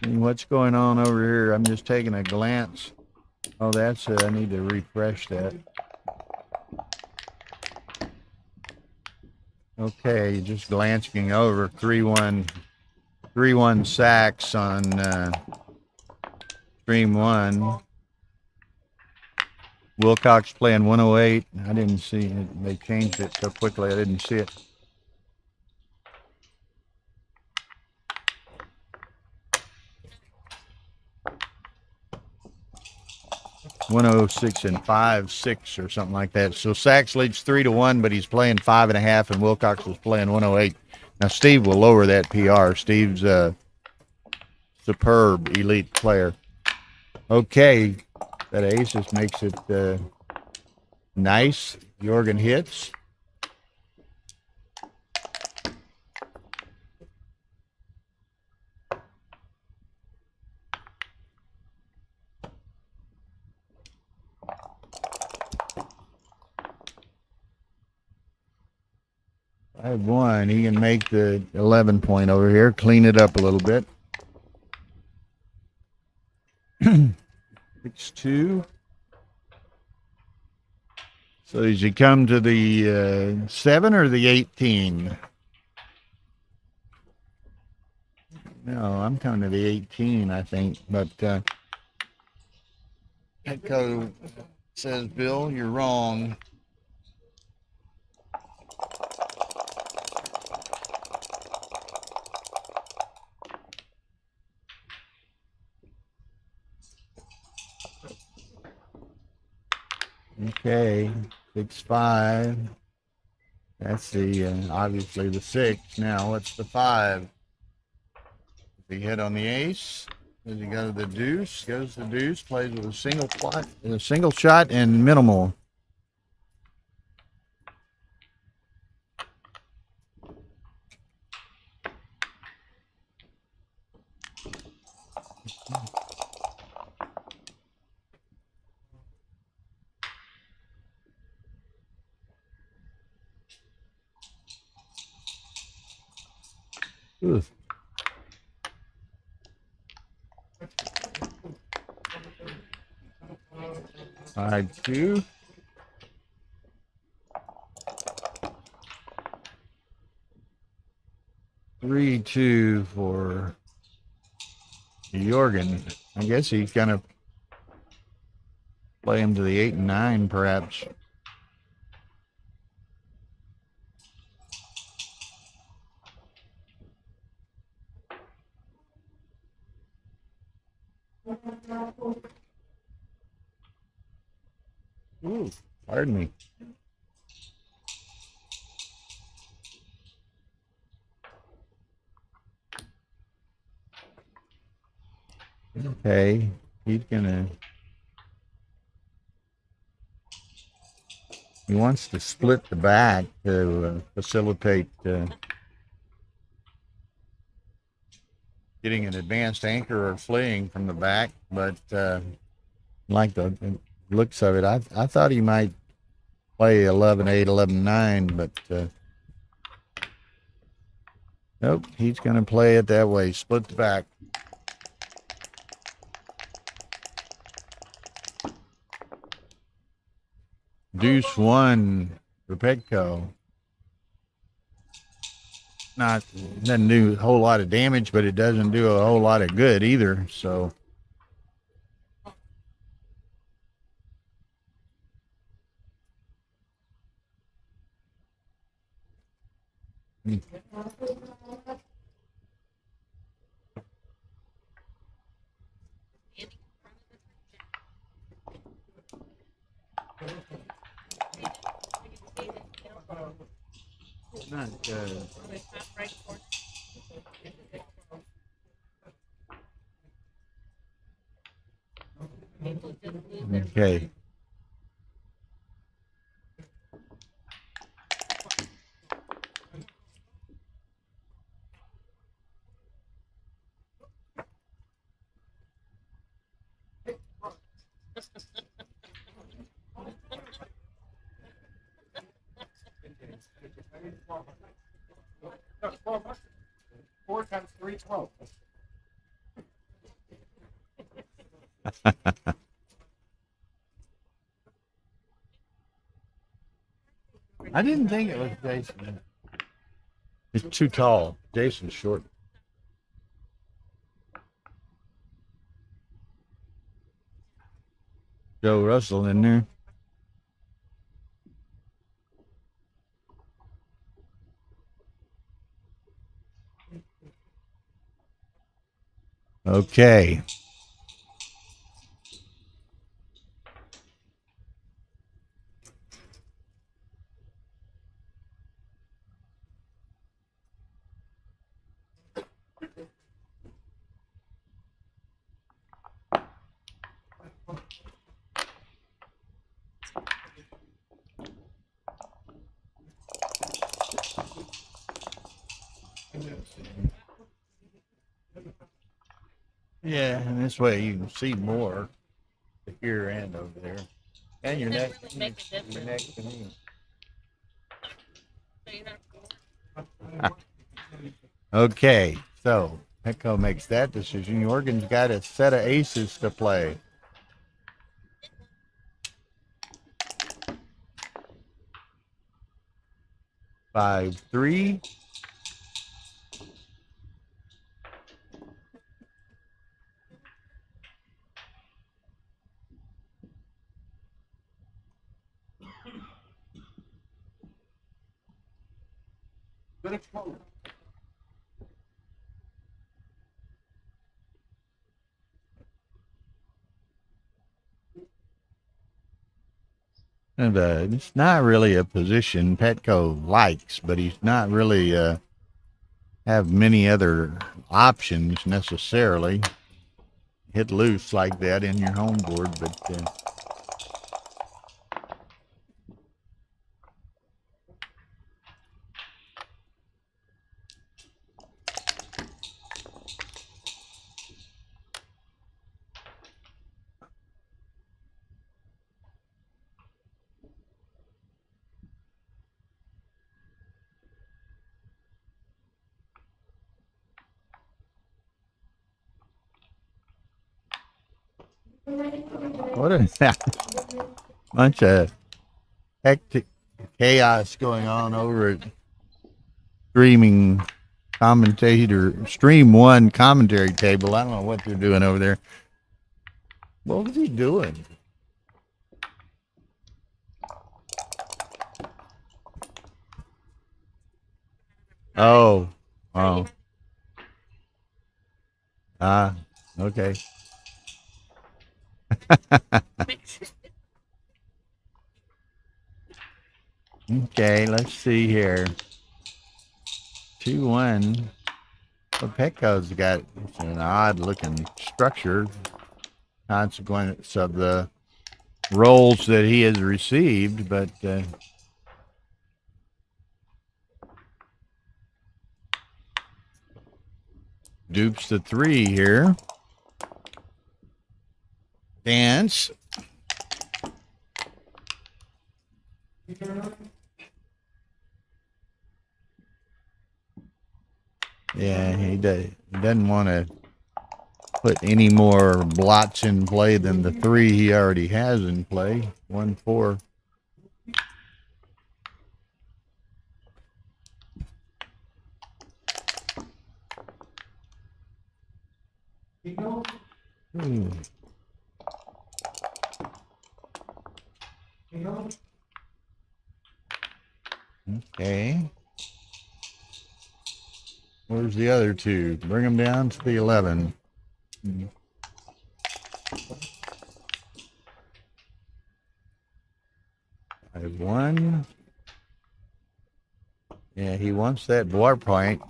And what's going on over here? I'm just taking a glance. Oh, that's it. I need to refresh that. Okay, just glancing over 3-1 sacks on stream 1. Wilcox playing 108. I didn't see it. They changed it so quickly I didn't see it. .106 and 5-6 or something like that. So Sachs leads 3-1, but he's playing 5.5, and Wilcox was playing 108. Now Steve will lower that PR. Steve's a superb elite player. Okay, that ace just makes it nice. Jorgen hits. I have one. He can make the 11 point over here, clean it up a little bit. 6-2. So does he come to the 7 or the 18? No, I'm coming to the 18, I think. But Petco says, Bill, you're wrong. Okay, 6-5. That's the obviously the 6. Now what's the 5? Does he hit on the ace? Does he go to the deuce? Goes to the deuce. Plays with a single shot and minimal. Ooh. Five, 2. Three, 2 for Jorgen. I guess he's gonna play him to the 8 and 9, perhaps. Ooh, pardon me. Okay, he's gonna. He wants to split the back to facilitate getting an advanced anchor or fleeing from the back, but like the looks of it, I thought he might play 11-8, 11-9, but nope, he's going to play it that way, split the back. Deuce 1 for Petco. Doesn't do a whole lot of damage, but it doesn't do a whole lot of good either. So not okay. 4 times 3, 12. I didn't think it was Jason. He's too tall. Jason's short. Joe Russell in there. Okay. Yeah, and this way you can see more here and over there. And you're Doesn't next, really make a you're difference. next to me. So you have Okay, so Petco makes that decision. Jorgen's got a set of aces to play. 5-3. good exposure. And it's not really a position Petco likes, but he's not really have many other options necessarily. Hit loose like that in your home board, but what a bunch of hectic chaos going on over at Stream 1 commentary table. I don't know what they're doing over there. What was he doing? Oh, oh. Ah, okay. Okay, let's see here. 2-1. Well, Petco's got an odd looking structure, consequence of the rolls that he has received, but dupes the 3 here. Dance. Yeah, he doesn't want to put any more blots in play than the 3 he already has in play. 1-4. Okay. Where's the other 2? Bring them down to the 11. 5-1. Yeah, he wants that war point.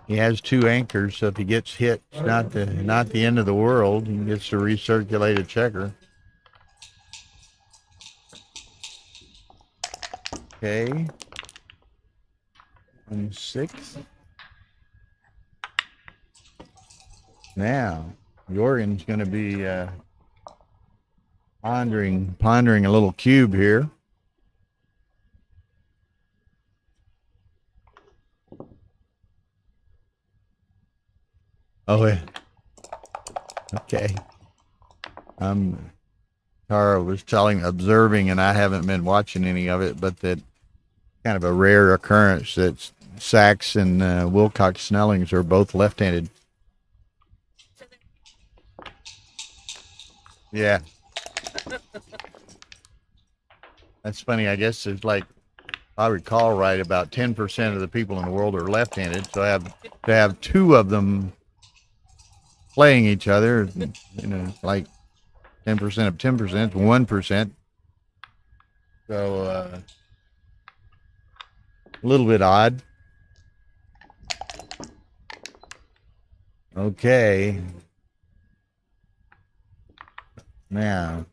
He has 2 anchors, so if he gets hit, it's not the end of the world. He gets to recirculate a checker. Okay. 1-6. Now, Jorgen's going to be pondering a little cube here. Oh, yeah. Okay. Tara was observing, and I haven't been watching any of it, but that kind of a rare occurrence that Sachs and Wilcox Snellings are both left-handed. Yeah. That's funny. I guess it's like, if I recall right, about 10% of the people in the world are left-handed. So to have two of them playing each other, like 10% of 10%, 1%. So a little bit odd. Okay. Now,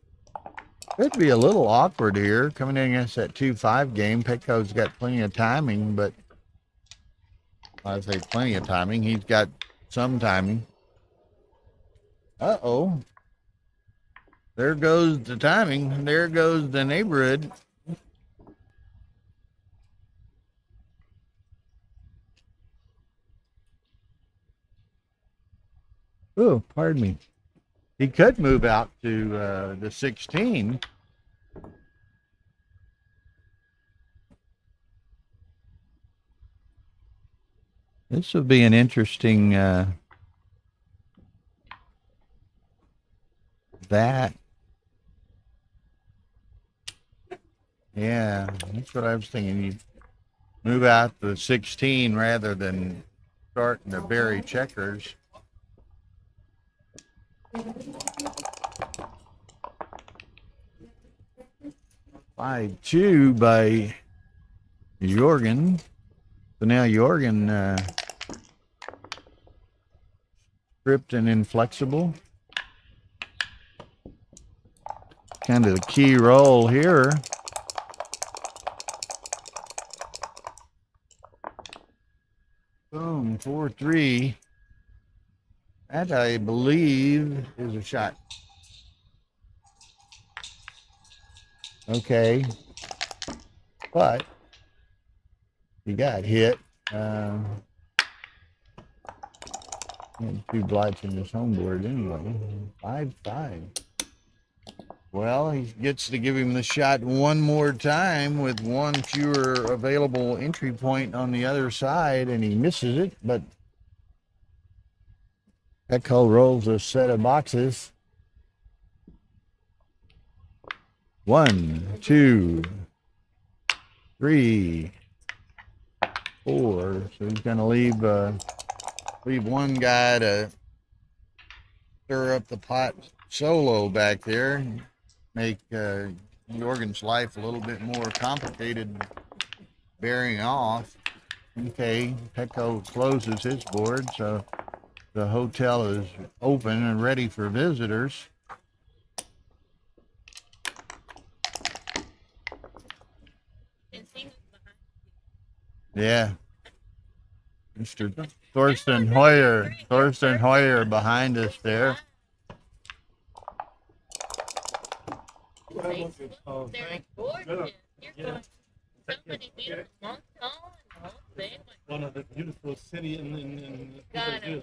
could be a little awkward here coming in against that 2-5 game. Petco's got plenty of timing, but I say plenty of timing. He's got some timing. Uh-oh. There goes the timing. There goes the neighborhood. Oh, pardon me. He could move out to the 16. This would be an interesting that. Yeah, that's what I was thinking. You move out to the 16 rather than starting to bury checkers. 5-2 by Jorgen. So now Jorgen stripped and inflexible. Kind of the key role here. Boom, 4-3. That, I believe, is a shot. Okay. But he got hit. Two blights in his home board anyway. 5-5. Well, he gets to give him the shot one more time with one fewer available entry point on the other side, and he misses it, but Petco rolls a set of boxes. 1, 2, 3, 4. So he's going to leave one guy to stir up the pot solo back there, make Jorgen's life a little bit more complicated bearing off. Okay, Petco closes his board, so the hotel is open and ready for visitors. Yeah. Mr. Thorsten Hoyer behind us there. Oh, they're gorgeous. You're going so many beautiful Montcalm and Open. One of the beautiful city in Gotta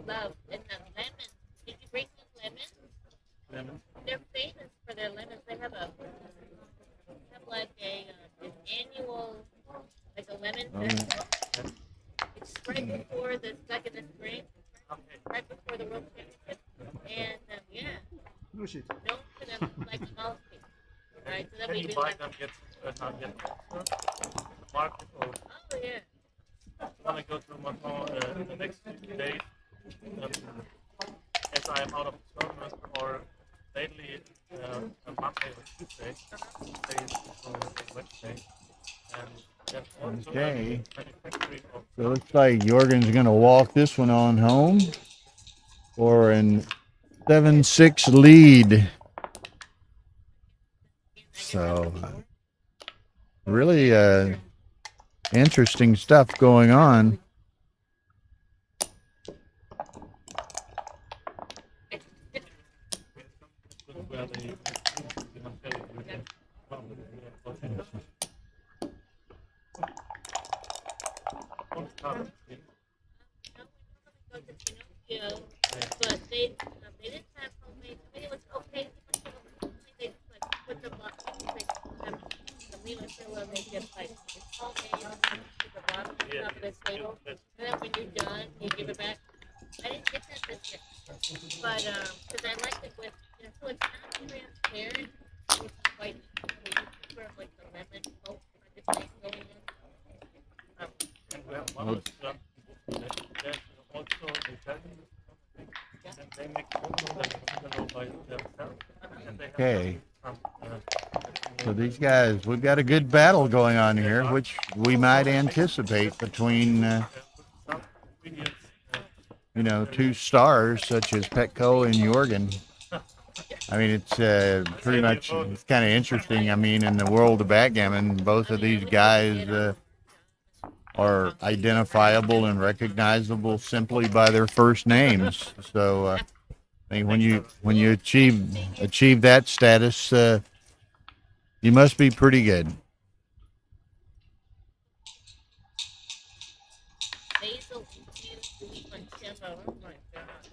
love. And the lemons. Did you bring some lemons? Lemon. They're famous for their lemons. They have like an annual, like a lemon festival. It's right before the, like in the spring, right before the World Championship. And yeah, known for them like a mouthpiece. Right, so then Can we you do buy like, them, get not get the market, or oh yeah. when I go to Macau in the next few days, as I am out of the tournament, or lately on Monday or Tuesday, Wednesday, and Okay. manufacturing of So it looks like Jorgen's going to walk this one on home for an 7-6 lead. So really interesting stuff going on. where they Go to Pinocchio. we went to a they get like it's homemade to the bottom of the top of the table, and then when you're done, you give it back. I didn't get that this year, but because I liked it with so it's not transparent, it's quite sort of like the lemon pulp kind of thing going in. And we have one there's also Italian, and they make also the by themselves, and they have Okay. some, So these guys, we've got a good battle going on here, which we might anticipate between, some ingredients. you know, two stars such as Petco and Jorgen. I mean, it's pretty much, it's kind of interesting. I mean, in the world of backgammon, both of these guys are identifiable and recognizable simply by their first names. So I think when you achieve that status, you must be pretty good. Basil infused limoncello. Oh my god.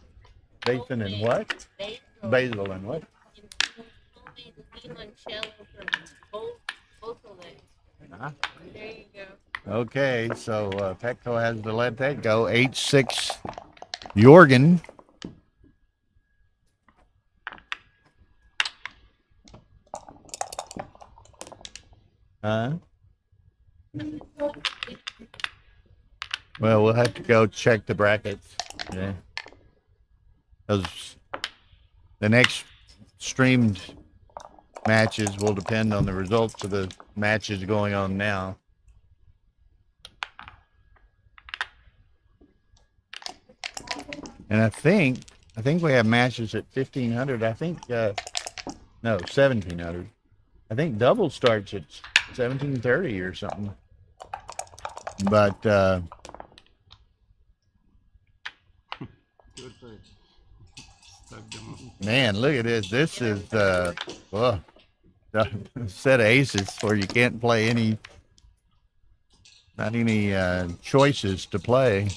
Basin and what? Basil and what? Homemade limoncello from Beausoleil. There you go. Okay, so Petco has to let that go. 8-6 Jorgen. Well, we'll have to go check the brackets. Yeah. Because the next streamed matches will depend on the results of the matches going on now. And I think we have matches at 1500. I think no, 1700. I think double starts at 1730 or something. But Good thing. Stuck them. man, look at this. This is a set of aces where you can't play any, not any choices to play.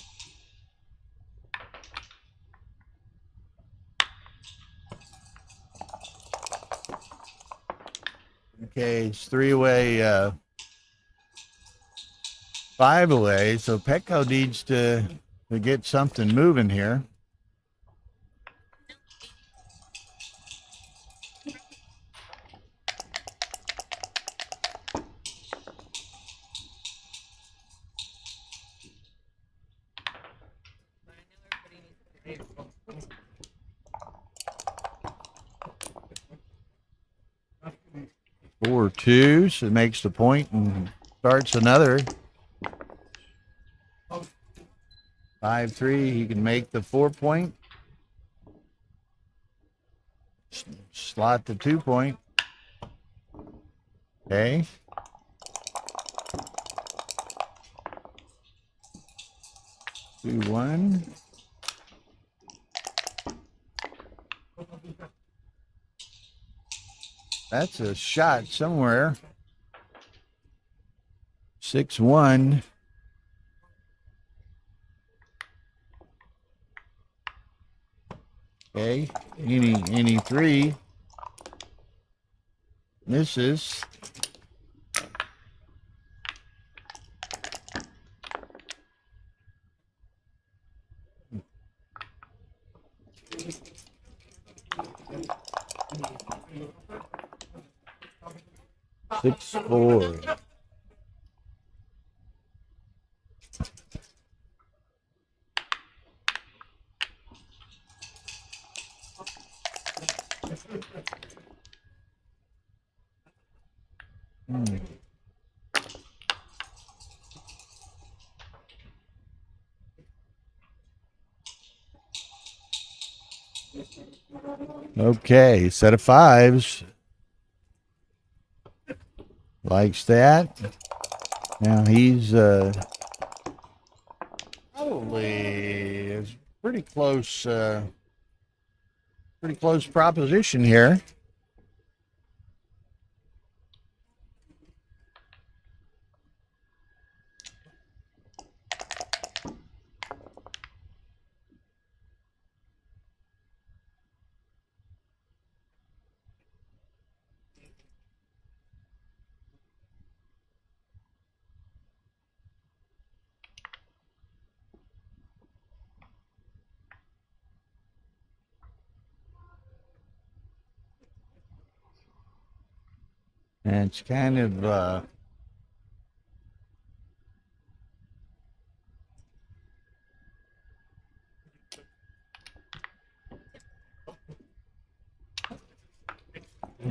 Okay, it's 3 away, 5 away. So Petco needs to get something moving here. Four twos, so it makes the point and starts another. 5-3, he can make the 4 point. Slot the 2 point. Okay. Two, 1. That's a shot somewhere. 6-1. Okay, any 3 misses. Six, 4. Okay, set of 5s. Likes that. Now he's probably is pretty close proposition here. And it's kind of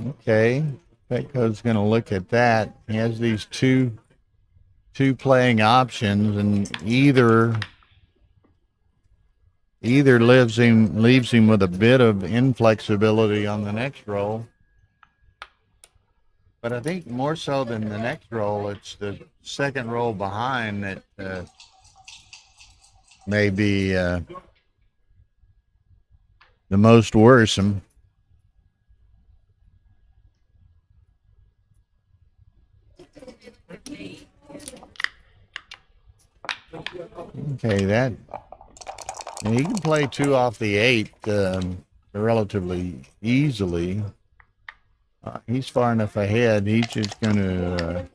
okay. Petco's going to look at that. He has these two playing options, and either leaves him with a bit of inflexibility on the next roll. But I think more so than the next roll, it's the second roll behind that may be the most worrisome. Okay, that and he can play 2 off the 8 relatively easily. He's far enough ahead. He's just going to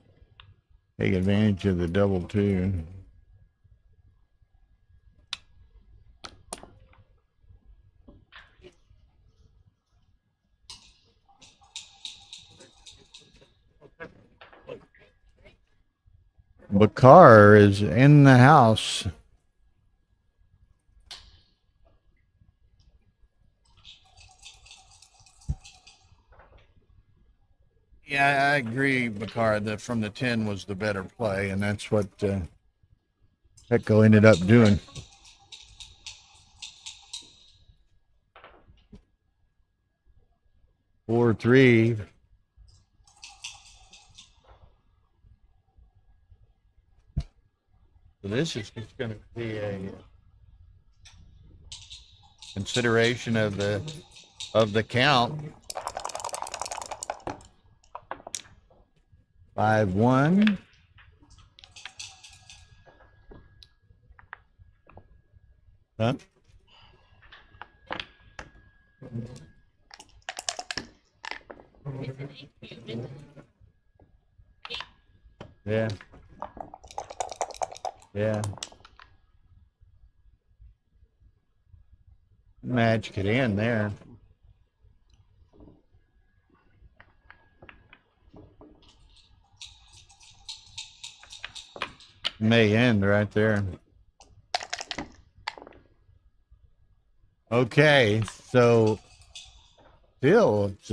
take advantage of the double 2. Bakar is in the house. Yeah, I agree, Bakar, that from the 10 was the better play, and that's what Petco ended up doing. Four, 3. So this is just going to be a consideration of the count. 5-1. Huh? Yeah. Yeah. Match could end there. May end right there. Okay, so still it's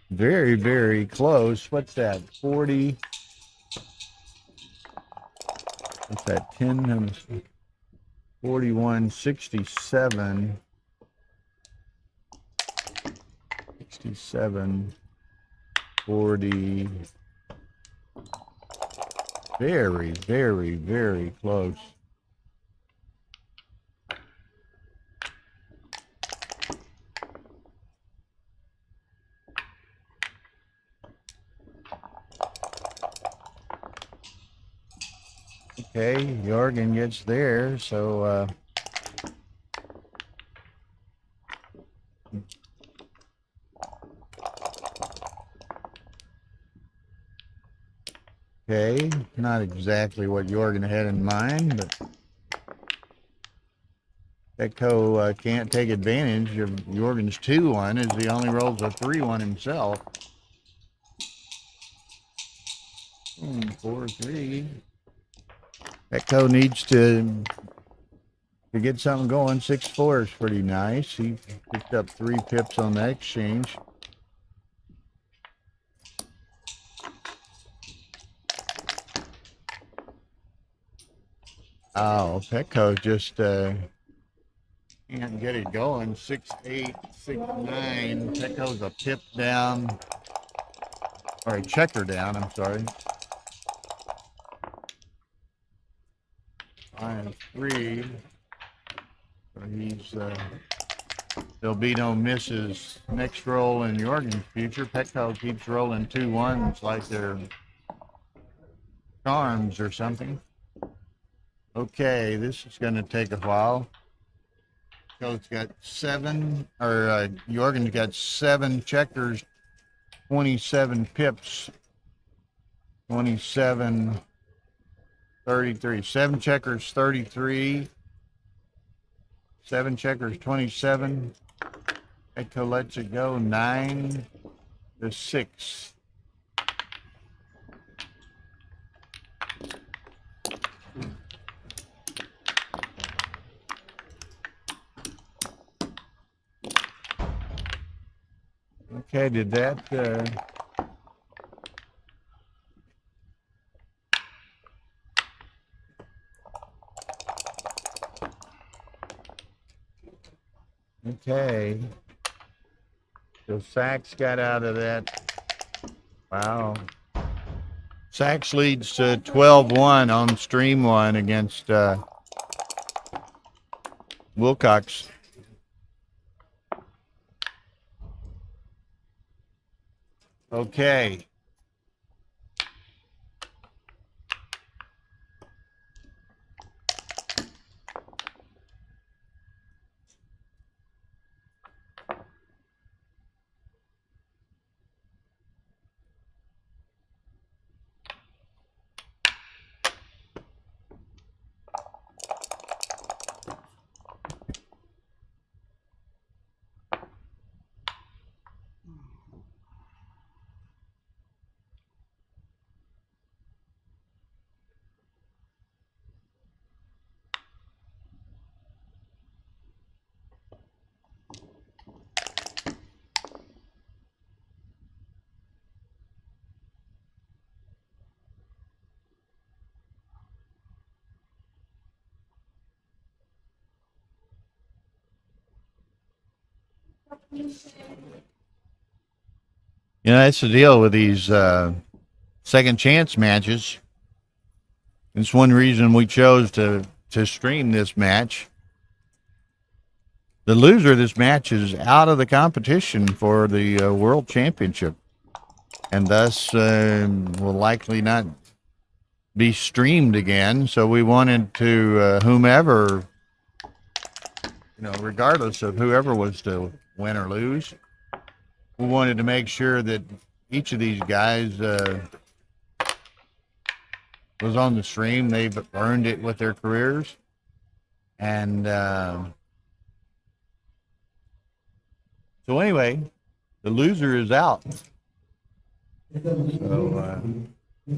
very, very close. What's that? 40. What's that? 10, 41, 67. 67, 40. Very, very, very close. Okay, Jorgen gets there, so okay, not exactly what Jorgen had in mind, but Petco can't take advantage of Jorgen's 2-1 as he only rolls a 3-1 himself. 4-3. Petco needs to get something going. 6-4 is pretty nice. He picked up 3 pips on that exchange. Oh, Petco just can't get it going. 6-8, 6-9. Petco's a pip down, or a checker down, I'm sorry. 5-3. So he's there'll be no misses next roll in Jorgen's future. Petco keeps rolling 2-1s like they're charms or something. Okay, this is going to take a while. Coach got 7, or Jorgen's got 7 checkers, 27 pips, 27, 33. 7 checkers, 33. 7 checkers, 27. Petco lets it go, 9. to 6. Okay, did that okay. So Sachs got out of that. Wow. Sachs leads 12-1 on stream 1 against Wilcox. Okay. You know, that's the deal with these second chance matches. It's one reason we chose to stream this match. The loser of this match is out of the competition for the World Championship, and thus will likely not be streamed again. So we wanted to whomever, you know, regardless of whoever was to win or lose, we wanted to make sure that each of these guys was on the stream. They've earned it with their careers, and so anyway, the loser is out. So,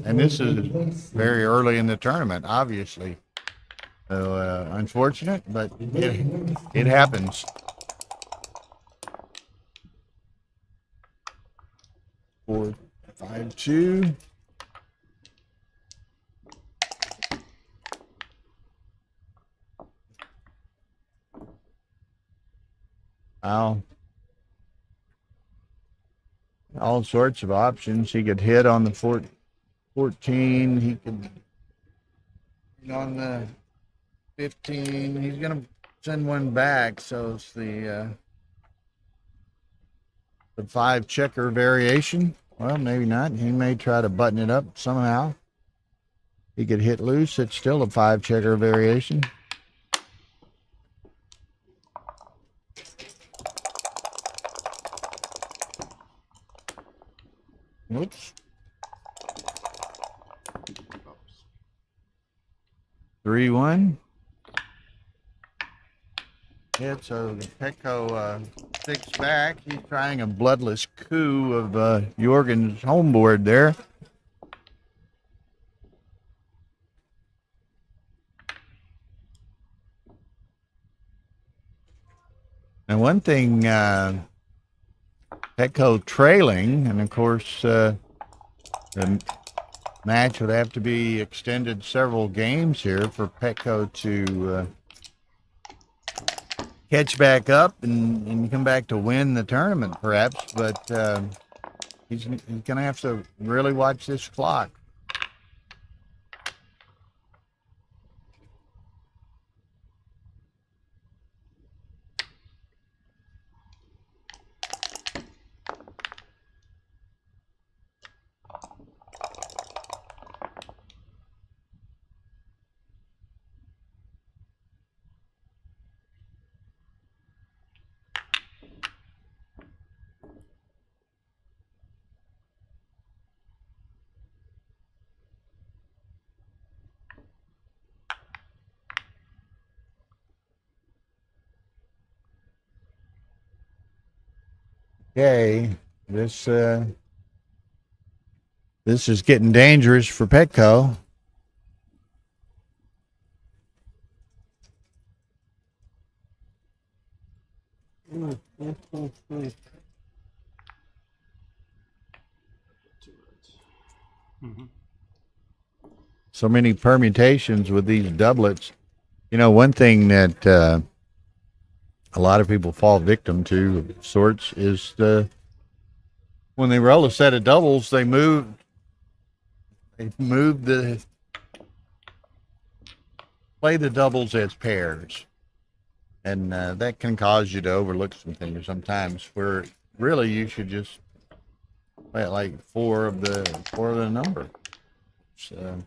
and this is very early in the tournament, obviously. So unfortunate, but it happens. 4, 5, 2. Wow. All sorts of options. He could hit on the 14. He could hit on the 15. He's going to send one back. So it's the 5 checker variation. Well, maybe not. He may try to button it up somehow. He could hit loose. It's still a 5 checker variation. Whoops. 3-1. Hit, so Petco 6 back. He's trying a bloodless coup of Jorgen's homeboard there. And one thing, Petco trailing, and of course the match would have to be extended several games here for Petco to catch back up and come back to win the tournament, perhaps. But he's going to have to really watch this clock. Okay, this is getting dangerous for Petco. So many permutations with these doublets. You know, one thing that a lot of people fall victim to of sorts is when they roll a set of doubles, they move the play the doubles as pairs, and that can cause you to overlook some things sometimes. Where really you should just play it like four of the number. So.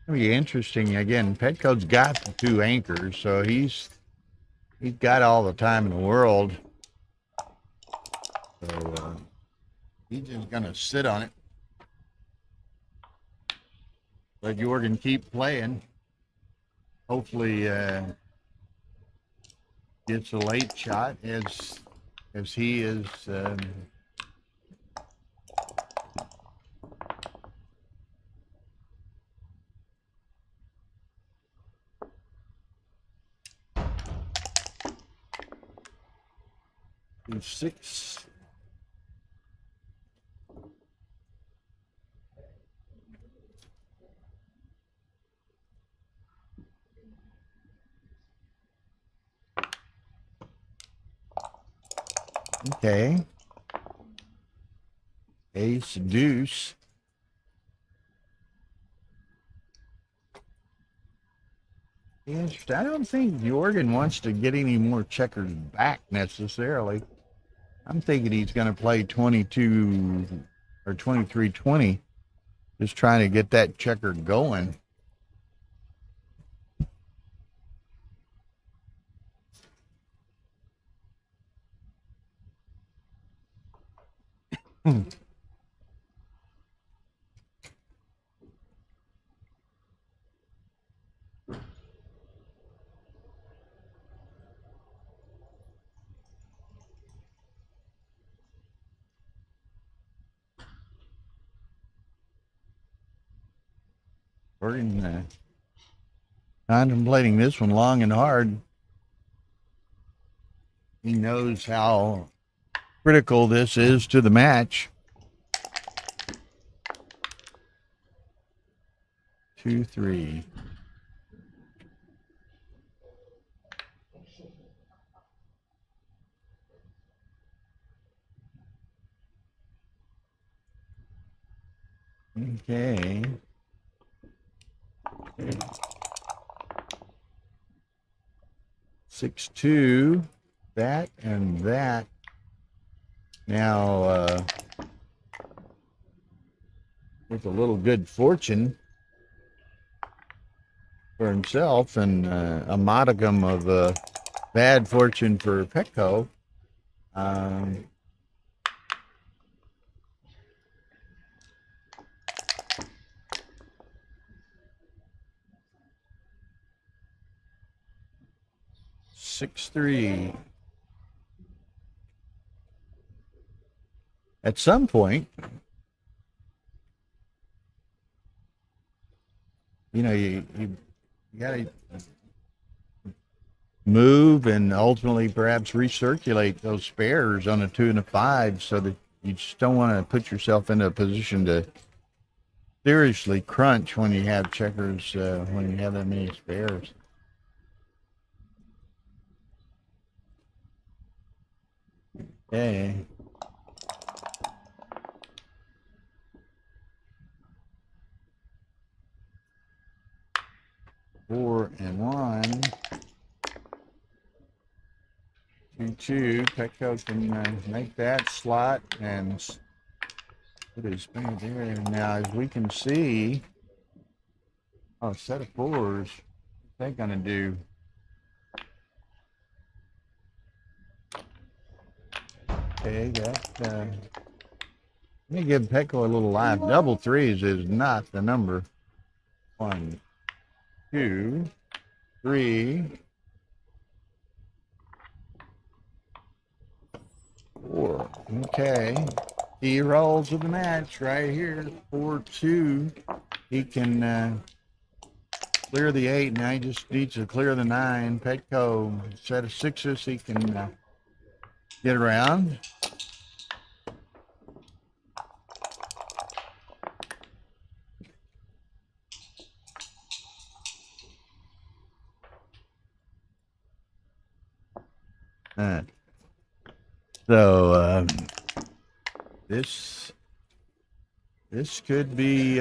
It'll be interesting. Again, Petco's got the two anchors, so he's got all the time in the world. So he's just gonna sit on it. Let Jorgen keep playing. Hopefully gets a late shot as he is six. Okay. Ace, deuce. Interesting. I don't think Jorgen wants to get any more checkers back necessarily. I'm thinking he's going to play 22 or 23-20, just trying to get that checker going. Jorgen contemplating this one long and hard. He knows how critical this is to the match. 2-3. Okay. Six, two, that and that. Now, with a little good fortune for himself and a modicum of bad fortune for Petco. 6-3. At some point, you know, you got to move and ultimately perhaps recirculate those spares on a 2 and a 5, so that you just don't want to put yourself into a position to seriously crunch when you have checkers, when you have that many spares. Okay. Four and 1. 2-2. Petco can make that slot and Put his finger there. Now, as we can see, oh, set of fours. What's that gonna do? Okay, let me give Petco a little life. Double threes is not the number. 1, 2, 3, 4. Okay. Key rolls of the match right here. 4-2. He can clear the 8. Now he just needs to clear the 9. Petco, set of sixes. He can get around. So this could be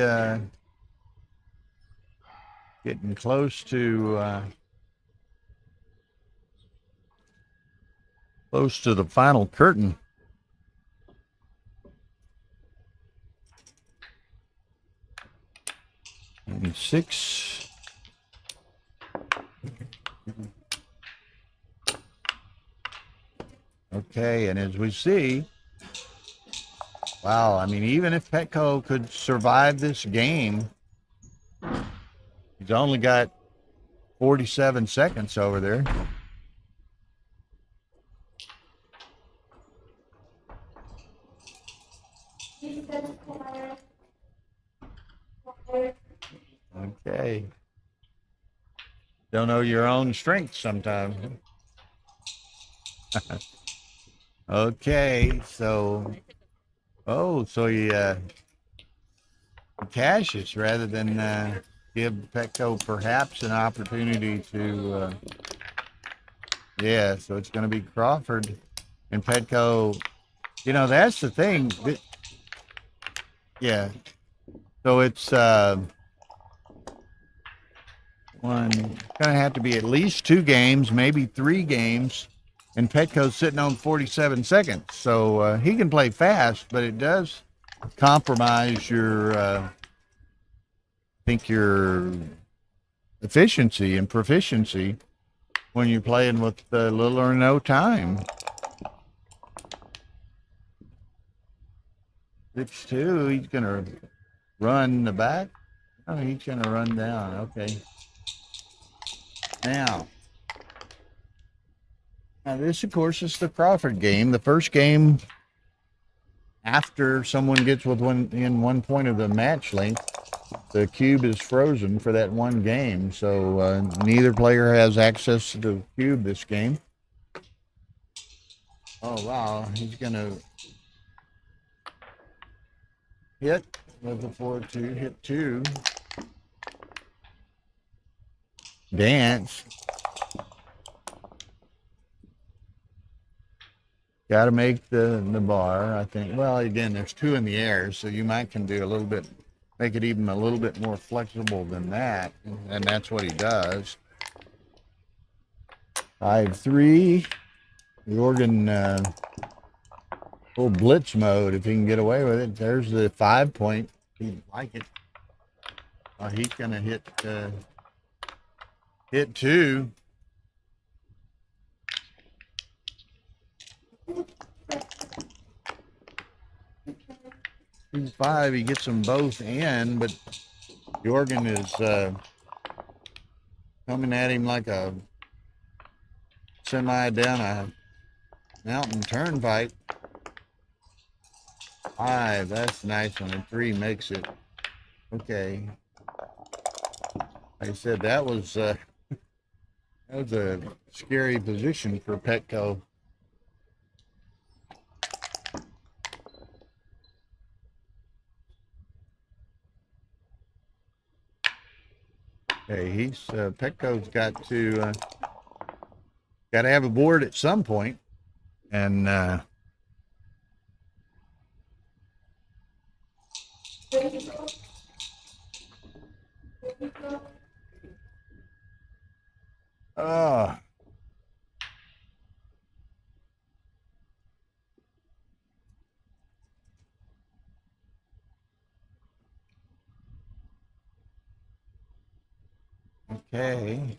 getting close to the final curtain. And 6. Okay, and as we see, wow, I mean, even if Petco could survive this game, he's only got 47 seconds over there. Okay. Don't know your own strength sometimes. Okay, so so he cashes rather than give Petco perhaps an opportunity to yeah, so it's going to be Crawford and Petco. You know, that's the thing. Yeah. So it's going to have to be at least 2 games, maybe 3 games, and Petco's sitting on 47 seconds. So he can play fast, but it does compromise your your efficiency and proficiency when you're playing with little or no time. 6-2, he's going to run the back. Oh, he's going to run down. Okay. Now, this, of course, is the Crawford game. The first game after someone gets within 1 point of the match length, the cube is frozen for that one game. So neither player has access to the cube this game. Oh, wow. He's going to hit with the 4-2, hit 2. Dance. Got to make the bar, I think. Well, again, there's 2 in the air, so you might can do a little bit, make it even a little bit more flexible than that, and that's what he does. 5-3. The Organ full blitz mode if he can get away with it. There's the 5 point. He'd like it. He's gonna hit 2. He's 5. He gets them both in, but Jorgen is coming at him like a semi down a mountain turnpike. 5, that's a nice one. And 3 makes it. Okay. Like I said, that was a scary position for Petco. Okay, he's Petco's got to have a board at some point, and Okay.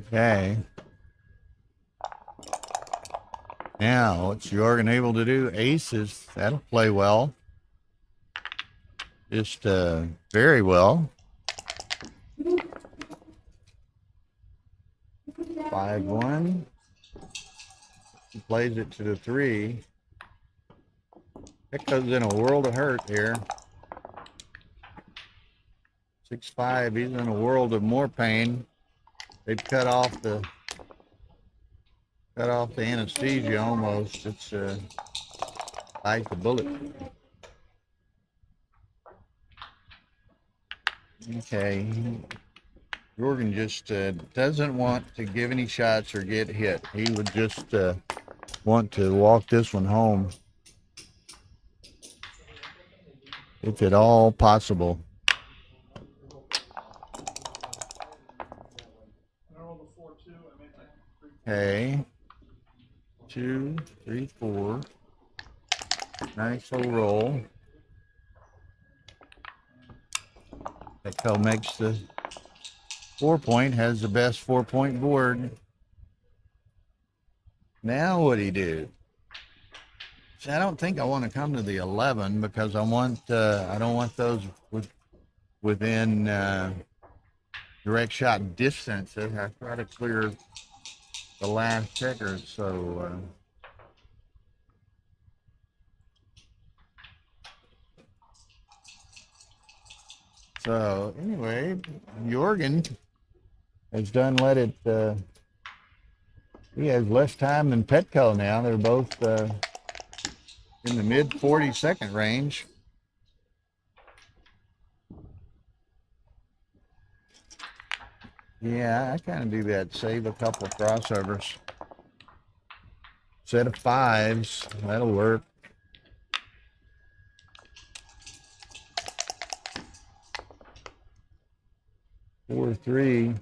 Okay. Now, what's Jorgen able to do? Aces. That'll play well. Just very well. 5-1. He plays it to the 3. Petco's in a world of hurt here. 6-5. He's in a world of more pain. They've cut off the anesthesia almost. It's bite the bullet. Okay. Jorgen just doesn't want to give any shots or get hit. He would just want to walk this one home, if at all possible. Okay. 2, 3, 4. Nice little roll. Petco makes the 4-point, has the best 4-point board. Now what do you do? See, I don't think I want to come to the 11 because I don't want those within direct shot distance. I try to clear the last checker, so anyway, Jorgen has done let it. He has less time than Petco now. They're both in the mid 40-second range. Yeah, I kind of do that. Save a couple of crossovers. Set of 5s. That'll work. Four, 3.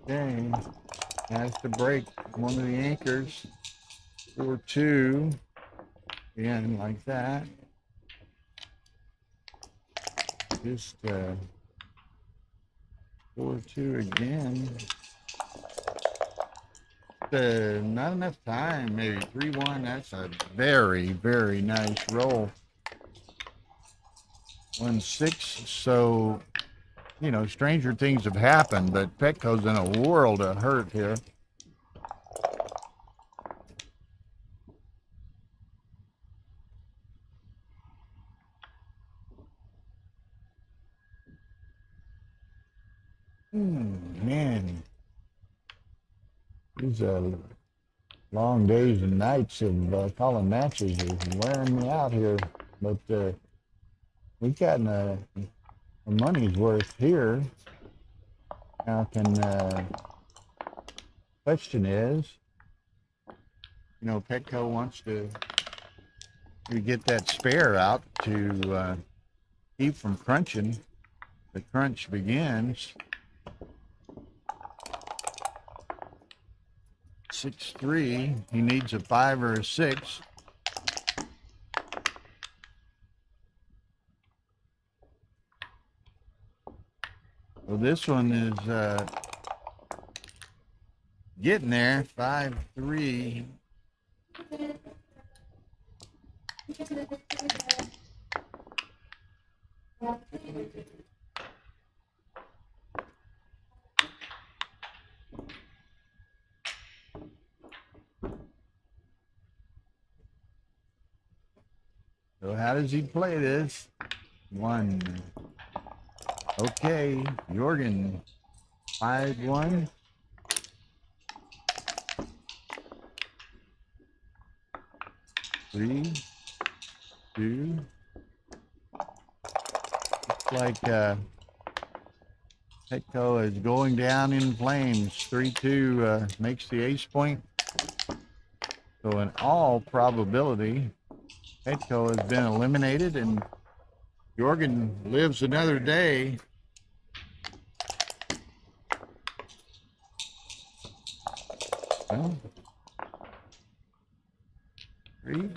Okay. Has to break one of the anchors. 4, 2. Again, like that. Just 4, 2 again. Not enough time. Maybe 3-1. That's a very, very nice roll. 1-6. So, you know, stranger things have happened, but Petco's in a world of hurt here. Man, these long days and nights of calling matches is wearing me out here. But we've gotten a money's worth here. Now, question is, you know, Petco wants to get that spare out to keep from crunching. The crunch begins. 6-3. He needs a 5 or a 6. Well, this one is getting there. 5-3. So how does he play this? 1. Okay, Jorgen. 5-1. 3, 2. Looks like Petco is going down in flames. 3-2 makes the ace point. So in all probability, Petco has been eliminated and Jorgen lives another day. Well, 3.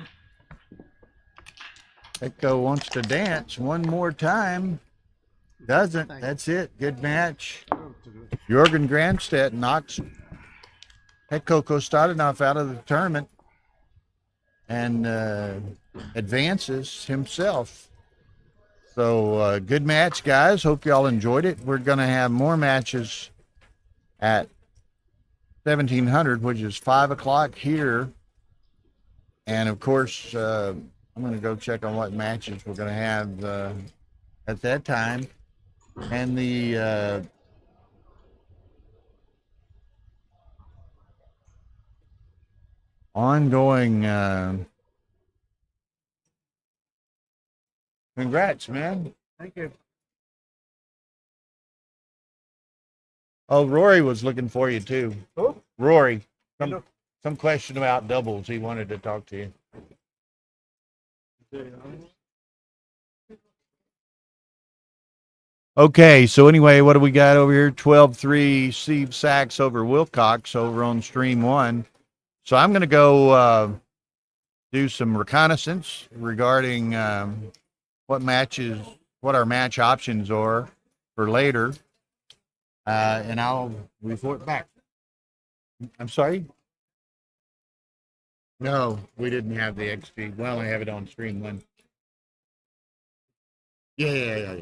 Petco wants to dance one more time. Doesn't. That's it. Good match. Jorgen Grandstedt knocks Petco Kostadinov out of the tournament and advances himself. So good match, guys. Hope y'all enjoyed it. We're going to have more matches at 1700, which is 5 o'clock here. And of course, I'm going to go check on what matches we're going to have at that time. And the ongoing congrats, man. Thank you. Oh, Rory was looking for you too. Who? Rory. Some question about doubles. He wanted to talk to you. Okay, so anyway, what do we got over here? 12-3 Steve Sachs over Wilcox over on stream 1. So I'm going to go do some reconnaissance regarding what our match options are for later, and I'll report back. I'm sorry? No, we didn't have the XP. We only have it on stream 1. Yeah.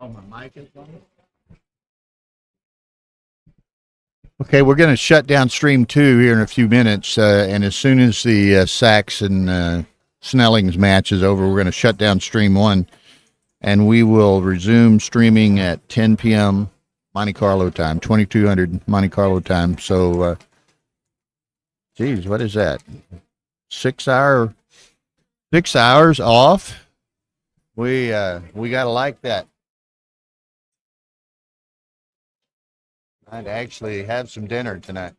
Oh, my mic is on. Okay, we're going to shut down stream 2 here in a few minutes, and as soon as the Sachs and Snelling's match is over, we're going to shut down stream 1, and we will resume streaming at 10 p.m. Monte Carlo time, 2200 Monte Carlo time. So, geez, what is that? 6 hours off. We gotta like that. I'd actually have some dinner tonight.